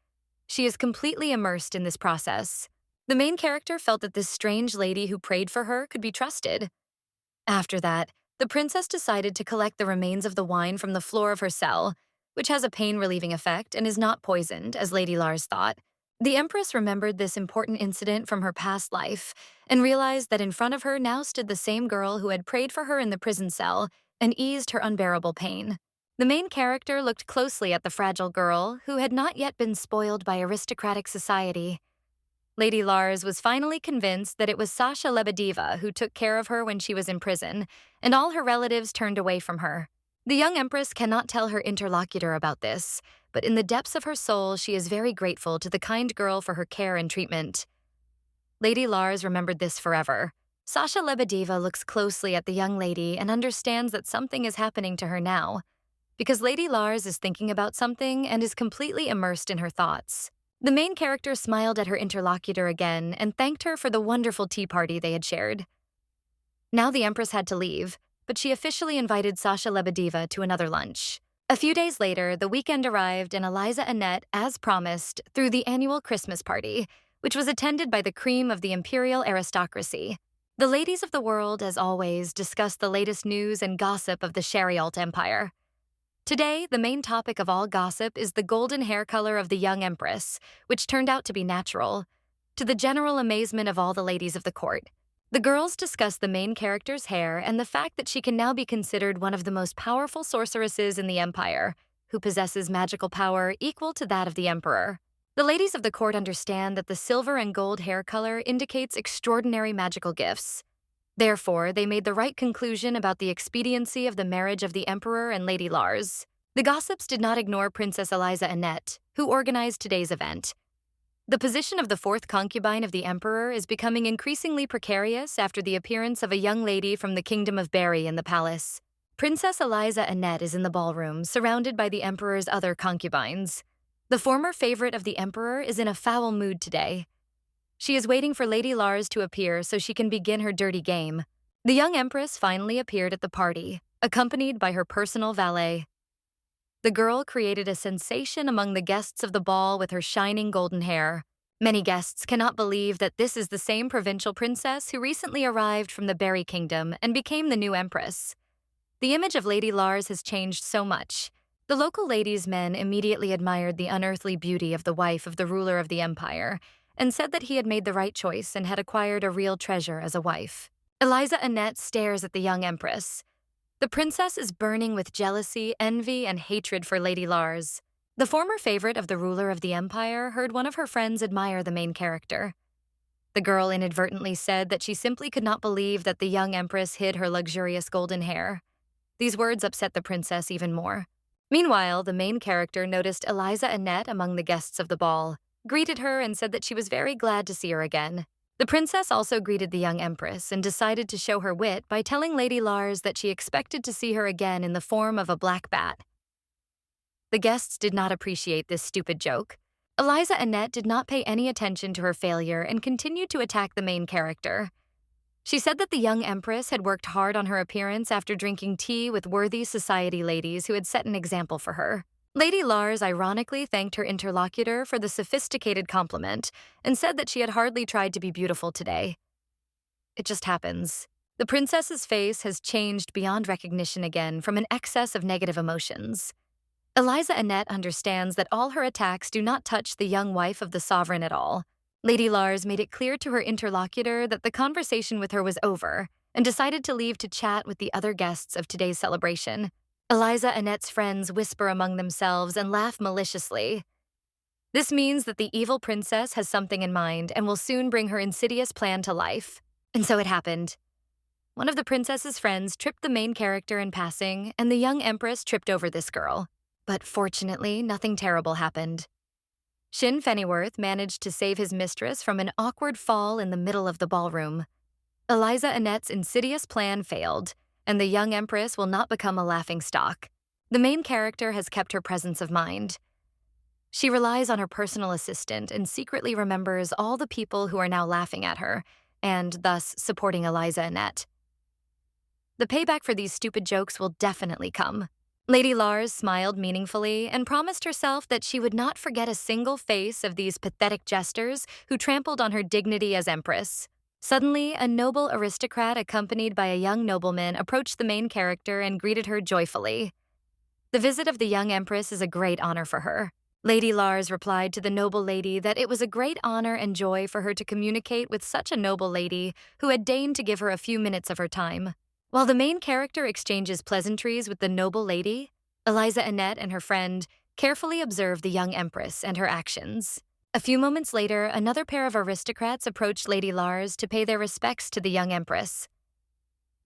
She is completely immersed in this process. The main character felt that this strange lady who prayed for her could be trusted. After that, the princess decided to collect the remains of the wine from the floor of her cell, which has a pain-relieving effect and is not poisoned, as Lady Lars thought. The Empress remembered this important incident from her past life and realized that in front of her now stood the same girl who had prayed for her in the prison cell and eased her unbearable pain. The main character looked closely at the fragile girl who had not yet been spoiled by aristocratic society. Lady Lars was finally convinced that it was Sasha Lebedeva who took care of her when she was in prison, and all her relatives turned away from her. The young empress cannot tell her interlocutor about this, but in the depths of her soul, she is very grateful to the kind girl for her care and treatment. Lady Lars remembered this forever. Sasha Lebedeva looks closely at the young lady and understands that something is happening to her now, because Lady Lars is thinking about something and is completely immersed in her thoughts. The main character smiled at her interlocutor again and thanked her for the wonderful tea party they had shared. Now the Empress had to leave, but she officially invited Sasha Lebedeva to another lunch. A few days later, the weekend arrived and Eliza Annette, as promised, threw the annual Christmas party, which was attended by the cream of the imperial aristocracy. The ladies of the world, as always, discussed the latest news and gossip of the Sharialt Empire. Today, the main topic of all gossip is the golden hair color of the young empress, which turned out to be natural, to the general amazement of all the ladies of the court. The girls discuss the main character's hair and the fact that she can now be considered one of the most powerful sorceresses in the empire, who possesses magical power equal to that of the emperor. The ladies of the court understand that the silver and gold hair color indicates extraordinary magical gifts. Therefore, they made the right conclusion about the expediency of the marriage of the Emperor and Lady Lars. The gossips did not ignore Princess Eliza Annette, who organized today's event. The position of the fourth concubine of the Emperor is becoming increasingly precarious after the appearance of a young lady from the Kingdom of Berry in the palace. Princess Eliza Annette is in the ballroom, surrounded by the Emperor's other concubines. The former favorite of the Emperor is in a foul mood today. She is waiting for Lady Lars to appear so she can begin her dirty game. The young empress finally appeared at the party, accompanied by her personal valet. The girl created a sensation among the guests of the ball with her shining golden hair. Many guests cannot believe that this is the same provincial princess who recently arrived from the Berry Kingdom and became the new empress. The image of Lady Lars has changed so much. The local ladies' men immediately admired the unearthly beauty of the wife of the ruler of the empire, and said that he had made the right choice and had acquired a real treasure as a wife. Eliza Annette stares at the young empress. The princess is burning with jealousy, envy, and hatred for Lady Lars. The former favorite of the ruler of the empire heard one of her friends admire the main character. The girl inadvertently said that she simply could not believe that the young empress hid her luxurious golden hair. These words upset the princess even more. Meanwhile, the main character noticed Eliza Annette among the guests of the ball, greeted her, and said that she was very glad to see her again. The princess also greeted the young empress and decided to show her wit by telling Lady Lars that she expected to see her again in the form of a black bat. The guests did not appreciate this stupid joke. Eliza Annette did not pay any attention to her failure and continued to attack the main character. She said that the young empress had worked hard on her appearance after drinking tea with worthy society ladies who had set an example for her. Lady Lars ironically thanked her interlocutor for the sophisticated compliment and said that she had hardly tried to be beautiful today. It just happens. The princess's face has changed beyond recognition again from an excess of negative emotions. Eliza Annette understands that all her attacks do not touch the young wife of the sovereign at all. Lady Lars made it clear to her interlocutor that the conversation with her was over and decided to leave to chat with the other guests of today's celebration. Eliza Annette's friends whisper among themselves and laugh maliciously. This means that the evil princess has something in mind and will soon bring her insidious plan to life. And so it happened. One of the princess's friends tripped the main character in passing, and the young empress tripped over this girl. But fortunately, nothing terrible happened. Shin Fennyworth managed to save his mistress from an awkward fall in the middle of the ballroom. Eliza Annette's insidious plan failed, and the young empress will not become a laughingstock. The main character has kept her presence of mind. She relies on her personal assistant and secretly remembers all the people who are now laughing at her, and thus supporting Eliza Annette. The payback for these stupid jokes will definitely come. Lady Lars smiled meaningfully and promised herself that she would not forget a single face of these pathetic jesters who trampled on her dignity as empress. Suddenly, a noble aristocrat accompanied by a young nobleman approached the main character and greeted her joyfully. The visit of the young empress is a great honor for her. Lady Lars replied to the noble lady that it was a great honor and joy for her to communicate with such a noble lady who had deigned to give her a few minutes of her time. While the main character exchanges pleasantries with the noble lady, Eliza Annette and her friend carefully observe the young empress and her actions. A few moments later, another pair of aristocrats approached Lady Lars to pay their respects to the young empress.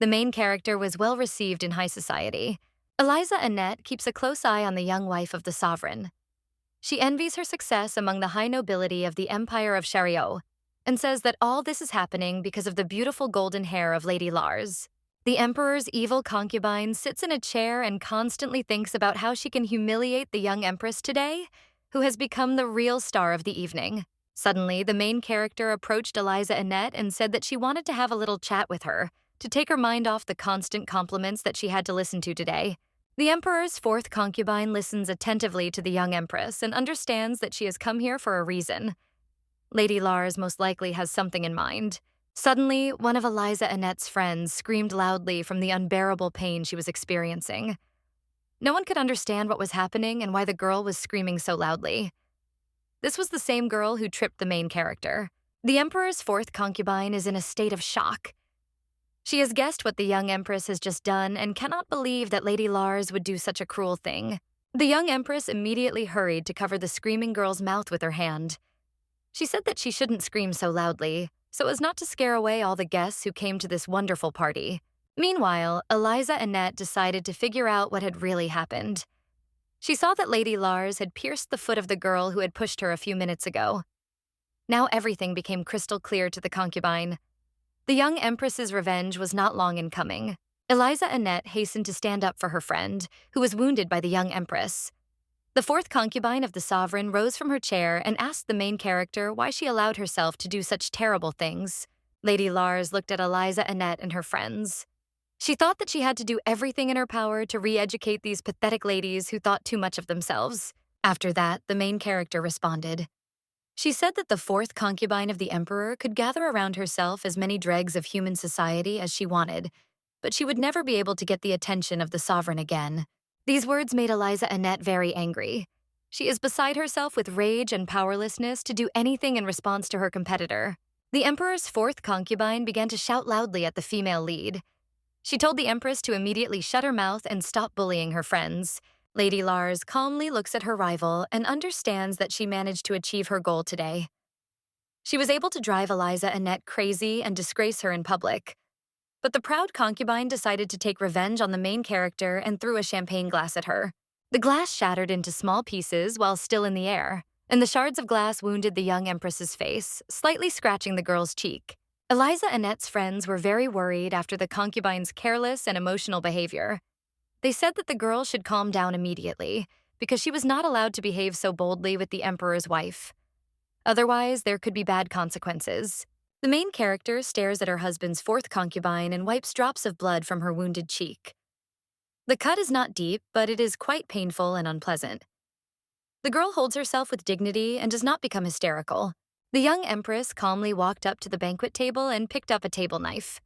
The main character was well received in high society. Eliza Annette keeps a close eye on the young wife of the sovereign. She envies her success among the high nobility of the Empire of Chariot and says that all this is happening because of the beautiful golden hair of Lady Lars. The emperor's evil concubine sits in a chair and constantly thinks about how she can humiliate the young empress today, who has become the real star of the evening. Suddenly, the main character approached Eliza Annette and said that she wanted to have a little chat with her, to take her mind off the constant compliments that she had to listen to today. The emperor's fourth concubine listens attentively to the young empress and understands that she has come here for a reason. Lady Lars most likely has something in mind. Suddenly, one of Eliza Annette's friends screamed loudly from the unbearable pain she was experiencing. No one could understand what was happening and why the girl was screaming so loudly. This was the same girl who tripped the main character. The emperor's fourth concubine is in a state of shock. She has guessed what the young empress has just done and cannot believe that Lady Lars would do such a cruel thing. The young empress immediately hurried to cover the screaming girl's mouth with her hand. She said that she shouldn't scream so loudly, so as not to scare away all the guests who came to this wonderful party. Meanwhile, Eliza Annette decided to figure out what had really happened. She saw that Lady Lars had pierced the foot of the girl who had pushed her a few minutes ago. Now everything became crystal clear to the concubine. The young empress's revenge was not long in coming. Eliza Annette hastened to stand up for her friend, who was wounded by the young empress. The fourth concubine of the sovereign rose from her chair and asked the main character why she allowed herself to do such terrible things. Lady Lars looked at Eliza Annette and her friends. She thought that she had to do everything in her power to re-educate these pathetic ladies who thought too much of themselves. After that, the main character responded. She said that the fourth concubine of the emperor could gather around herself as many dregs of human society as she wanted, but she would never be able to get the attention of the sovereign again. These words made Eliza Annette very angry. She is beside herself with rage and powerlessness to do anything in response to her competitor. The emperor's fourth concubine began to shout loudly at the female lead. She told the empress to immediately shut her mouth and stop bullying her friends. Lady Lars calmly looks at her rival and understands that she managed to achieve her goal today. She was able to drive Eliza Annette crazy and disgrace her in public. But the proud concubine decided to take revenge on the main character and threw a champagne glass at her. The glass shattered into small pieces while still in the air, and the shards of glass wounded the young empress's face, slightly scratching the girl's cheek. Eliza Annette's friends were very worried after the concubine's careless and emotional behavior. They said that the girl should calm down immediately, because she was not allowed to behave so boldly with the emperor's wife. Otherwise, there could be bad consequences. The main character stares at her husband's fourth concubine and wipes drops of blood from her wounded cheek. The cut is not deep, but it is quite painful and unpleasant. The girl holds herself with dignity and does not become hysterical. The young empress calmly walked up to the banquet table and picked up a table knife.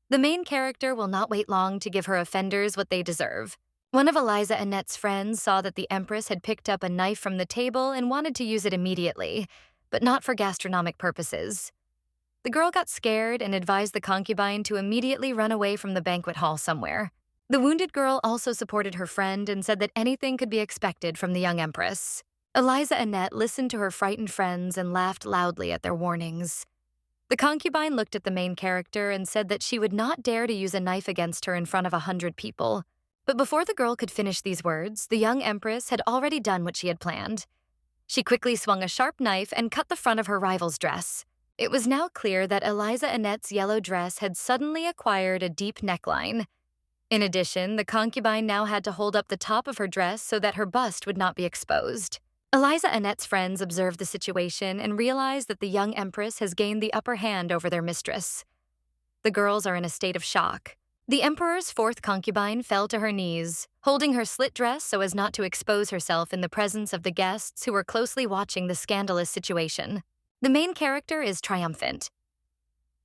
The main character will not wait long to give her offenders what they deserve. One of Eliza Annette's friends saw that the empress had picked up a knife from the table and wanted to use it immediately, but not for gastronomic purposes. The girl got scared and advised the concubine to immediately run away from the banquet hall somewhere. The wounded girl also supported her friend and said that anything could be expected from the young empress. Eliza Annette listened to her frightened friends and laughed loudly at their warnings. The concubine looked at the main character and said that she would not dare to use a knife against her in front of 100 people. But before the girl could finish these words, the young empress had already done what she had planned. She quickly swung a sharp knife and cut the front of her rival's dress. It was now clear that Eliza Annette's yellow dress had suddenly acquired a deep neckline. In addition, the concubine now had to hold up the top of her dress so that her bust would not be exposed. Eliza Annette's friends observed the situation and realized that the young empress has gained the upper hand over their mistress. The girls are in a state of shock. The emperor's fourth concubine fell to her knees, holding her slit dress so as not to expose herself in the presence of the guests who were closely watching the scandalous situation. The main character is triumphant.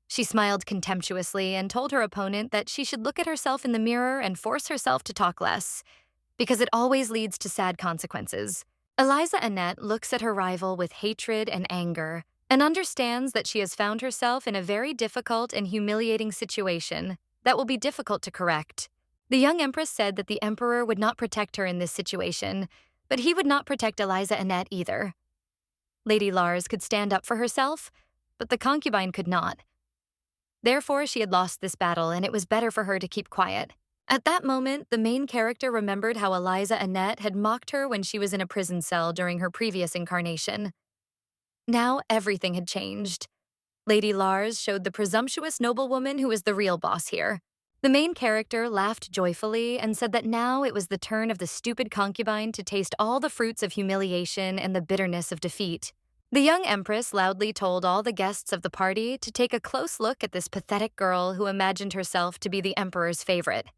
She smiled contemptuously and told her opponent that she should look at herself in the mirror and force herself to talk less, because it always leads to sad consequences. Eliza Annette looks at her rival with hatred and anger and understands that she has found herself in a very difficult and humiliating situation that will be difficult to correct. The young empress said that the emperor would not protect her in this situation, but he would not protect Eliza Annette either. Lady Lars could stand up for herself, but the concubine could not. Therefore, she had lost this battle, and it was better for her to keep quiet. At that moment, the main character remembered how Eliza Annette had mocked her when she was in a prison cell during her previous incarnation. Now everything had changed. Lady Lars showed the presumptuous noblewoman who was the real boss here. The main character laughed joyfully and said that now it was the turn of the stupid concubine to taste all the fruits of humiliation and the bitterness of defeat. The young empress loudly told all the guests of the party to take a close look at this pathetic girl who imagined herself to be the emperor's favorite.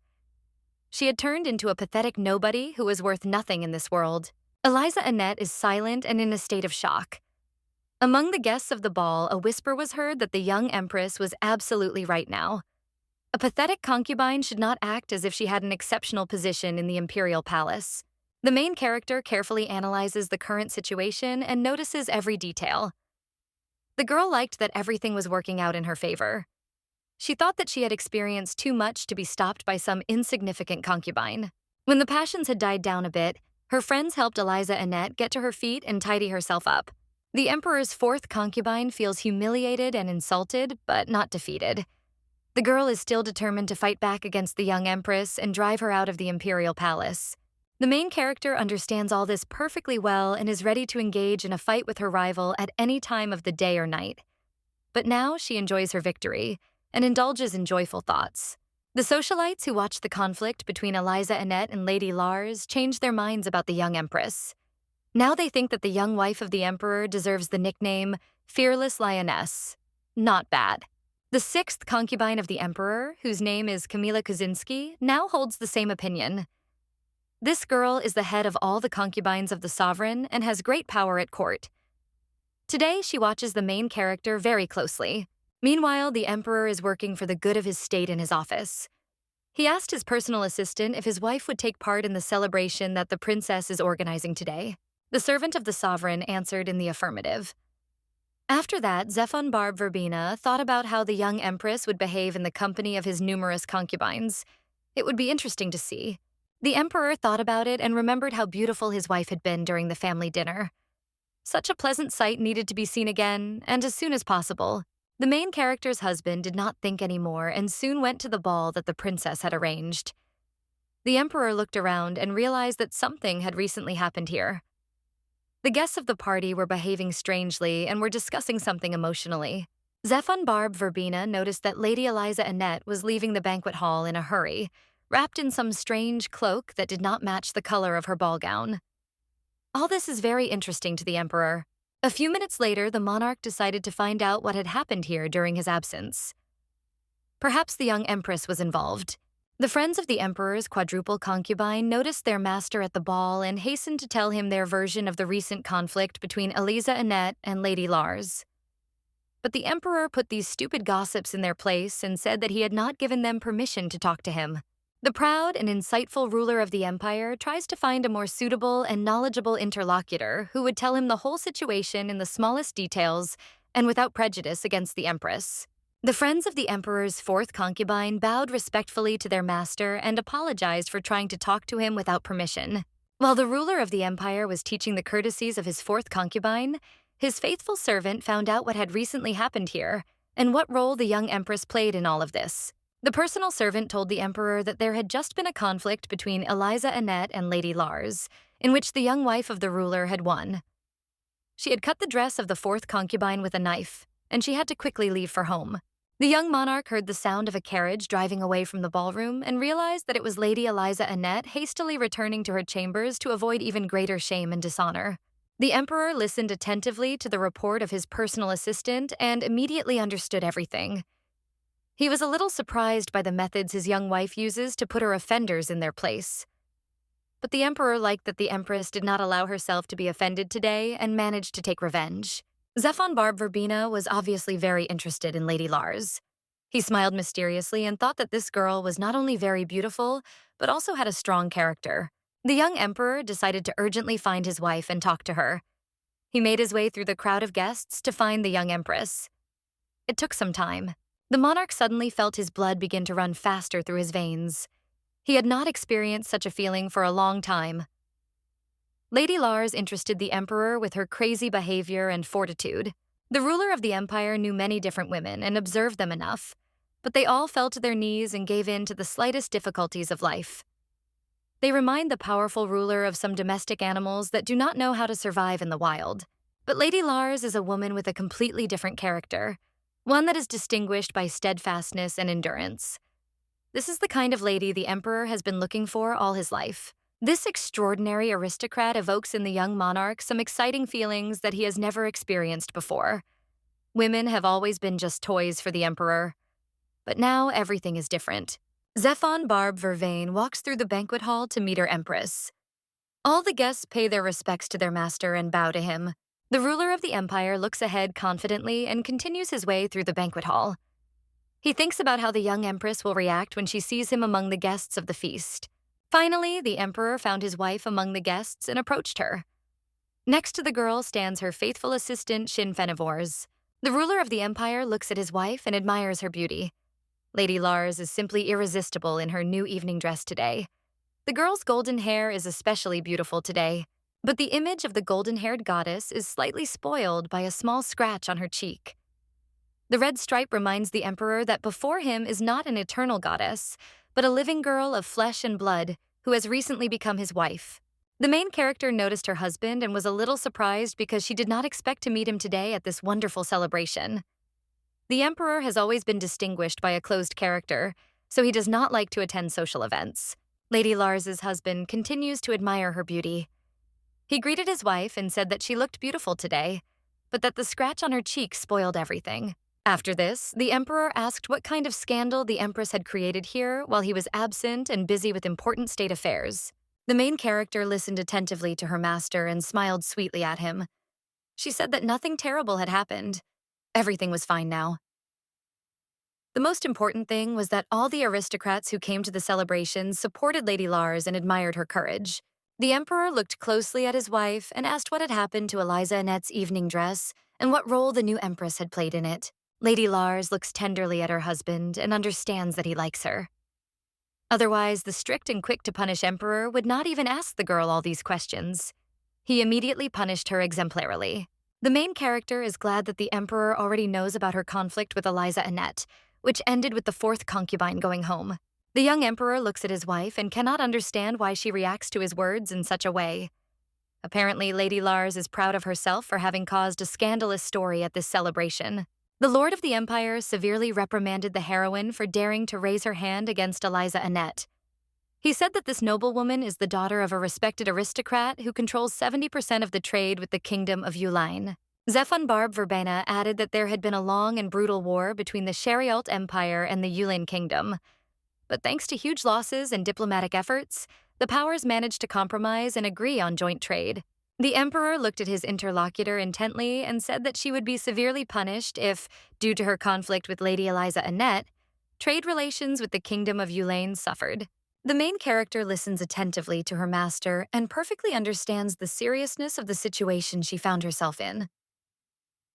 She had turned into a pathetic nobody who was worth nothing in this world. Eliza Annette is silent and in a state of shock. Among the guests of the ball, a whisper was heard that the young empress was absolutely right now. A pathetic concubine should not act as if she had an exceptional position in the imperial palace. The main character carefully analyzes the current situation and notices every detail. The girl liked that everything was working out in her favor. She thought that she had experienced too much to be stopped by some insignificant concubine. When the passions had died down a bit, her friends helped Eliza Annette get to her feet and tidy herself up. The emperor's fourth concubine feels humiliated and insulted, but not defeated. The girl is still determined to fight back against the young empress and drive her out of the imperial palace. The main character understands all this perfectly well and is ready to engage in a fight with her rival at any time of the day or night. But now she enjoys her victory and indulges in joyful thoughts. The socialites who watched the conflict between Eliza Annette and Lady Lars changed their minds about the young empress. Now they think that the young wife of the emperor deserves the nickname Fearless Lioness. Not bad. The sixth concubine of the emperor, whose name is Kamila Kaczynski, now holds the same opinion. This girl is the head of all the concubines of the sovereign and has great power at court. Today, she watches the main character very closely. Meanwhile, the emperor is working for the good of his state in his office. He asked his personal assistant if his wife would take part in the celebration that the princess is organizing today. The servant of the sovereign answered in the affirmative. After that, Zephon Barb Verbena thought about how the young empress would behave in the company of his numerous concubines. It would be interesting to see. The emperor thought about it and remembered how beautiful his wife had been during the family dinner. Such a pleasant sight needed to be seen again, and as soon as possible. The main character's husband did not think anymore and soon went to the ball that the princess had arranged. The emperor looked around and realized that something had recently happened here. The guests of the party were behaving strangely and were discussing something emotionally. Zephon Barb Verbena noticed that Lady Eliza Annette was leaving the banquet hall in a hurry, wrapped in some strange cloak that did not match the color of her ball gown. All this is very interesting to the emperor. A few minutes later, the monarch decided to find out what had happened here during his absence. Perhaps the young empress was involved. The friends of the emperor's quadruple concubine noticed their master at the ball and hastened to tell him their version of the recent conflict between Eliza Annette and Lady Lars. But the emperor put these stupid gossips in their place and said that he had not given them permission to talk to him. The proud and insightful ruler of the empire tries to find a more suitable and knowledgeable interlocutor who would tell him the whole situation in the smallest details and without prejudice against the empress. The friends of the emperor's fourth concubine bowed respectfully to their master and apologized for trying to talk to him without permission. While the ruler of the empire was teaching the courtesies of his fourth concubine, his faithful servant found out what had recently happened here and what role the young empress played in all of this. The personal servant told the emperor that there had just been a conflict between Eliza Annette and Lady Lars, in which the young wife of the ruler had won. She had cut the dress of the fourth concubine with a knife, and she had to quickly leave for home. The young monarch heard the sound of a carriage driving away from the ballroom and realized that it was Lady Eliza Annette hastily returning to her chambers to avoid even greater shame and dishonor. The emperor listened attentively to the report of his personal assistant and immediately understood everything. He was a little surprised by the methods his young wife uses to put her offenders in their place. But the emperor liked that the empress did not allow herself to be offended today and managed to take revenge. Zephon Barb Verbena was obviously very interested in Lady Lars. He smiled mysteriously and thought that this girl was not only very beautiful, but also had a strong character. The young emperor decided to urgently find his wife and talk to her. He made his way through the crowd of guests to find the young empress. It took some time. The monarch suddenly felt his blood begin to run faster through his veins. He had not experienced such a feeling for a long time. Lady Lars interested the emperor with her crazy behavior and fortitude. The ruler of the empire knew many different women and observed them enough. but they all fell to their knees and gave in to the slightest difficulties of life. They remind the powerful ruler of some domestic animals that do not know how to survive in the wild. But Lady Lars is a woman with a completely different character, one that is distinguished by steadfastness and endurance. This is the kind of lady the Emperor has been looking for all his life. This extraordinary aristocrat evokes in the young monarch some exciting feelings that he has never experienced before. Women have always been just toys for the Emperor, but now everything is different. Zephon Barb Vervain walks through the banquet hall to meet her empress. All the guests pay their respects to their master and bow to him. The ruler of the empire looks ahead confidently and continues his way through the banquet hall. He thinks about how the young empress will react when she sees him among the guests of the feast. Finally, the emperor found his wife among the guests and approached her. Next to the girl stands her faithful assistant, Shin Fenivors. The ruler of the empire looks at his wife and admires her beauty. Lady Lars is simply irresistible in her new evening dress today. The girl's golden hair is especially beautiful today, but the image of the golden-haired goddess is slightly spoiled by a small scratch on her cheek. The red stripe reminds the emperor that before him is not an eternal goddess, but a living girl of flesh and blood who has recently become his wife. The main character noticed her husband and was a little surprised because she did not expect to meet him today at this wonderful celebration. The emperor has always been distinguished by a closed character, so he does not like to attend social events. Lady Lars's husband continues to admire her beauty. He greeted his wife and said that she looked beautiful today, but that the scratch on her cheek spoiled everything. After this, the emperor asked what kind of scandal the empress had created here while he was absent and busy with important state affairs. The main character listened attentively to her master and smiled sweetly at him. She said that nothing terrible had happened. Everything was fine now. The most important thing was that all the aristocrats who came to the celebration supported Lady Lars and admired her courage. The emperor looked closely at his wife and asked what had happened to Eliza Annette's evening dress and what role the new empress had played in it. Lady Lars looks tenderly at her husband and understands that he likes her. Otherwise, the strict and quick-to-punish emperor would not even ask the girl all these questions. He immediately punished her exemplarily. The main character is glad that the emperor already knows about her conflict with Eliza Annette, which ended with the fourth concubine going home. The young emperor looks at his wife and cannot understand why she reacts to his words in such a way. Apparently, Lady Lars is proud of herself for having caused a scandalous story at this celebration. The Lord of the Empire severely reprimanded the heroine for daring to raise her hand against Eliza Annette. He said that this noblewoman is the daughter of a respected aristocrat who controls 70% of the trade with the kingdom of Uline. Zephon Barb Verbena added that there had been a long and brutal war between the Sharialt Empire and the Yulin Kingdom. But thanks to huge losses and diplomatic efforts, the powers managed to compromise and agree on joint trade. The emperor looked at his interlocutor intently and said that she would be severely punished if, due to her conflict with Lady Eliza Annette, trade relations with the kingdom of Yulain suffered. The main character listens attentively to her master and perfectly understands the seriousness of the situation she found herself in.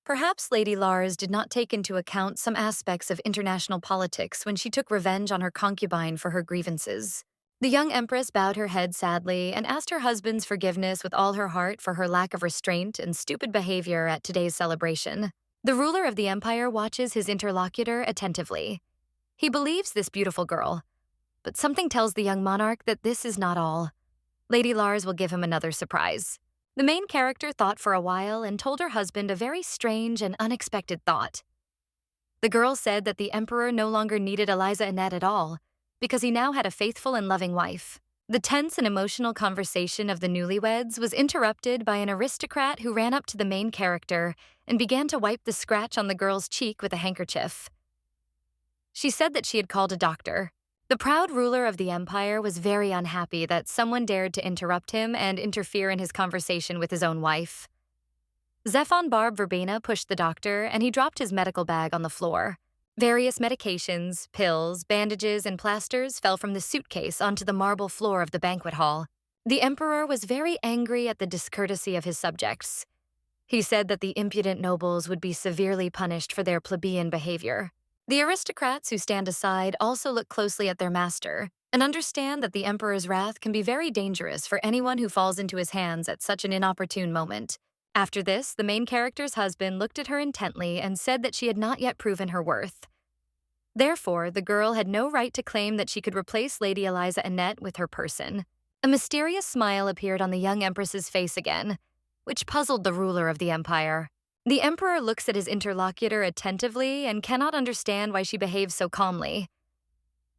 Perhaps Lady Lars did not take into account some aspects of international politics when she took revenge on her concubine for her grievances. The young empress bowed her head sadly and asked her husband's forgiveness with all her heart for her lack of restraint and stupid behavior at today's celebration. The ruler of the empire watches his interlocutor attentively. He believes this beautiful girl, but something tells the young monarch that this is not all. Lady Lars will give him another surprise. The main character thought for a while and told her husband a very strange and unexpected thought. The girl said that the emperor no longer needed Eliza Annette at all, because he now had a faithful and loving wife. The tense and emotional conversation of the newlyweds was interrupted by an aristocrat who ran up to the main character and began to wipe the scratch on the girl's cheek with a handkerchief. She said that she had called a doctor. The proud ruler of the empire was very unhappy that someone dared to interrupt him and interfere in his conversation with his own wife. Zephon Barb Verbena pushed the doctor and he dropped his medical bag on the floor. Various medications, pills, bandages, and plasters fell from the suitcase onto the marble floor of the banquet hall. The emperor was very angry at the discourtesy of his subjects. He said that the impudent nobles would be severely punished for their plebeian behavior. The aristocrats who stand aside also look closely at their master and understand that the emperor's wrath can be very dangerous for anyone who falls into his hands at such an inopportune moment. After this, the main character's husband looked at her intently and said that she had not yet proven her worth. Therefore, the girl had no right to claim that she could replace Lady Eliza Annette with her person. A mysterious smile appeared on the young empress's face again, which puzzled the ruler of the empire. The emperor looks at his interlocutor attentively and cannot understand why she behaves so calmly.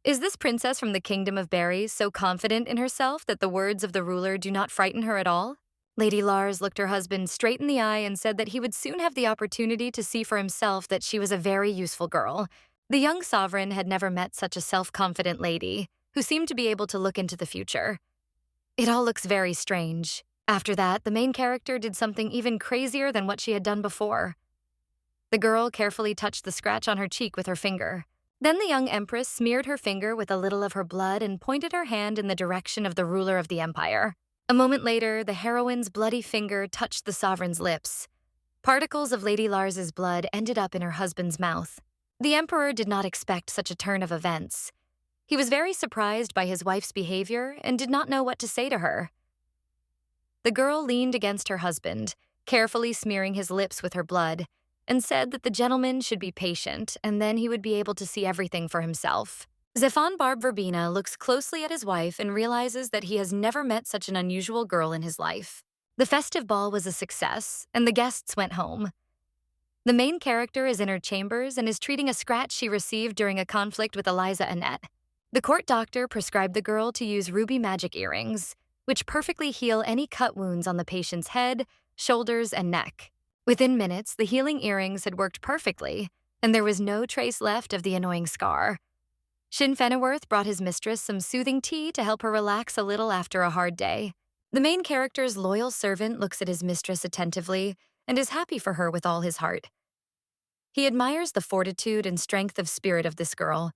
Is this princess from the kingdom of Berry so confident in herself that the words of the ruler do not frighten her at all? Lady Lars looked her husband straight in the eye and said that he would soon have the opportunity to see for himself that she was a very useful girl. The young sovereign had never met such a self-confident lady, who seemed to be able to look into the future. It all looks very strange. After that, the main character did something even crazier than what she had done before. The girl carefully touched the scratch on her cheek with her finger. Then the young empress smeared her finger with a little of her blood and pointed her hand in the direction of the ruler of the empire. A moment later, the heroine's bloody finger touched the sovereign's lips. Particles of Lady Lars's blood ended up in her husband's mouth. The emperor did not expect such a turn of events. He was very surprised by his wife's behavior and did not know what to say to her. The girl leaned against her husband, carefully smearing his lips with her blood, and said that the gentleman should be patient and then he would be able to see everything for himself. Zefan Barb Verbena looks closely at his wife and realizes that he has never met such an unusual girl in his life. The festive ball was a success, and the guests went home. The main character is in her chambers and is treating a scratch she received during a conflict with Eliza Annette. The court doctor prescribed the girl to use ruby magic earrings, which perfectly heal any cut wounds on the patient's head, shoulders, and neck. Within minutes, the healing earrings had worked perfectly, and there was no trace left of the annoying scar. Shin Fenneworth brought his mistress some soothing tea to help her relax a little after a hard day. The main character's loyal servant looks at his mistress attentively and is happy for her with all his heart. He admires the fortitude and strength of spirit of this girl,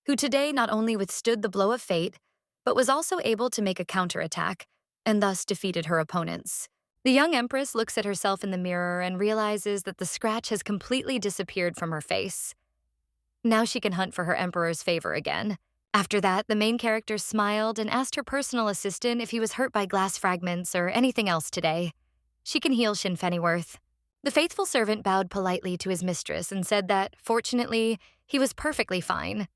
who today not only withstood the blow of fate, but was also able to make a counterattack, and thus defeated her opponents. The young empress looks at herself in the mirror and realizes that the scratch has completely disappeared from her face. Now she can hunt for her emperor's favor again. After that, the main character smiled and asked her personal assistant if he was hurt by glass fragments or anything else today. She can heal Shin Fenneworth. The faithful servant bowed politely to his mistress and said that, fortunately, he was perfectly fine.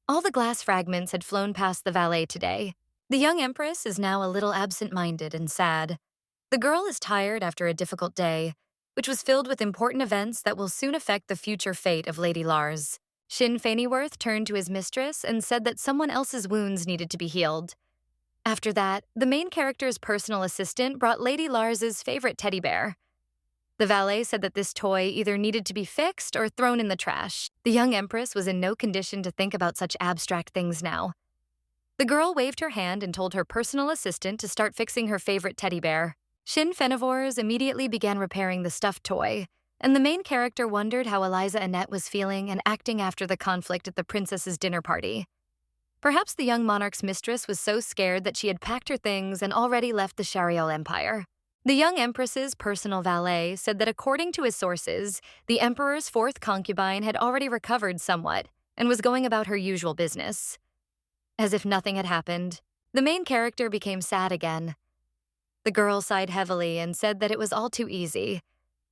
All the glass fragments had flown past the valet today. The young empress is now a little absent-minded and sad. The girl is tired after a difficult day, which was filled with important events that will soon affect the future fate of Lady Lars. Shin Fenneworth turned to his mistress and said that someone else's wounds needed to be healed. After that, the main character's personal assistant brought Lady Lars's favorite teddy bear. The valet said that this toy either needed to be fixed or thrown in the trash. The young empress was in no condition to think about such abstract things now. The girl waved her hand and told her personal assistant to start fixing her favorite teddy bear. Shin Fenneworth immediately began repairing the stuffed toy, and the main character wondered how Eliza Annette was feeling and acting after the conflict at the princess's dinner party. Perhaps the young monarch's mistress was so scared that she had packed her things and already left the Shariol Empire. The young empress's personal valet said that according to his sources, the emperor's fourth concubine had already recovered somewhat and was going about her usual business. As if nothing had happened, the main character became sad again. The girl sighed heavily and said that it was all too easy.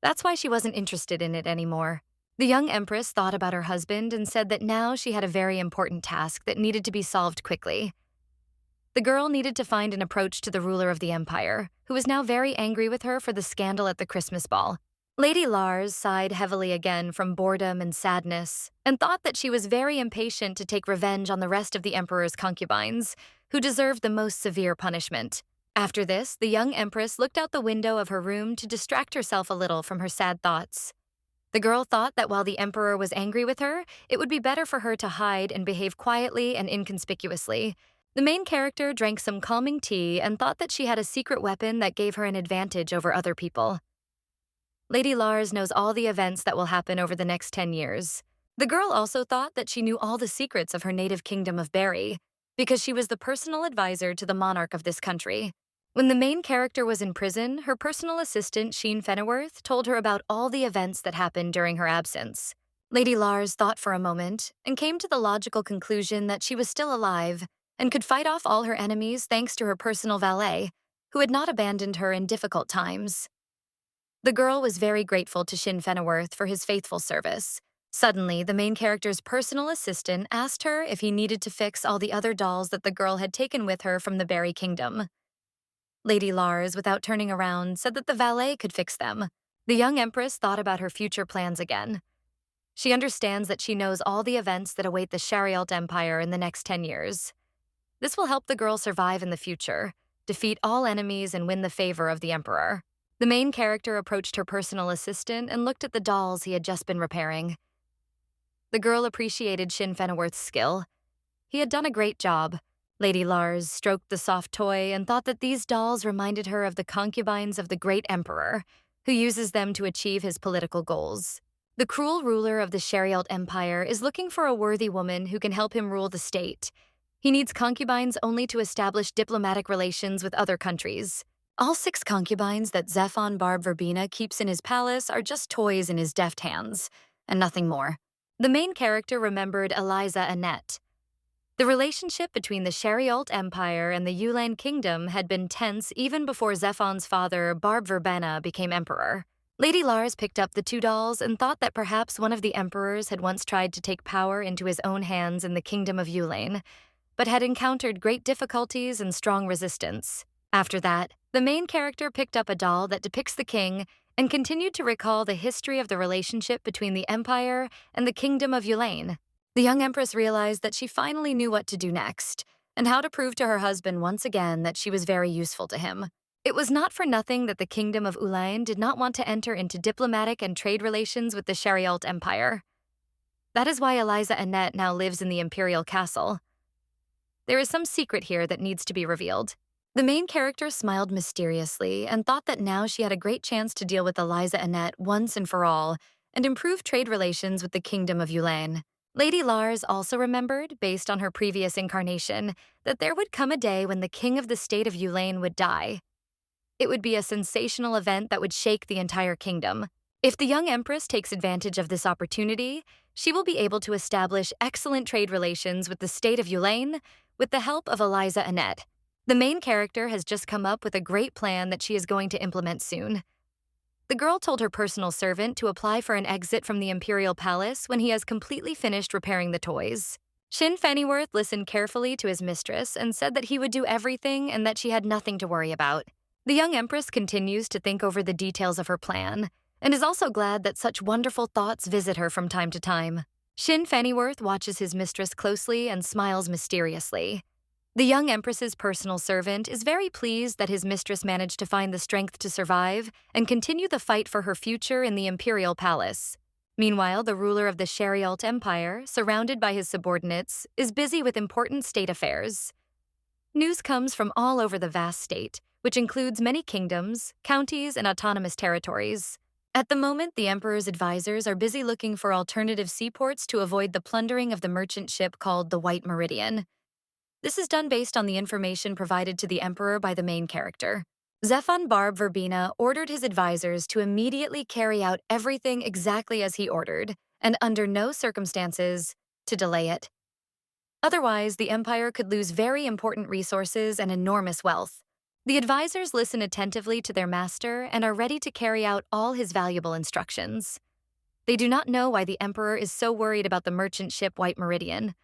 That's why she wasn't interested in it anymore. The young empress thought about her husband and said that now she had a very important task that needed to be solved quickly. The girl needed to find an approach to the ruler of the empire, who was now very angry with her for the scandal at the Christmas ball. Lady Lars sighed heavily again from boredom and sadness, and thought that she was very impatient to take revenge on the rest of the emperor's concubines, who deserved the most severe punishment. After this, the young empress looked out the window of her room to distract herself a little from her sad thoughts. The girl thought that while the emperor was angry with her, it would be better for her to hide and behave quietly and inconspicuously. The main character drank some calming tea and thought that she had a secret weapon that gave her an advantage over other people. Lady Lars knows all the events that will happen over the next 10 years. The girl also thought that she knew all the secrets of her native kingdom of Berry, because she was the personal advisor to the monarch of this country. When the main character was in prison, her personal assistant, Shin Fenneworth, told her about all the events that happened during her absence. Lady Lars thought for a moment and came to the logical conclusion that she was still alive and could fight off all her enemies thanks to her personal valet, who had not abandoned her in difficult times. The girl was very grateful to Shin Fenneworth for his faithful service, Suddenly, the main character's personal assistant asked her if he needed to fix all the other dolls that the girl had taken with her from the Berry Kingdom. Lady Lars, without turning around, said that the valet could fix them. The young empress thought about her future plans again. She understands that she knows all the events that await the Sharialt Empire in the next 10 years. This will help the girl survive in the future, defeat all enemies, and win the favor of the emperor. The main character approached her personal assistant and looked at the dolls he had just been repairing. The girl appreciated Shin Fenneworth's skill. He had done a great job. Lady Lars stroked the soft toy and thought that these dolls reminded her of the concubines of the great emperor, who uses them to achieve his political goals. The cruel ruler of the Sharialt Empire is looking for a worthy woman who can help him rule the state. He needs concubines only to establish diplomatic relations with other countries. All 6 concubines that Zephon Barb Verbena keeps in his palace are just toys in his deft hands, and nothing more. The main character remembered Eliza Annette. The relationship between the Sharialt Empire and the Yulan Kingdom had been tense even before Zephon's father, Barb Verbena, became emperor. Lady Lars picked up the 2 dolls and thought that perhaps one of the emperors had once tried to take power into his own hands in the Kingdom of Yulain, but had encountered great difficulties and strong resistance. After that, the main character picked up a doll that depicts the king and continued to recall the history of the relationship between the Empire and the Kingdom of Yulain. The young empress realized that she finally knew what to do next, and how to prove to her husband once again that she was very useful to him. It was not for nothing that the Kingdom of Ulain did not want to enter into diplomatic and trade relations with the Sharialt Empire. That is why Eliza Annette now lives in the Imperial Castle. There is some secret here that needs to be revealed. The main character smiled mysteriously and thought that now she had a great chance to deal with Eliza Annette once and for all and improve trade relations with the Kingdom of Yulain. Lady Lars also remembered, based on her previous incarnation, that there would come a day when the king of the state of Yulain would die. It would be a sensational event that would shake the entire kingdom. If the young empress takes advantage of this opportunity, she will be able to establish excellent trade relations with the state of Yulain with the help of Eliza Annette. The main character has just come up with a great plan that she is going to implement soon. The girl told her personal servant to apply for an exit from the Imperial Palace when he has completely finished repairing the toys. Shin Fenneworth listened carefully to his mistress and said that he would do everything and that she had nothing to worry about. The young empress continues to think over the details of her plan, and is also glad that such wonderful thoughts visit her from time to time. Shin Fenneworth watches his mistress closely and smiles mysteriously. The young empress's personal servant is very pleased that his mistress managed to find the strength to survive and continue the fight for her future in the Imperial Palace. Meanwhile, the ruler of the Sharialt Empire, surrounded by his subordinates, is busy with important state affairs. News comes from all over the vast state, which includes many kingdoms, counties, and autonomous territories. At the moment, the emperor's advisors are busy looking for alternative seaports to avoid the plundering of the merchant ship called the White Meridian. This is done based on the information provided to the emperor by the main character. Zephon Barb Verbena ordered his advisors to immediately carry out everything exactly as he ordered, and under no circumstances to delay it. Otherwise, the empire could lose very important resources and enormous wealth. The advisors listen attentively to their master and are ready to carry out all his valuable instructions. They do not know why the emperor is so worried about the merchant ship White Meridian,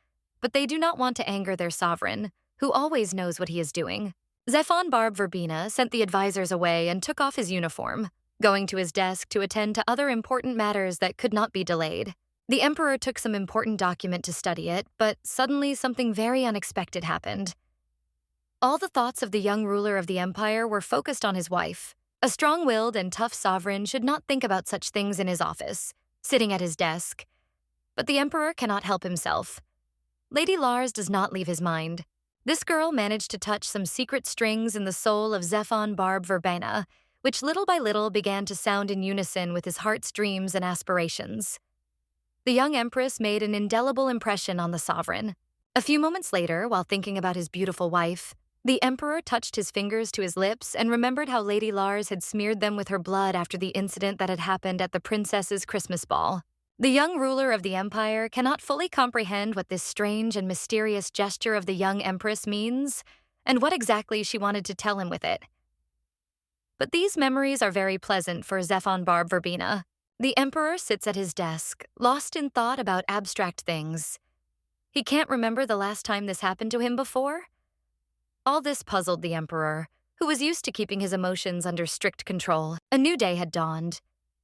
but they do not want to anger their sovereign, who always knows what he is doing. Zephon Barb Verbena sent the advisors away and took off his uniform, going to his desk to attend to other important matters that could not be delayed. The emperor took some important document to study it, but suddenly something very unexpected happened. All the thoughts of the young ruler of the empire were focused on his wife. A strong-willed and tough sovereign should not think about such things in his office, sitting at his desk. But the emperor cannot help himself. Lady Lars does not leave his mind. This girl managed to touch some secret strings in the soul of Zephon Barb Verbena, which little by little began to sound in unison with his heart's dreams and aspirations. The young empress made an indelible impression on the sovereign. A few moments later, while thinking about his beautiful wife, the emperor touched his fingers to his lips and remembered how Lady Lars had smeared them with her blood after the incident that had happened at the princess's Christmas ball. The young ruler of the empire cannot fully comprehend what this strange and mysterious gesture of the young empress means, and what exactly she wanted to tell him with it. But these memories are very pleasant for Zephon Barb Verbena. The emperor sits at his desk, lost in thought about abstract things. He can't remember the last time this happened to him before. All this puzzled the emperor, who was used to keeping his emotions under strict control. A new day had dawned.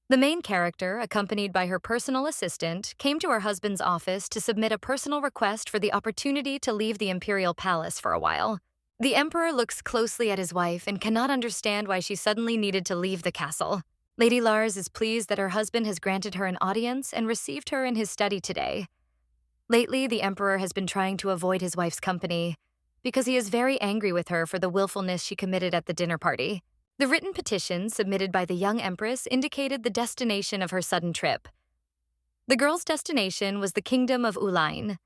The main character, accompanied by her personal assistant, came to her husband's office to submit a personal request for the opportunity to leave the imperial palace for a while. The emperor looks closely at his wife and cannot understand why she suddenly needed to leave the castle. Lady Lars is pleased that her husband has granted her an audience and received her in his study today. Lately, the emperor has been trying to avoid his wife's company because he is very angry with her for the willfulness she committed at the dinner party. The written petition submitted by the young empress indicated the destination of her sudden trip. The girl's destination was the kingdom of Ulain.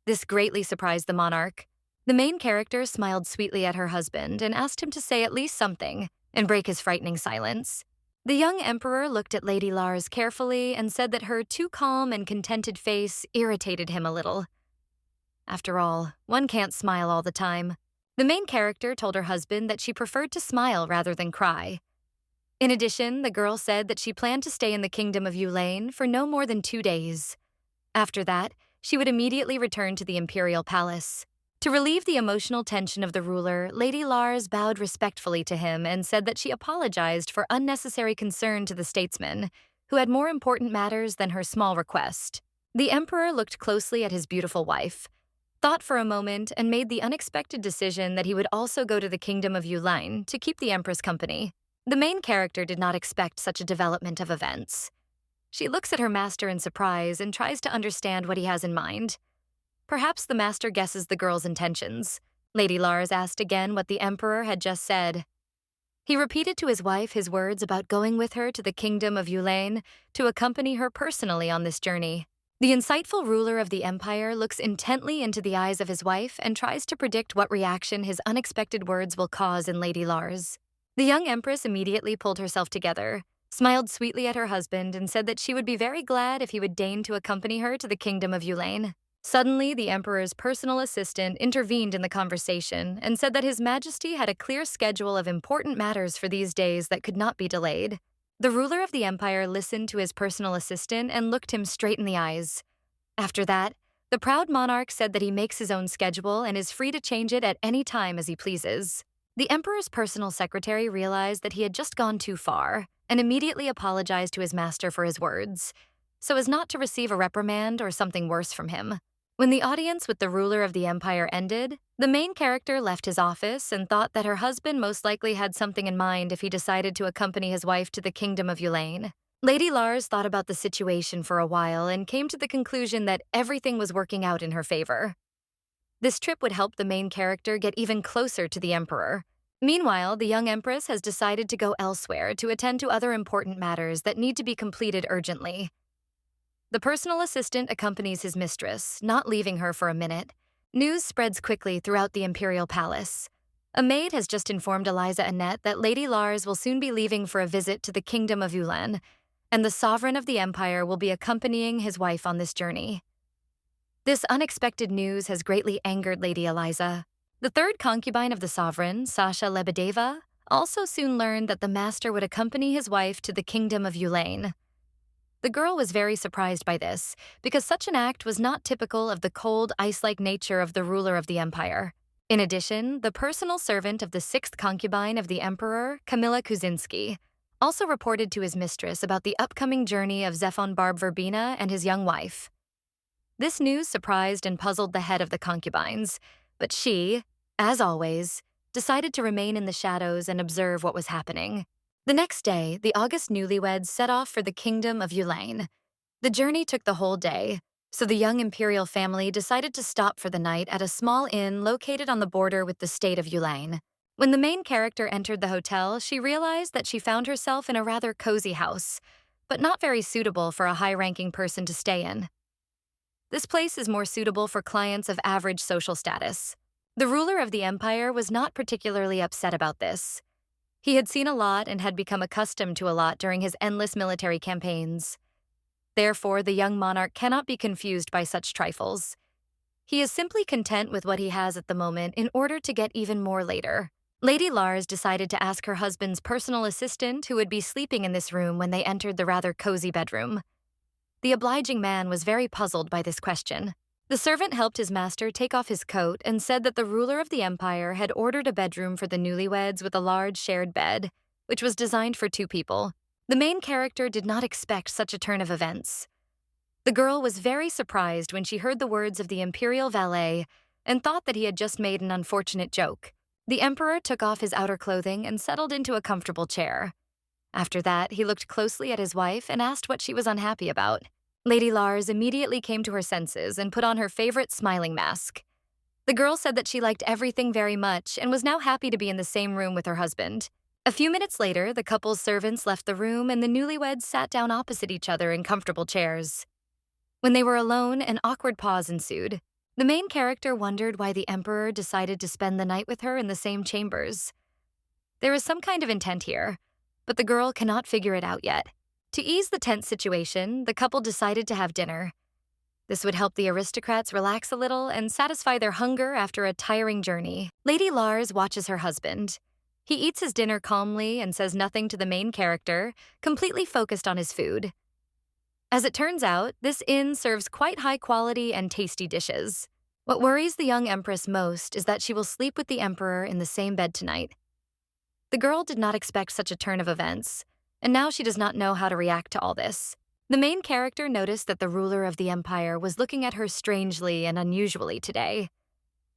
This greatly surprised the monarch. The main character smiled sweetly at her husband and asked him to say at least something and break his frightening silence. The young emperor looked at Lady Lars carefully and said that her too calm and contented face irritated him a little. After all, one can't smile all the time. The main character told her husband that she preferred to smile rather than cry. In addition, the girl said that she planned to stay in the kingdom of Ulain for no more than 2 days. After that, she would immediately return to the imperial palace. To relieve the emotional tension of the ruler, Lady Lars bowed respectfully to him and said that she apologized for unnecessary concern to the statesman, who had more important matters than her small request. The emperor looked closely at his beautiful wife, thought for a moment, and made the unexpected decision that he would also go to the kingdom of Ulain to keep the empress company. The main character did not expect such a development of events. She looks at her master in surprise and tries to understand what he has in mind. Perhaps the master guesses the girl's intentions. Lady Lars asked again what the emperor had just said. He repeated to his wife his words about going with her to the kingdom of Ulain to accompany her personally on this journey. The insightful ruler of the empire looks intently into the eyes of his wife and tries to predict what reaction his unexpected words will cause in Lady Lars. The young empress immediately pulled herself together, smiled sweetly at her husband, and said that she would be very glad if he would deign to accompany her to the kingdom of Ulain. Suddenly, the emperor's personal assistant intervened in the conversation and said that His Majesty had a clear schedule of important matters for these days that could not be delayed. The ruler of the empire listened to his personal assistant and looked him straight in the eyes. After that, the proud monarch said that he makes his own schedule and is free to change it at any time as he pleases. The emperor's personal secretary realized that he had just gone too far and immediately apologized to his master for his words, so as not to receive a reprimand or something worse from him. When the audience with the ruler of the empire ended, the main character left his office and thought that her husband most likely had something in mind if he decided to accompany his wife to the kingdom of Ulain. Lady Lars thought about the situation for a while and came to the conclusion that everything was working out in her favor. This trip would help the main character get even closer to the emperor. Meanwhile, the young empress has decided to go elsewhere to attend to other important matters that need to be completed urgently. The personal assistant accompanies his mistress, not leaving her for a minute. News spreads quickly throughout the imperial palace. A maid has just informed Eliza Annette that Lady Lars will soon be leaving for a visit to the kingdom of Ulain, and the sovereign of the empire will be accompanying his wife on this journey. This unexpected news has greatly angered Lady Eliza. The third concubine of the sovereign, Sasha Lebedeva, also soon learned that the master would accompany his wife to the kingdom of Ulain. The girl was very surprised by this, because such an act was not typical of the cold, ice-like nature of the ruler of the empire. In addition, the personal servant of the sixth concubine of the emperor, Camilla Kuzinski, also reported to his mistress about the upcoming journey of Zephon Barb Verbena and his young wife. This news surprised and puzzled the head of the concubines, but she, as always, decided to remain in the shadows and observe what was happening. The next day, the August newlyweds set off for the kingdom of Ulain. The journey took the whole day, so the young imperial family decided to stop for the night at a small inn located on the border with the state of Ulain. When the main character entered the hotel, she realized that she found herself in a rather cozy house, but not very suitable for a high-ranking person to stay in. This place is more suitable for clients of average social status. The ruler of the empire was not particularly upset about this. He had seen a lot and had become accustomed to a lot during his endless military campaigns. Therefore, the young monarch cannot be confused by such trifles. He is simply content with what he has at the moment in order to get even more later. Lady Lars decided to ask her husband's personal assistant who would be sleeping in this room when they entered the rather cozy bedroom. The obliging man was very puzzled by this question. The servant helped his master take off his coat and said that the ruler of the empire had ordered a bedroom for the newlyweds with a large shared bed, which was designed for 2 people. The main character did not expect such a turn of events. The girl was very surprised when she heard the words of the imperial valet and thought that he had just made an unfortunate joke. The emperor took off his outer clothing and settled into a comfortable chair. After that, he looked closely at his wife and asked what she was unhappy about. Lady Lars immediately came to her senses and put on her favorite smiling mask. The girl said that she liked everything very much and was now happy to be in the same room with her husband. A few minutes later, the couple's servants left the room and the newlyweds sat down opposite each other in comfortable chairs. When they were alone, an awkward pause ensued. The main character wondered why the emperor decided to spend the night with her in the same chambers. There is some kind of intent here, but the girl cannot figure it out yet. To ease the tense situation, the couple decided to have dinner. This would help the aristocrats relax a little and satisfy their hunger after a tiring journey. Lady Lars watches her husband. He eats his dinner calmly and says nothing to the main character, completely focused on his food. As it turns out, this inn serves quite high quality and tasty dishes. What worries the young empress most is that she will sleep with the emperor in the same bed tonight. The girl did not expect such a turn of events, and now she does not know how to react to all this. The main character noticed that the ruler of the empire was looking at her strangely and unusually today.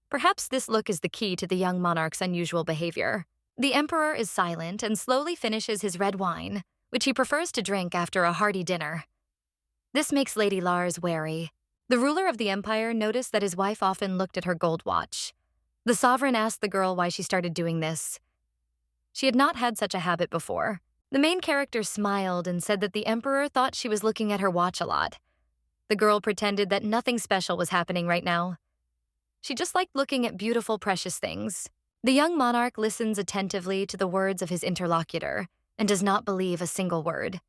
Perhaps this look is the key to the young monarch's unusual behavior. The emperor is silent and slowly finishes his red wine, which he prefers to drink after a hearty dinner. This makes Lady Lars wary. The ruler of the empire noticed that his wife often looked at her gold watch. The sovereign asked the girl why she started doing this. She had not had such a habit before. The main character smiled and said that the emperor thought she was looking at her watch a lot. The girl pretended that nothing special was happening right now. She just liked looking at beautiful, precious things. The young monarch listens attentively to the words of his interlocutor and does not believe a single word.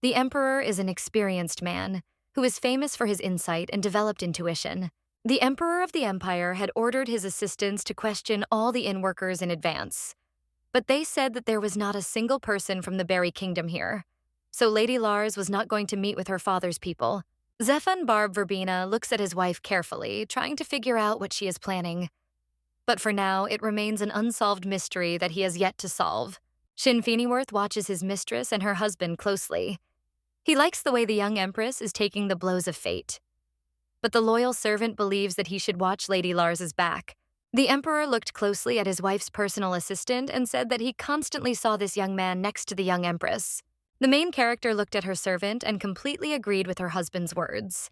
The emperor is an experienced man who is famous for his insight and developed intuition. The emperor of the empire had ordered his assistants to question all the inn workers in advance, but they said that there was not a single person from the Berry Kingdom here, so Lady Lars was not going to meet with her father's people. Zefan Barb Verbena looks at his wife carefully, trying to figure out what she is planning. But for now, it remains an unsolved mystery that he has yet to solve. Shin Feenyworth watches his mistress and her husband closely. He likes the way the young empress is taking the blows of fate. But the loyal servant believes that he should watch Lady Lars's back. The emperor looked closely at his wife's personal assistant and said that he constantly saw this young man next to the young empress. The main character looked at her servant and completely agreed with her husband's words.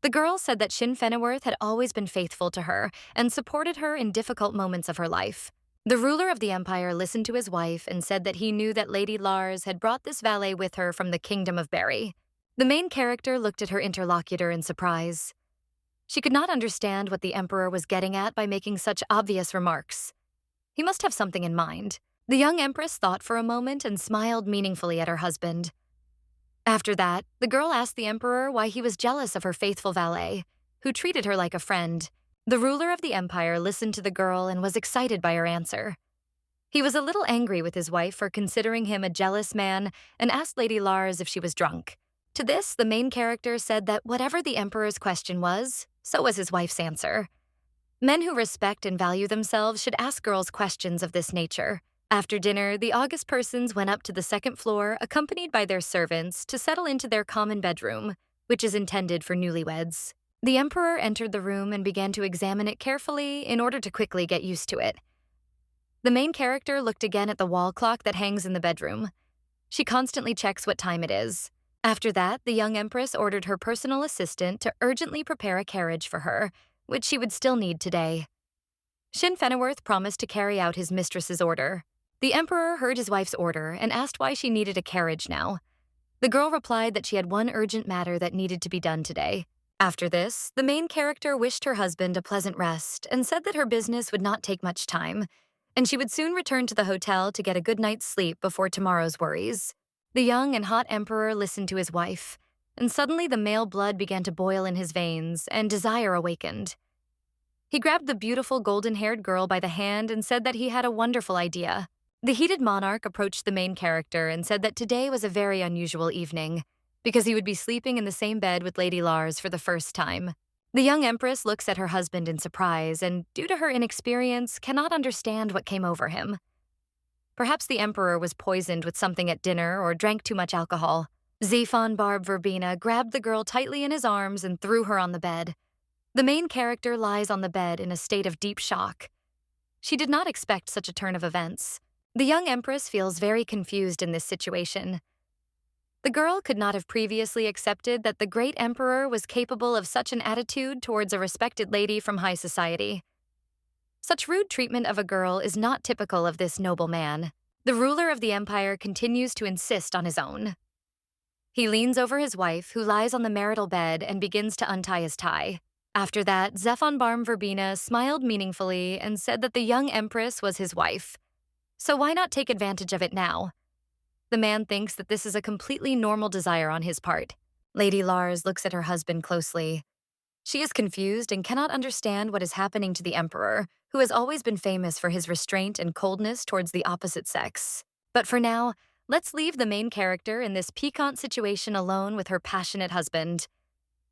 The girl said that Shin Fenneworth had always been faithful to her and supported her in difficult moments of her life. The ruler of the empire listened to his wife and said that he knew that Lady Lars had brought this valet with her from the kingdom of Berry. The main character looked at her interlocutor in surprise. She could not understand what the emperor was getting at by making such obvious remarks. He must have something in mind. The young empress thought for a moment and smiled meaningfully at her husband. After that, the girl asked the emperor why he was jealous of her faithful valet, who treated her like a friend. The ruler of the empire listened to the girl and was excited by her answer. He was a little angry with his wife for considering him a jealous man and asked Lady Lars if she was drunk. To this, the main character said that whatever the emperor's question was, so was his wife's answer. Men who respect and value themselves should ask girls questions of this nature. After dinner, the august persons went up to the second floor, accompanied by their servants, to settle into their common bedroom, which is intended for newlyweds. The emperor entered the room and began to examine it carefully in order to quickly get used to it. The main character looked again at the wall clock that hangs in the bedroom. She constantly checks what time it is. After that, the young empress ordered her personal assistant to urgently prepare a carriage for her, which she would still need today. Shin Fenneworth promised to carry out his mistress's order. The emperor heard his wife's order and asked why she needed a carriage now. The girl replied that she had one urgent matter that needed to be done today. After this, the main character wished her husband a pleasant rest and said that her business would not take much time, and she would soon return to the hotel to get a good night's sleep before tomorrow's worries. The young and hot emperor listened to his wife, and suddenly the male blood began to boil in his veins and desire awakened. He grabbed the beautiful golden-haired girl by the hand and said that he had a wonderful idea. The heated monarch approached the main character and said that today was a very unusual evening, because he would be sleeping in the same bed with Lady Lars for the first time. The young empress looks at her husband in surprise and, due to her inexperience, cannot understand what came over him. Perhaps the emperor was poisoned with something at dinner or drank too much alcohol. Zephon Barb Verbena grabbed the girl tightly in his arms and threw her on the bed. The main character lies on the bed in a state of deep shock. She did not expect such a turn of events. The young empress feels very confused in this situation. The girl could not have previously accepted that the great emperor was capable of such an attitude towards a respected lady from high society. Such rude treatment of a girl is not typical of this noble man. The ruler of the empire continues to insist on his own. He leans over his wife, who lies on the marital bed, and begins to untie his tie. After that, Zephon Barb Verbena smiled meaningfully and said that the young empress was his wife. So why not take advantage of it now? The man thinks that this is a completely normal desire on his part. Lady Lars looks at her husband closely. She is confused and cannot understand what is happening to the emperor, who has always been famous for his restraint and coldness towards the opposite sex. But for now, let's leave the main character in this piquant situation alone with her passionate husband.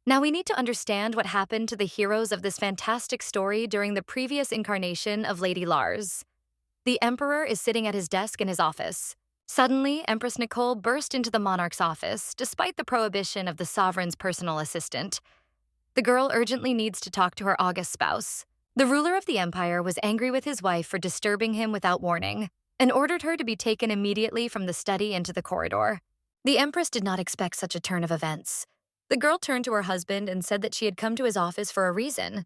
Now we need to understand what happened to the heroes of this fantastic story during the previous incarnation of Lady Lars. The emperor is sitting at his desk in his office. Suddenly, Empress Nicole burst into the monarch's office, despite the prohibition of the sovereign's personal assistant. The girl urgently needs to talk to her august spouse. The ruler of the empire was angry with his wife for disturbing him without warning, and ordered her to be taken immediately from the study into the corridor. The empress did not expect such a turn of events. The girl turned to her husband and said that she had come to his office for a reason.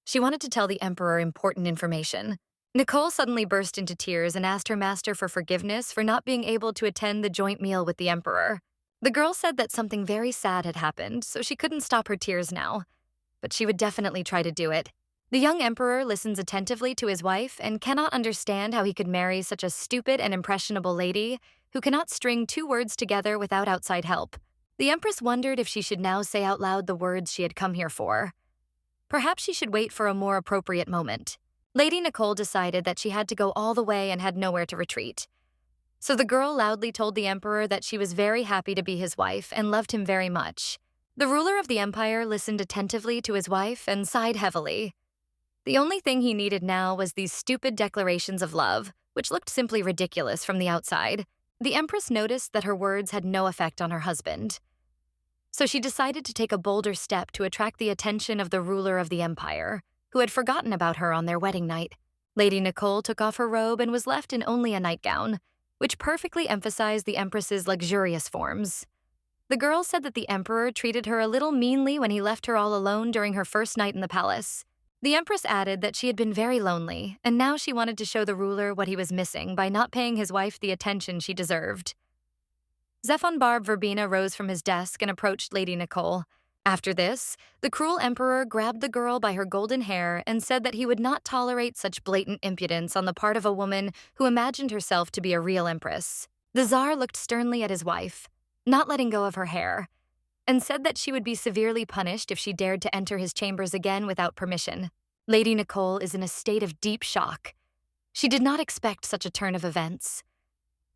She wanted to tell the emperor important information. Nicole suddenly burst into tears and asked her master for forgiveness for not being able to attend the joint meal with the emperor. The girl said that something very sad had happened, so she couldn't stop her tears now, but she would definitely try to do it. The young emperor listens attentively to his wife and cannot understand how he could marry such a stupid and impressionable lady who cannot string two words together without outside help. The empress wondered if she should now say out loud the words she had come here for. Perhaps she should wait for a more appropriate moment. Lady Nicole decided that she had to go all the way and had nowhere to retreat. So the girl loudly told the emperor that she was very happy to be his wife and loved him very much. The ruler of the empire listened attentively to his wife and sighed heavily. The only thing he needed now was these stupid declarations of love, which looked simply ridiculous from the outside. The empress noticed that her words had no effect on her husband. So she decided to take a bolder step to attract the attention of the ruler of the empire, who had forgotten about her on their wedding night. Lady Nicole took off her robe and was left in only a nightgown, which perfectly emphasized the empress's luxurious forms. The girl said that the emperor treated her a little meanly when he left her all alone during her first night in the palace. The empress added that she had been very lonely, and now she wanted to show the ruler what he was missing by not paying his wife the attention she deserved. Zephon Barb Verbena rose from his desk and approached Lady Nicole. After this, the cruel emperor grabbed the girl by her golden hair and said that he would not tolerate such blatant impudence on the part of a woman who imagined herself to be a real empress. The Tsar looked sternly at his wife, not letting go of her hair, and said that she would be severely punished if she dared to enter his chambers again without permission. Lady Nicole is in a state of deep shock. She did not expect such a turn of events.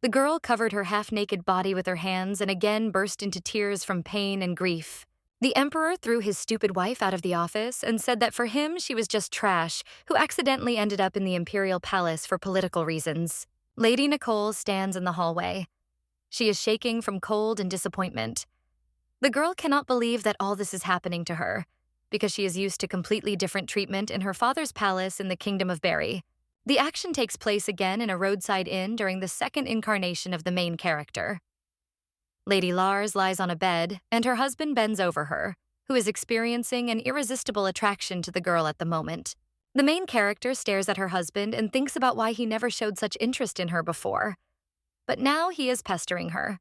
The girl covered her half-naked body with her hands and again burst into tears from pain and grief. The emperor threw his stupid wife out of the office and said that for him she was just trash who accidentally ended up in the imperial palace for political reasons. Lady Nicole stands in the hallway. She is shaking from cold and disappointment. The girl cannot believe that all this is happening to her, because she is used to completely different treatment in her father's palace in the Kingdom of Berry. The action takes place again in a roadside inn during the second incarnation of the main character. Lady Lars lies on a bed, and her husband bends over her, who is experiencing an irresistible attraction to the girl at the moment. The main character stares at her husband and thinks about why he never showed such interest in her before. But now he is pestering her.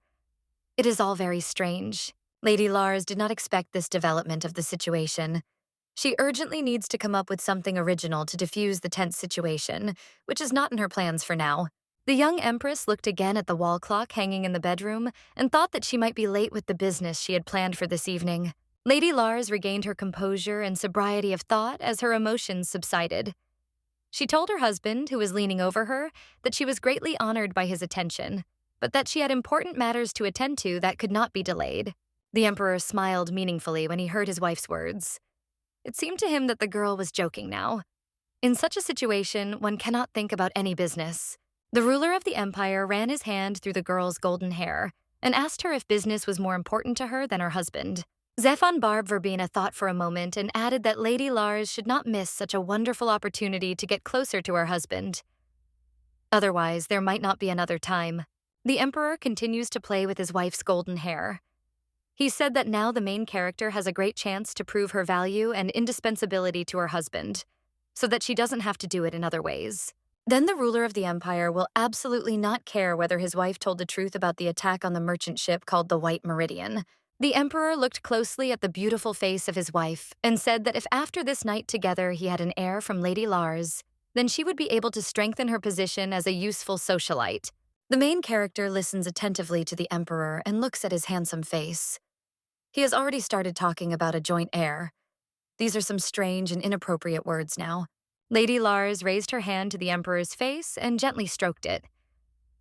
It is all very strange. Lady Lars did not expect this development of the situation. She urgently needs to come up with something original to diffuse the tense situation, which is not in her plans for now. The young empress looked again at the wall clock hanging in the bedroom and thought that she might be late with the business she had planned for this evening. Lady Lars regained her composure and sobriety of thought as her emotions subsided. She told her husband, who was leaning over her, that she was greatly honored by his attention, but that she had important matters to attend to that could not be delayed. The Emperor smiled meaningfully when he heard his wife's words. It seemed to him that the girl was joking now. In such a situation, one cannot think about any business. The ruler of the empire ran his hand through the girl's golden hair and asked her if business was more important to her than her husband. Zephon Barb Verbena thought for a moment and added that Lady Lars should not miss such a wonderful opportunity to get closer to her husband. Otherwise, there might not be another time. The Emperor continues to play with his wife's golden hair. He said that now the main character has a great chance to prove her value and indispensability to her husband, so that she doesn't have to do it in other ways. Then the ruler of the empire will absolutely not care whether his wife told the truth about the attack on the merchant ship called the White Meridian. The Emperor looked closely at the beautiful face of his wife and said that if after this night together he had an heir from Lady Lars, then she would be able to strengthen her position as a useful socialite. The main character listens attentively to the Emperor and looks at his handsome face. He has already started talking about a joint heir. These are some strange and inappropriate words now. Lady Lars raised her hand to the Emperor's face and gently stroked it.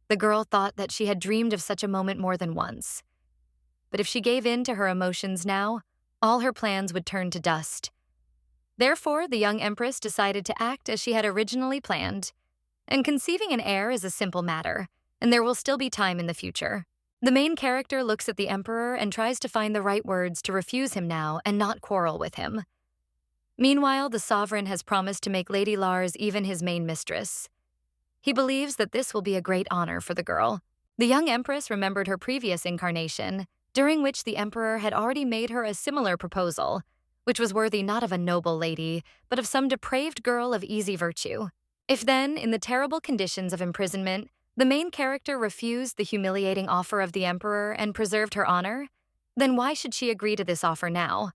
The girl thought that she had dreamed of such a moment more than once. But if she gave in to her emotions now, all her plans would turn to dust. Therefore, the young empress decided to act as she had originally planned. And conceiving an heir is a simple matter, and there will still be time in the future. The main character looks at the Emperor and tries to find the right words to refuse him now and not quarrel with him. Meanwhile, the sovereign has promised to make Lady Lars even his main mistress. He believes that this will be a great honor for the girl. The young empress remembered her previous incarnation, during which the Emperor had already made her a similar proposal, which was worthy not of a noble lady, but of some depraved girl of easy virtue. If then, in the terrible conditions of imprisonment, the main character refused the humiliating offer of the Emperor and preserved her honor, then why should she agree to this offer now?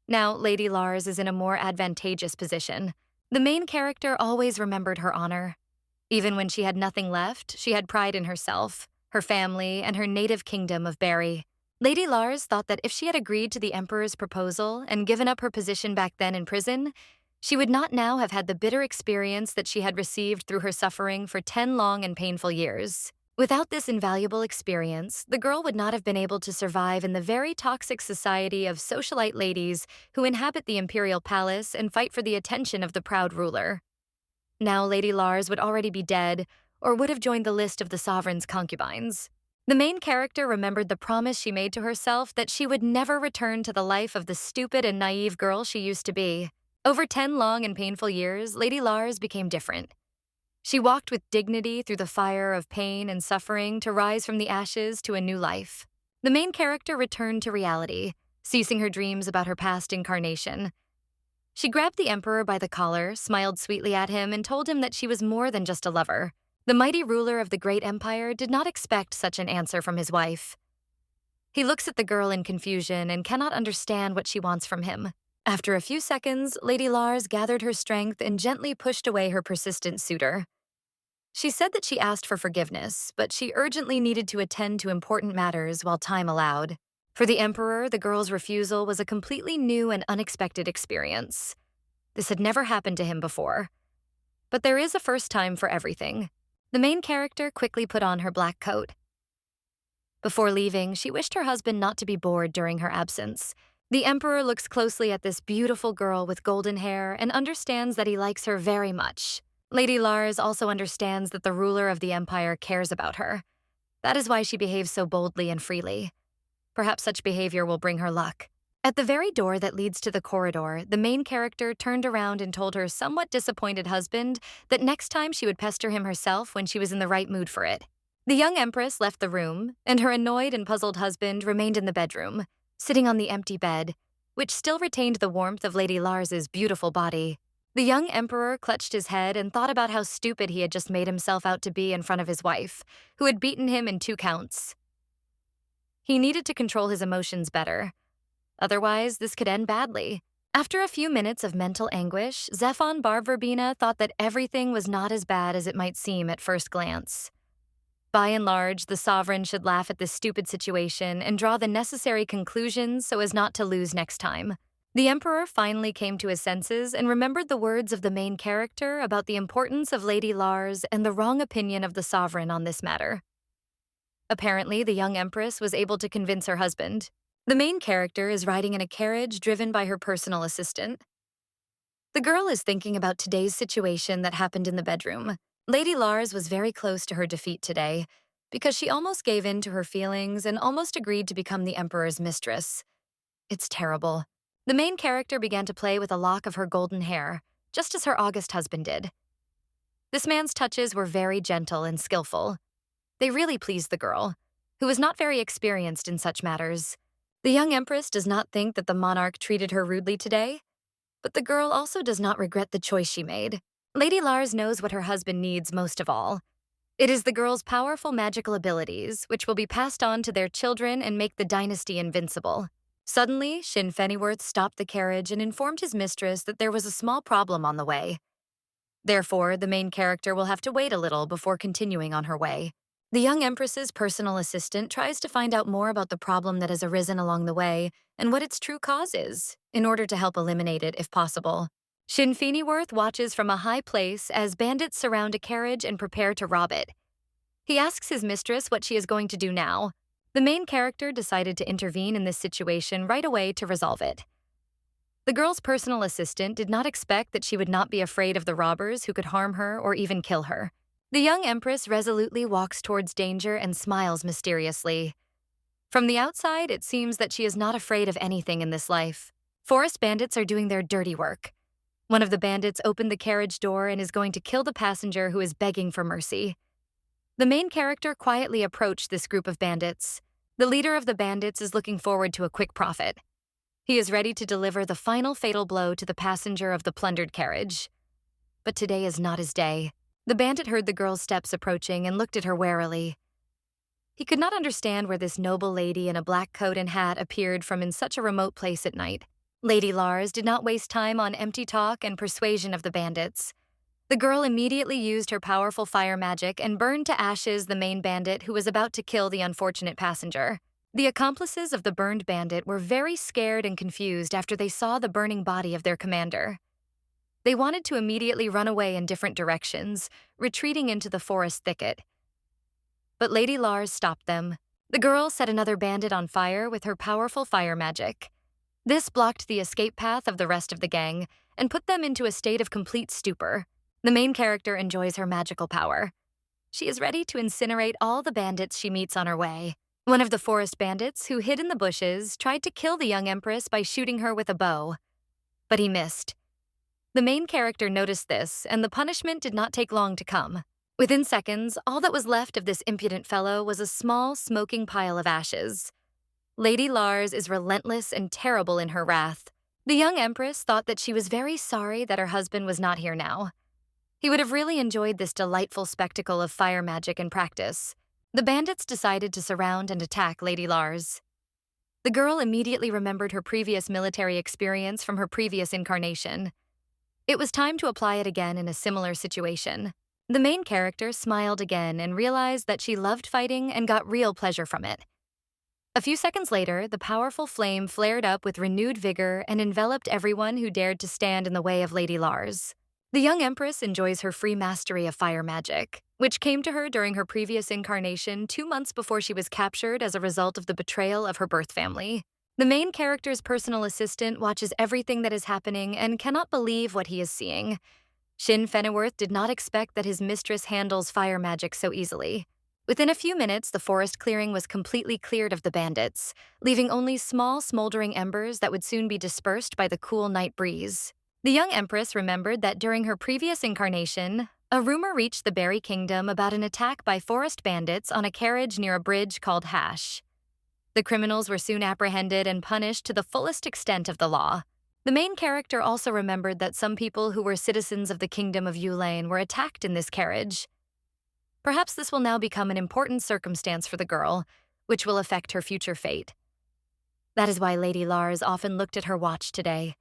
Now, Lady Lars is in a more advantageous position. The main character always remembered her honor. Even when she had nothing left, she had pride in herself, her family, and her native kingdom of Barry. Lady Lars thought that if she had agreed to the Emperor's proposal and given up her position back then in prison, she would not now have had the bitter experience that she had received through her suffering for 10 long and painful years. Without this invaluable experience, the girl would not have been able to survive in the very toxic society of socialite ladies who inhabit the imperial palace and fight for the attention of the proud ruler. Now Lady Lars would already be dead, or would have joined the list of the sovereign's concubines. The main character remembered the promise she made to herself that she would never return to the life of the stupid and naive girl she used to be. Over 10 long and painful years, Lady Lars became different. She walked with dignity through the fire of pain and suffering to rise from the ashes to a new life. The main character returned to reality, ceasing her dreams about her past incarnation. She grabbed the Emperor by the collar, smiled sweetly at him, and told him that she was more than just a lover. The mighty ruler of the great empire did not expect such an answer from his wife. He looks at the girl in confusion and cannot understand what she wants from him. After a few seconds, Lady Lars gathered her strength and gently pushed away her persistent suitor. She said that she asked for forgiveness, but she urgently needed to attend to important matters while time allowed. For the Emperor, the girl's refusal was a completely new and unexpected experience. This had never happened to him before. But there is a first time for everything. The main character quickly put on her black coat. Before leaving, she wished her husband not to be bored during her absence. The Emperor looks closely at this beautiful girl with golden hair and understands that he likes her very much. Lady Lars also understands that the ruler of the empire cares about her. That is why she behaves so boldly and freely. Perhaps such behavior will bring her luck. At the very door that leads to the corridor, the main character turned around and told her somewhat disappointed husband that next time she would pester him herself when she was in the right mood for it. The young empress left the room, and her annoyed and puzzled husband remained in the bedroom, sitting on the empty bed, which still retained the warmth of Lady Lars's beautiful body. The young emperor clutched his head and thought about how stupid he had just made himself out to be in front of his wife, who had beaten him in 2 counts. He needed to control his emotions better. Otherwise, this could end badly. After a few minutes of mental anguish, Zephon Barb Verbena thought that everything was not as bad as it might seem at first glance. By and large, the sovereign should laugh at this stupid situation and draw the necessary conclusions so as not to lose next time. The emperor finally came to his senses and remembered the words of the main character about the importance of Lady Lars and the wrong opinion of the sovereign on this matter. Apparently, the young empress was able to convince her husband. The main character is riding in a carriage driven by her personal assistant. The girl is thinking about today's situation that happened in the bedroom. Lady Lars was very close to her defeat today because she almost gave in to her feelings and almost agreed to become the emperor's mistress. It's terrible. The main character began to play with a lock of her golden hair, just as her august husband did. This man's touches were very gentle and skillful. They really pleased the girl, who was not very experienced in such matters. The young empress does not think that the monarch treated her rudely today, but the girl also does not regret the choice she made. Lady Lars knows what her husband needs most of all. It is the girl's powerful magical abilities, which will be passed on to their children and make the dynasty invincible. Suddenly, Shin Fennyworth stopped the carriage and informed his mistress that there was a small problem on the way. Therefore, the main character will have to wait a little before continuing on her way. The young empress's personal assistant tries to find out more about the problem that has arisen along the way and what its true cause is, in order to help eliminate it if possible. Shin Fennyworth watches from a high place as bandits surround a carriage and prepare to rob it. He asks his mistress what she is going to do now. The main character decided to intervene in this situation right away to resolve it. The girl's personal assistant did not expect that she would not be afraid of the robbers who could harm her or even kill her. The young empress resolutely walks towards danger and smiles mysteriously. From the outside, it seems that she is not afraid of anything in this life. Forest bandits are doing their dirty work. One of the bandits opened the carriage door and is going to kill the passenger who is begging for mercy. The main character quietly approached this group of bandits. The leader of the bandits is looking forward to a quick profit. He is ready to deliver the final fatal blow to the passenger of the plundered carriage. But today is not his day. The bandit heard the girl's steps approaching and looked at her warily. He could not understand where this noble lady in a black coat and hat appeared from in such a remote place at night. Lady Lars did not waste time on empty talk and persuasion of the bandits. The girl immediately used her powerful fire magic and burned to ashes the main bandit who was about to kill the unfortunate passenger. The accomplices of the burned bandit were very scared and confused after they saw the burning body of their commander. They wanted to immediately run away in different directions, retreating into the forest thicket. But Lady Lars stopped them. The girl set another bandit on fire with her powerful fire magic. This blocked the escape path of the rest of the gang and put them into a state of complete stupor. The main character enjoys her magical power. She is ready to incinerate all the bandits she meets on her way. One of the forest bandits, who hid in the bushes, tried to kill the young empress by shooting her with a bow. But he missed. The main character noticed this, and the punishment did not take long to come. Within seconds, all that was left of this impudent fellow was a small, smoking pile of ashes. Lady Lars is relentless and terrible in her wrath. The young empress thought that she was very sorry that her husband was not here now. He would have really enjoyed this delightful spectacle of fire magic in practice. The bandits decided to surround and attack Lady Lars. The girl immediately remembered her previous military experience from her previous incarnation. It was time to apply it again in a similar situation. The main character smiled again and realized that she loved fighting and got real pleasure from it. A few seconds later, the powerful flame flared up with renewed vigor and enveloped everyone who dared to stand in the way of Lady Lars. The young empress enjoys her free mastery of fire magic, which came to her during her previous incarnation 2 months before she was captured as a result of the betrayal of her birth family. The main character's personal assistant watches everything that is happening and cannot believe what he is seeing. Shin Fennyworth did not expect that his mistress handles fire magic so easily. Within a few minutes, the forest clearing was completely cleared of the bandits, leaving only small, smoldering embers that would soon be dispersed by the cool night breeze. The young empress remembered that during her previous incarnation, a rumor reached the Berry Kingdom about an attack by forest bandits on a carriage near a bridge called Hash. The criminals were soon apprehended and punished to the fullest extent of the law. The main character also remembered that some people who were citizens of the Kingdom of Yulain were attacked in this carriage. Perhaps this will now become an important circumstance for the girl, which will affect her future fate. That is why Lady Lars often looked at her watch today.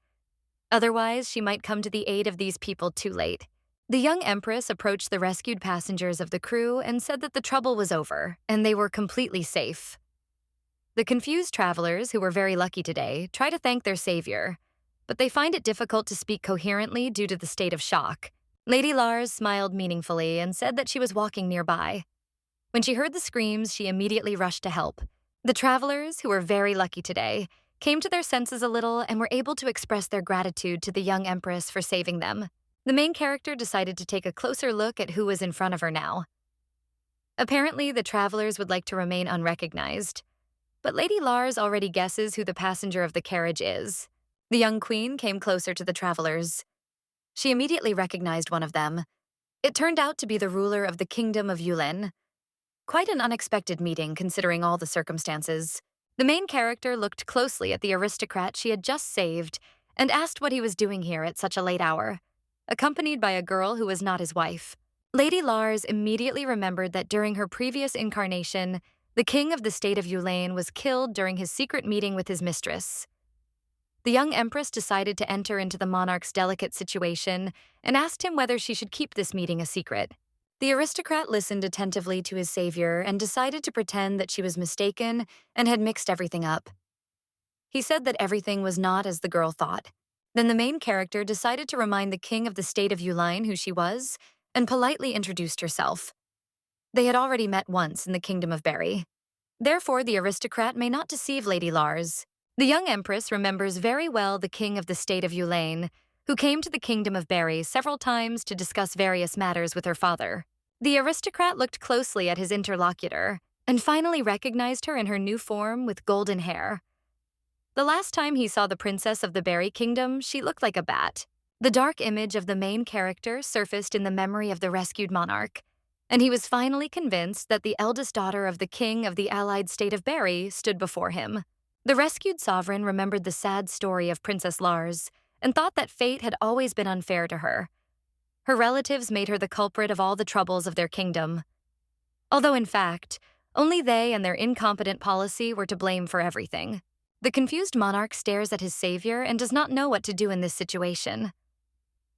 Otherwise, she might come to the aid of these people too late. The young empress approached the rescued passengers of the crew and said that the trouble was over and they were completely safe. The confused travelers, who were very lucky today, try to thank their savior, but they find it difficult to speak coherently due to the state of shock. Lady Lars smiled meaningfully and said that she was walking nearby. When she heard the screams, she immediately rushed to help. The travelers, who were very lucky today, came to their senses a little and were able to express their gratitude to the young empress for saving them. The main character decided to take a closer look at who was in front of her now. Apparently, the travelers would like to remain unrecognized, but Lady Lars already guesses who the passenger of the carriage is. The young queen came closer to the travelers. She immediately recognized one of them. It turned out to be the ruler of the kingdom of Yulin. Quite an unexpected meeting considering all the circumstances. The main character looked closely at the aristocrat she had just saved and asked what he was doing here at such a late hour, accompanied by a girl who was not his wife. Lady Lars immediately remembered that during her previous incarnation, the king of the state of Yulain was killed during his secret meeting with his mistress. The young empress decided to enter into the monarch's delicate situation and asked him whether she should keep this meeting a secret. The aristocrat listened attentively to his savior and decided to pretend that she was mistaken and had mixed everything up. He said that everything was not as the girl thought. Then the main character decided to remind the king of the state of Yulain who she was and politely introduced herself. They had already met once in the kingdom of Berry. Therefore, the aristocrat may not deceive Lady Lars. The young empress remembers very well the king of the state of Yulain, who came to the kingdom of Berry several times to discuss various matters with her father. The aristocrat looked closely at his interlocutor and finally recognized her in her new form with golden hair. The last time he saw the princess of the Berry Kingdom, she looked like a bat. The dark image of the main character surfaced in the memory of the rescued monarch, and he was finally convinced that the eldest daughter of the king of the allied state of Berry stood before him. The rescued sovereign remembered the sad story of Princess Lars and thought that fate had always been unfair to her. Her relatives made her the culprit of all the troubles of their kingdom, although in fact, only they and their incompetent policy were to blame for everything. The confused monarch stares at his savior and does not know what to do in this situation.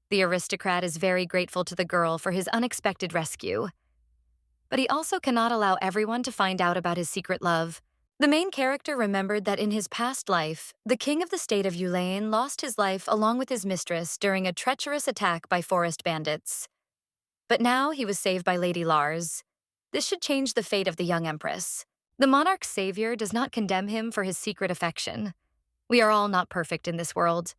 The aristocrat is very grateful to the girl for his unexpected rescue, but he also cannot allow everyone to find out about his secret love. The main character remembered that in his past life, the king of the state of Yulain lost his life along with his mistress during a treacherous attack by forest bandits. But now he was saved by Lady Lars. This should change the fate of the young empress. The monarch's savior does not condemn him for his secret affection. We are all not perfect in this world.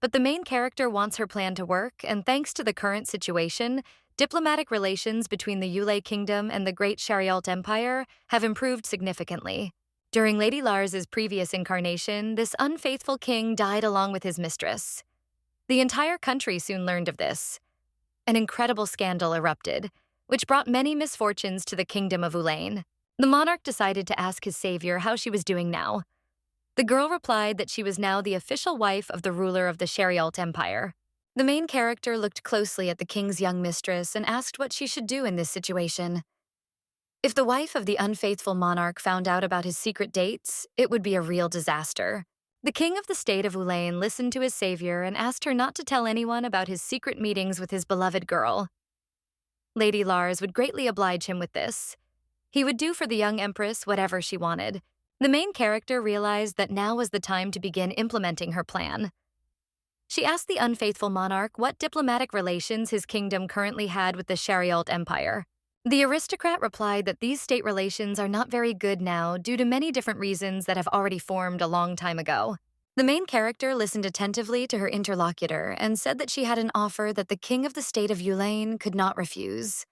But the main character wants her plan to work, and thanks to the current situation, diplomatic relations between the Yulei Kingdom and the Great Sharialt Empire have improved significantly. During Lady Lars's previous incarnation, this unfaithful king died along with his mistress. The entire country soon learned of this. An incredible scandal erupted, which brought many misfortunes to the kingdom of Ulain. The monarch decided to ask his savior how she was doing now. The girl replied that she was now the official wife of the ruler of the Sharialt Empire. The main character looked closely at the king's young mistress and asked what she should do in this situation. If the wife of the unfaithful monarch found out about his secret dates, it would be a real disaster. The king of the state of Ulain listened to his savior and asked her not to tell anyone about his secret meetings with his beloved girl. Lady Lars would greatly oblige him with this. He would do for the young empress whatever she wanted. The main character realized that now was the time to begin implementing her plan. She asked the unfaithful monarch what diplomatic relations his kingdom currently had with the Sharialt Empire. The aristocrat replied that these state relations are not very good now due to many different reasons that have already formed a long time ago. The main character listened attentively to her interlocutor and said that she had an offer that the king of the state of Yulain could not refuse.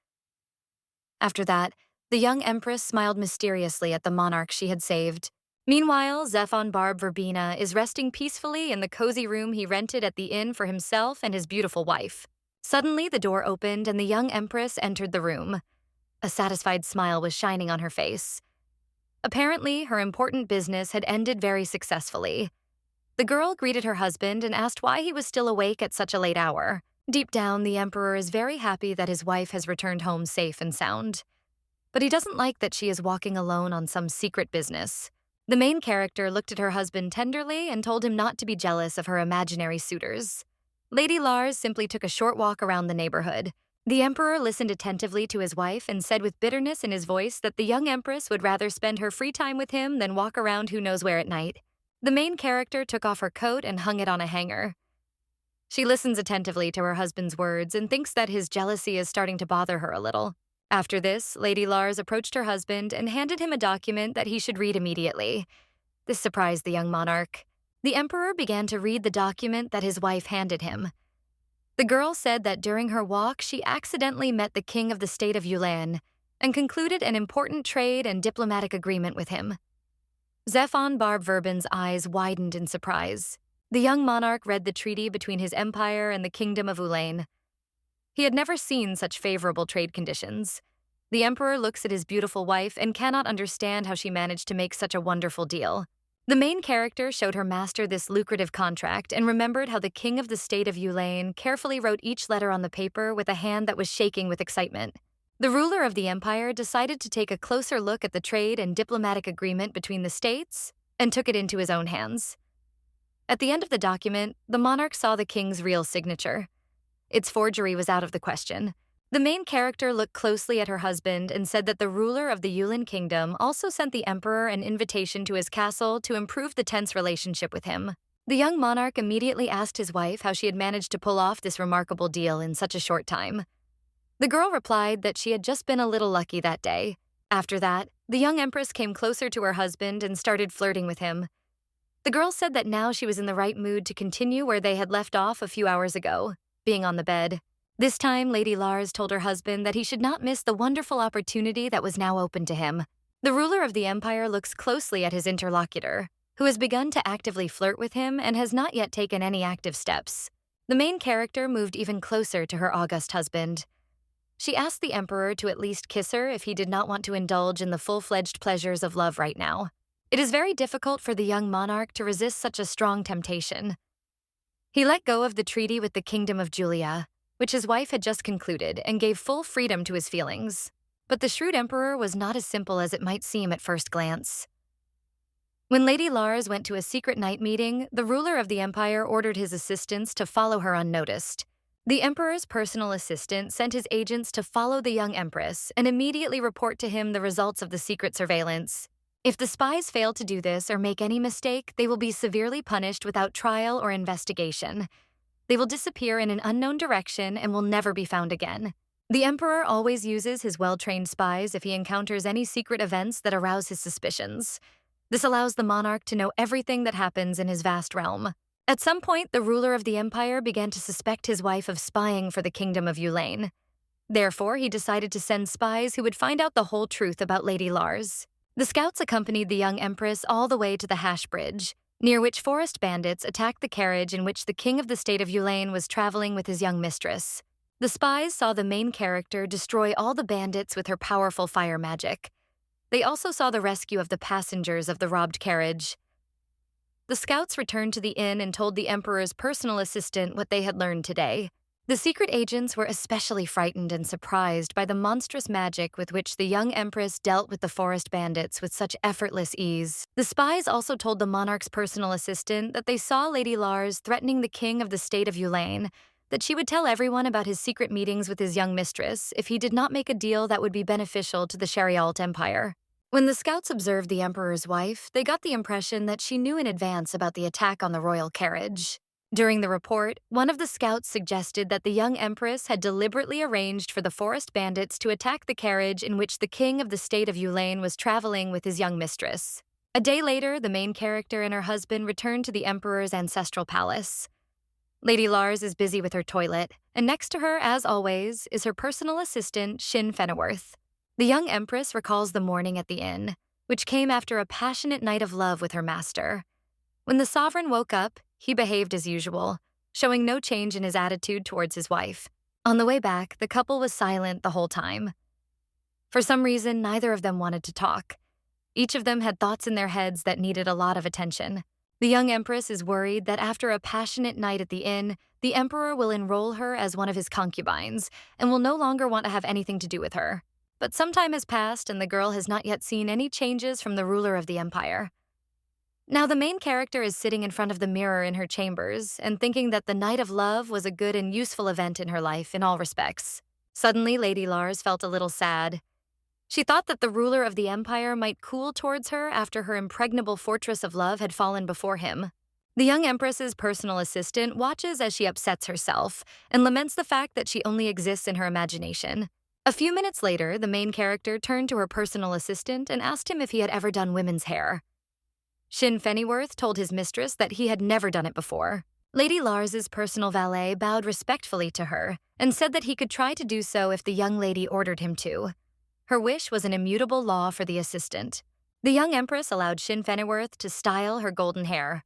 After that, the young empress smiled mysteriously at the monarch she had saved. Meanwhile, Zephon Barb Verbena is resting peacefully in the cozy room he rented at the inn for himself and his beautiful wife. Suddenly, the door opened and the young empress entered the room. A satisfied smile was shining on her face. Apparently, her important business had ended very successfully. The girl greeted her husband and asked why he was still awake at such a late hour. Deep down, the emperor is very happy that his wife has returned home safe and sound. But he doesn't like that she is walking alone on some secret business. The main character looked at her husband tenderly and told him not to be jealous of her imaginary suitors. Lady Lars simply took a short walk around the neighborhood. The emperor listened attentively to his wife and said with bitterness in his voice that the young empress would rather spend her free time with him than walk around who knows where at night. The main character took off her coat and hung it on a hanger. She listens attentively to her husband's words and thinks that his jealousy is starting to bother her a little. After this, Lady Lars approached her husband and handed him a document that he should read immediately. This surprised the young monarch. The emperor began to read the document that his wife handed him. The girl said that during her walk, she accidentally met the king of the state of Yulin and concluded an important trade and diplomatic agreement with him. Zephon Barb Verben's eyes widened in surprise. The young monarch read the treaty between his empire and the kingdom of Ulain. He had never seen such favorable trade conditions. The emperor looks at his beautiful wife and cannot understand how she managed to make such a wonderful deal. The main character showed her master this lucrative contract and remembered how the king of the state of Ulain carefully wrote each letter on the paper with a hand that was shaking with excitement. The ruler of the empire decided to take a closer look at the trade and diplomatic agreement between the states and took it into his own hands. At the end of the document, the monarch saw the king's real signature. Its forgery was out of the question. The main character looked closely at her husband and said that the ruler of the Yulin kingdom also sent the emperor an invitation to his castle to improve the tense relationship with him. The young monarch immediately asked his wife how she had managed to pull off this remarkable deal in such a short time. The girl replied that she had just been a little lucky that day. After that, the young empress came closer to her husband and started flirting with him. The girl said that now she was in the right mood to continue where they had left off a few hours ago, being on the bed. This time, Lady Lars told her husband that he should not miss the wonderful opportunity that was now open to him. The ruler of the empire looks closely at his interlocutor, who has begun to actively flirt with him and has not yet taken any active steps. The main character moved even closer to her august husband. She asked the emperor to at least kiss her if he did not want to indulge in the full-fledged pleasures of love right now. It is very difficult for the young monarch to resist such a strong temptation. He let go of the treaty with the kingdom of Julia, which his wife had just concluded, and gave full freedom to his feelings. But the shrewd emperor was not as simple as it might seem at first glance. When Lady Lars went to a secret night meeting, the ruler of the empire ordered his assistants to follow her unnoticed. The emperor's personal assistant sent his agents to follow the young empress and immediately report to him the results of the secret surveillance. If the spies fail to do this or make any mistake, they will be severely punished without trial or investigation. They will disappear in an unknown direction and will never be found again. The emperor always uses his well-trained spies if he encounters any secret events that arouse his suspicions. This allows the monarch to know everything that happens in his vast realm. At some point, the ruler of the empire began to suspect his wife of spying for the kingdom of Ulain. Therefore, he decided to send spies who would find out the whole truth about Lady Lars. The scouts accompanied the young empress all the way to the Hash Bridge, near which forest bandits attacked the carriage in which the king of the state of Ulain was traveling with his young mistress. The spies saw the main character destroy all the bandits with her powerful fire magic. They also saw the rescue of the passengers of the robbed carriage. The scouts returned to the inn and told the emperor's personal assistant what they had learned today. The secret agents were especially frightened and surprised by the monstrous magic with which the young empress dealt with the forest bandits with such effortless ease. The spies also told the monarch's personal assistant that they saw Lady Lars threatening the king of the state of Ulain, that she would tell everyone about his secret meetings with his young mistress if he did not make a deal that would be beneficial to the Sharialt Empire. When the scouts observed the emperor's wife, they got the impression that she knew in advance about the attack on the royal carriage. During the report, one of the scouts suggested that the young empress had deliberately arranged for the forest bandits to attack the carriage in which the king of the state of Ulain was traveling with his young mistress. A day later, the main character and her husband returned to the emperor's ancestral palace. Lady Lars is busy with her toilet, and next to her, as always, is her personal assistant, Shin Fenneworth. The young empress recalls the morning at the inn, which came after a passionate night of love with her master. When the sovereign woke up, he behaved as usual, showing no change in his attitude towards his wife. On the way back, the couple was silent the whole time. For some reason, neither of them wanted to talk. Each of them had thoughts in their heads that needed a lot of attention. The young empress is worried that after a passionate night at the inn, the emperor will enroll her as one of his concubines and will no longer want to have anything to do with her. But some time has passed and the girl has not yet seen any changes from the ruler of the empire. Now, the main character is sitting in front of the mirror in her chambers and thinking that the Night of Love was a good and useful event in her life in all respects. Suddenly, Lady Lars felt a little sad. She thought that the ruler of the empire might cool towards her after her impregnable fortress of love had fallen before him. The young empress's personal assistant watches as she upsets herself and laments the fact that she only exists in her imagination. A few minutes later, the main character turned to her personal assistant and asked him if he had ever done women's hair. Shin Fennyworth told his mistress that he had never done it before. Lady Lars's personal valet bowed respectfully to her and said that he could try to do so if the young lady ordered him to. Her wish was an immutable law for the assistant. The young empress allowed Shin Fennyworth to style her golden hair.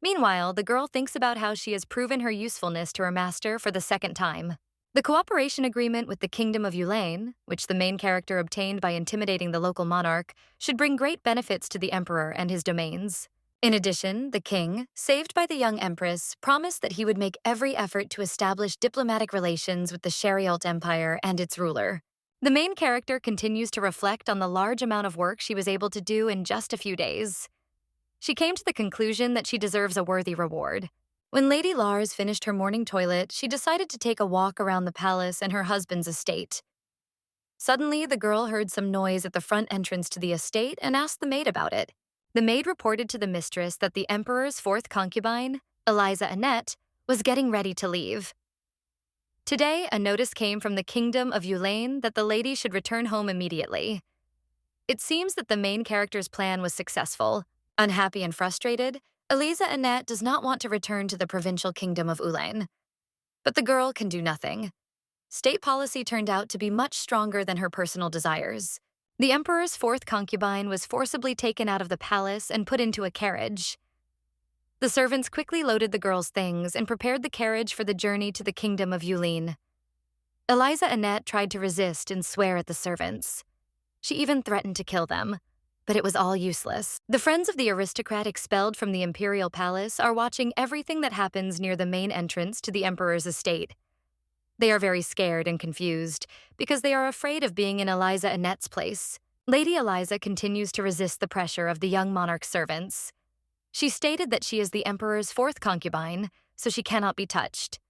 Meanwhile, the girl thinks about how she has proven her usefulness to her master for the second time. The cooperation agreement with the Kingdom of Yulain, which the main character obtained by intimidating the local monarch, should bring great benefits to the emperor and his domains. In addition, the king, saved by the young empress, promised that he would make every effort to establish diplomatic relations with the Sharialt Empire and its ruler. The main character continues to reflect on the large amount of work she was able to do in just a few days. She came to the conclusion that she deserves a worthy reward. When Lady Lars finished her morning toilet, she decided to take a walk around the palace and her husband's estate. Suddenly, the girl heard some noise at the front entrance to the estate and asked the maid about it. The maid reported to the mistress that the emperor's fourth concubine, Eliza Annette, was getting ready to leave. Today, a notice came from the Kingdom of Yulain that the lady should return home immediately. It seems that the main character's plan was successful. Unhappy and frustrated, Eliza Annette does not want to return to the provincial kingdom of Ulain. But the girl can do nothing. State policy turned out to be much stronger than her personal desires. The emperor's fourth concubine was forcibly taken out of the palace and put into a carriage. The servants quickly loaded the girl's things and prepared the carriage for the journey to the kingdom of Yulin. Eliza Annette tried to resist and swear at the servants. She even threatened to kill them. But it was all useless. The friends of the aristocrat expelled from the imperial palace are watching everything that happens near the main entrance to the emperor's estate. They are very scared and confused because they are afraid of being in Eliza Annette's place. Lady Eliza continues to resist the pressure of the young monarch's servants. She stated that she is the emperor's fourth concubine, so she cannot be touched.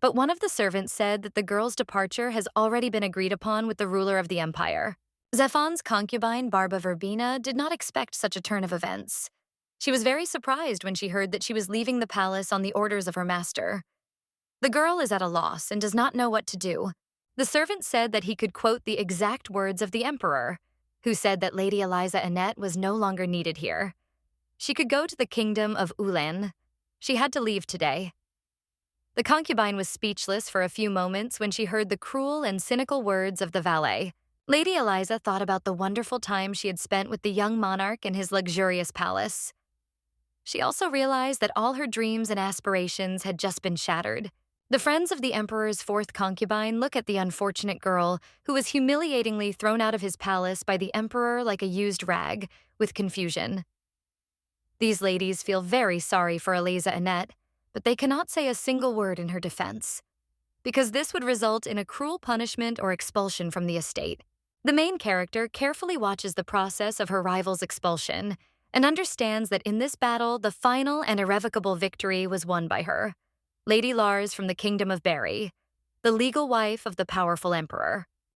But one of the servants said that the girl's departure has already been agreed upon with the ruler of the empire. Zephon's concubine, Barba Verbena, did not expect such a turn of events. She was very surprised when she heard that she was leaving the palace on the orders of her master. The girl is at a loss and does not know what to do. The servant said that he could quote the exact words of the emperor, who said that Lady Eliza Annette was no longer needed here. She could go to the kingdom of Ulain. She had to leave today. The concubine was speechless for a few moments when she heard the cruel and cynical words of the valet. Lady Eliza thought about the wonderful time she had spent with the young monarch in his luxurious palace. She also realized that all her dreams and aspirations had just been shattered. The friends of the emperor's fourth concubine look at the unfortunate girl who was humiliatingly thrown out of his palace by the emperor like a used rag, with confusion. These ladies feel very sorry for Eliza Annette, but they cannot say a single word in her defense, because this would result in a cruel punishment or expulsion from the estate. The main character carefully watches the process of her rival's expulsion and understands that in this battle, the final and irrevocable victory was won by her, Lady Lars from the Kingdom of Barry, the legal wife of the powerful emperor.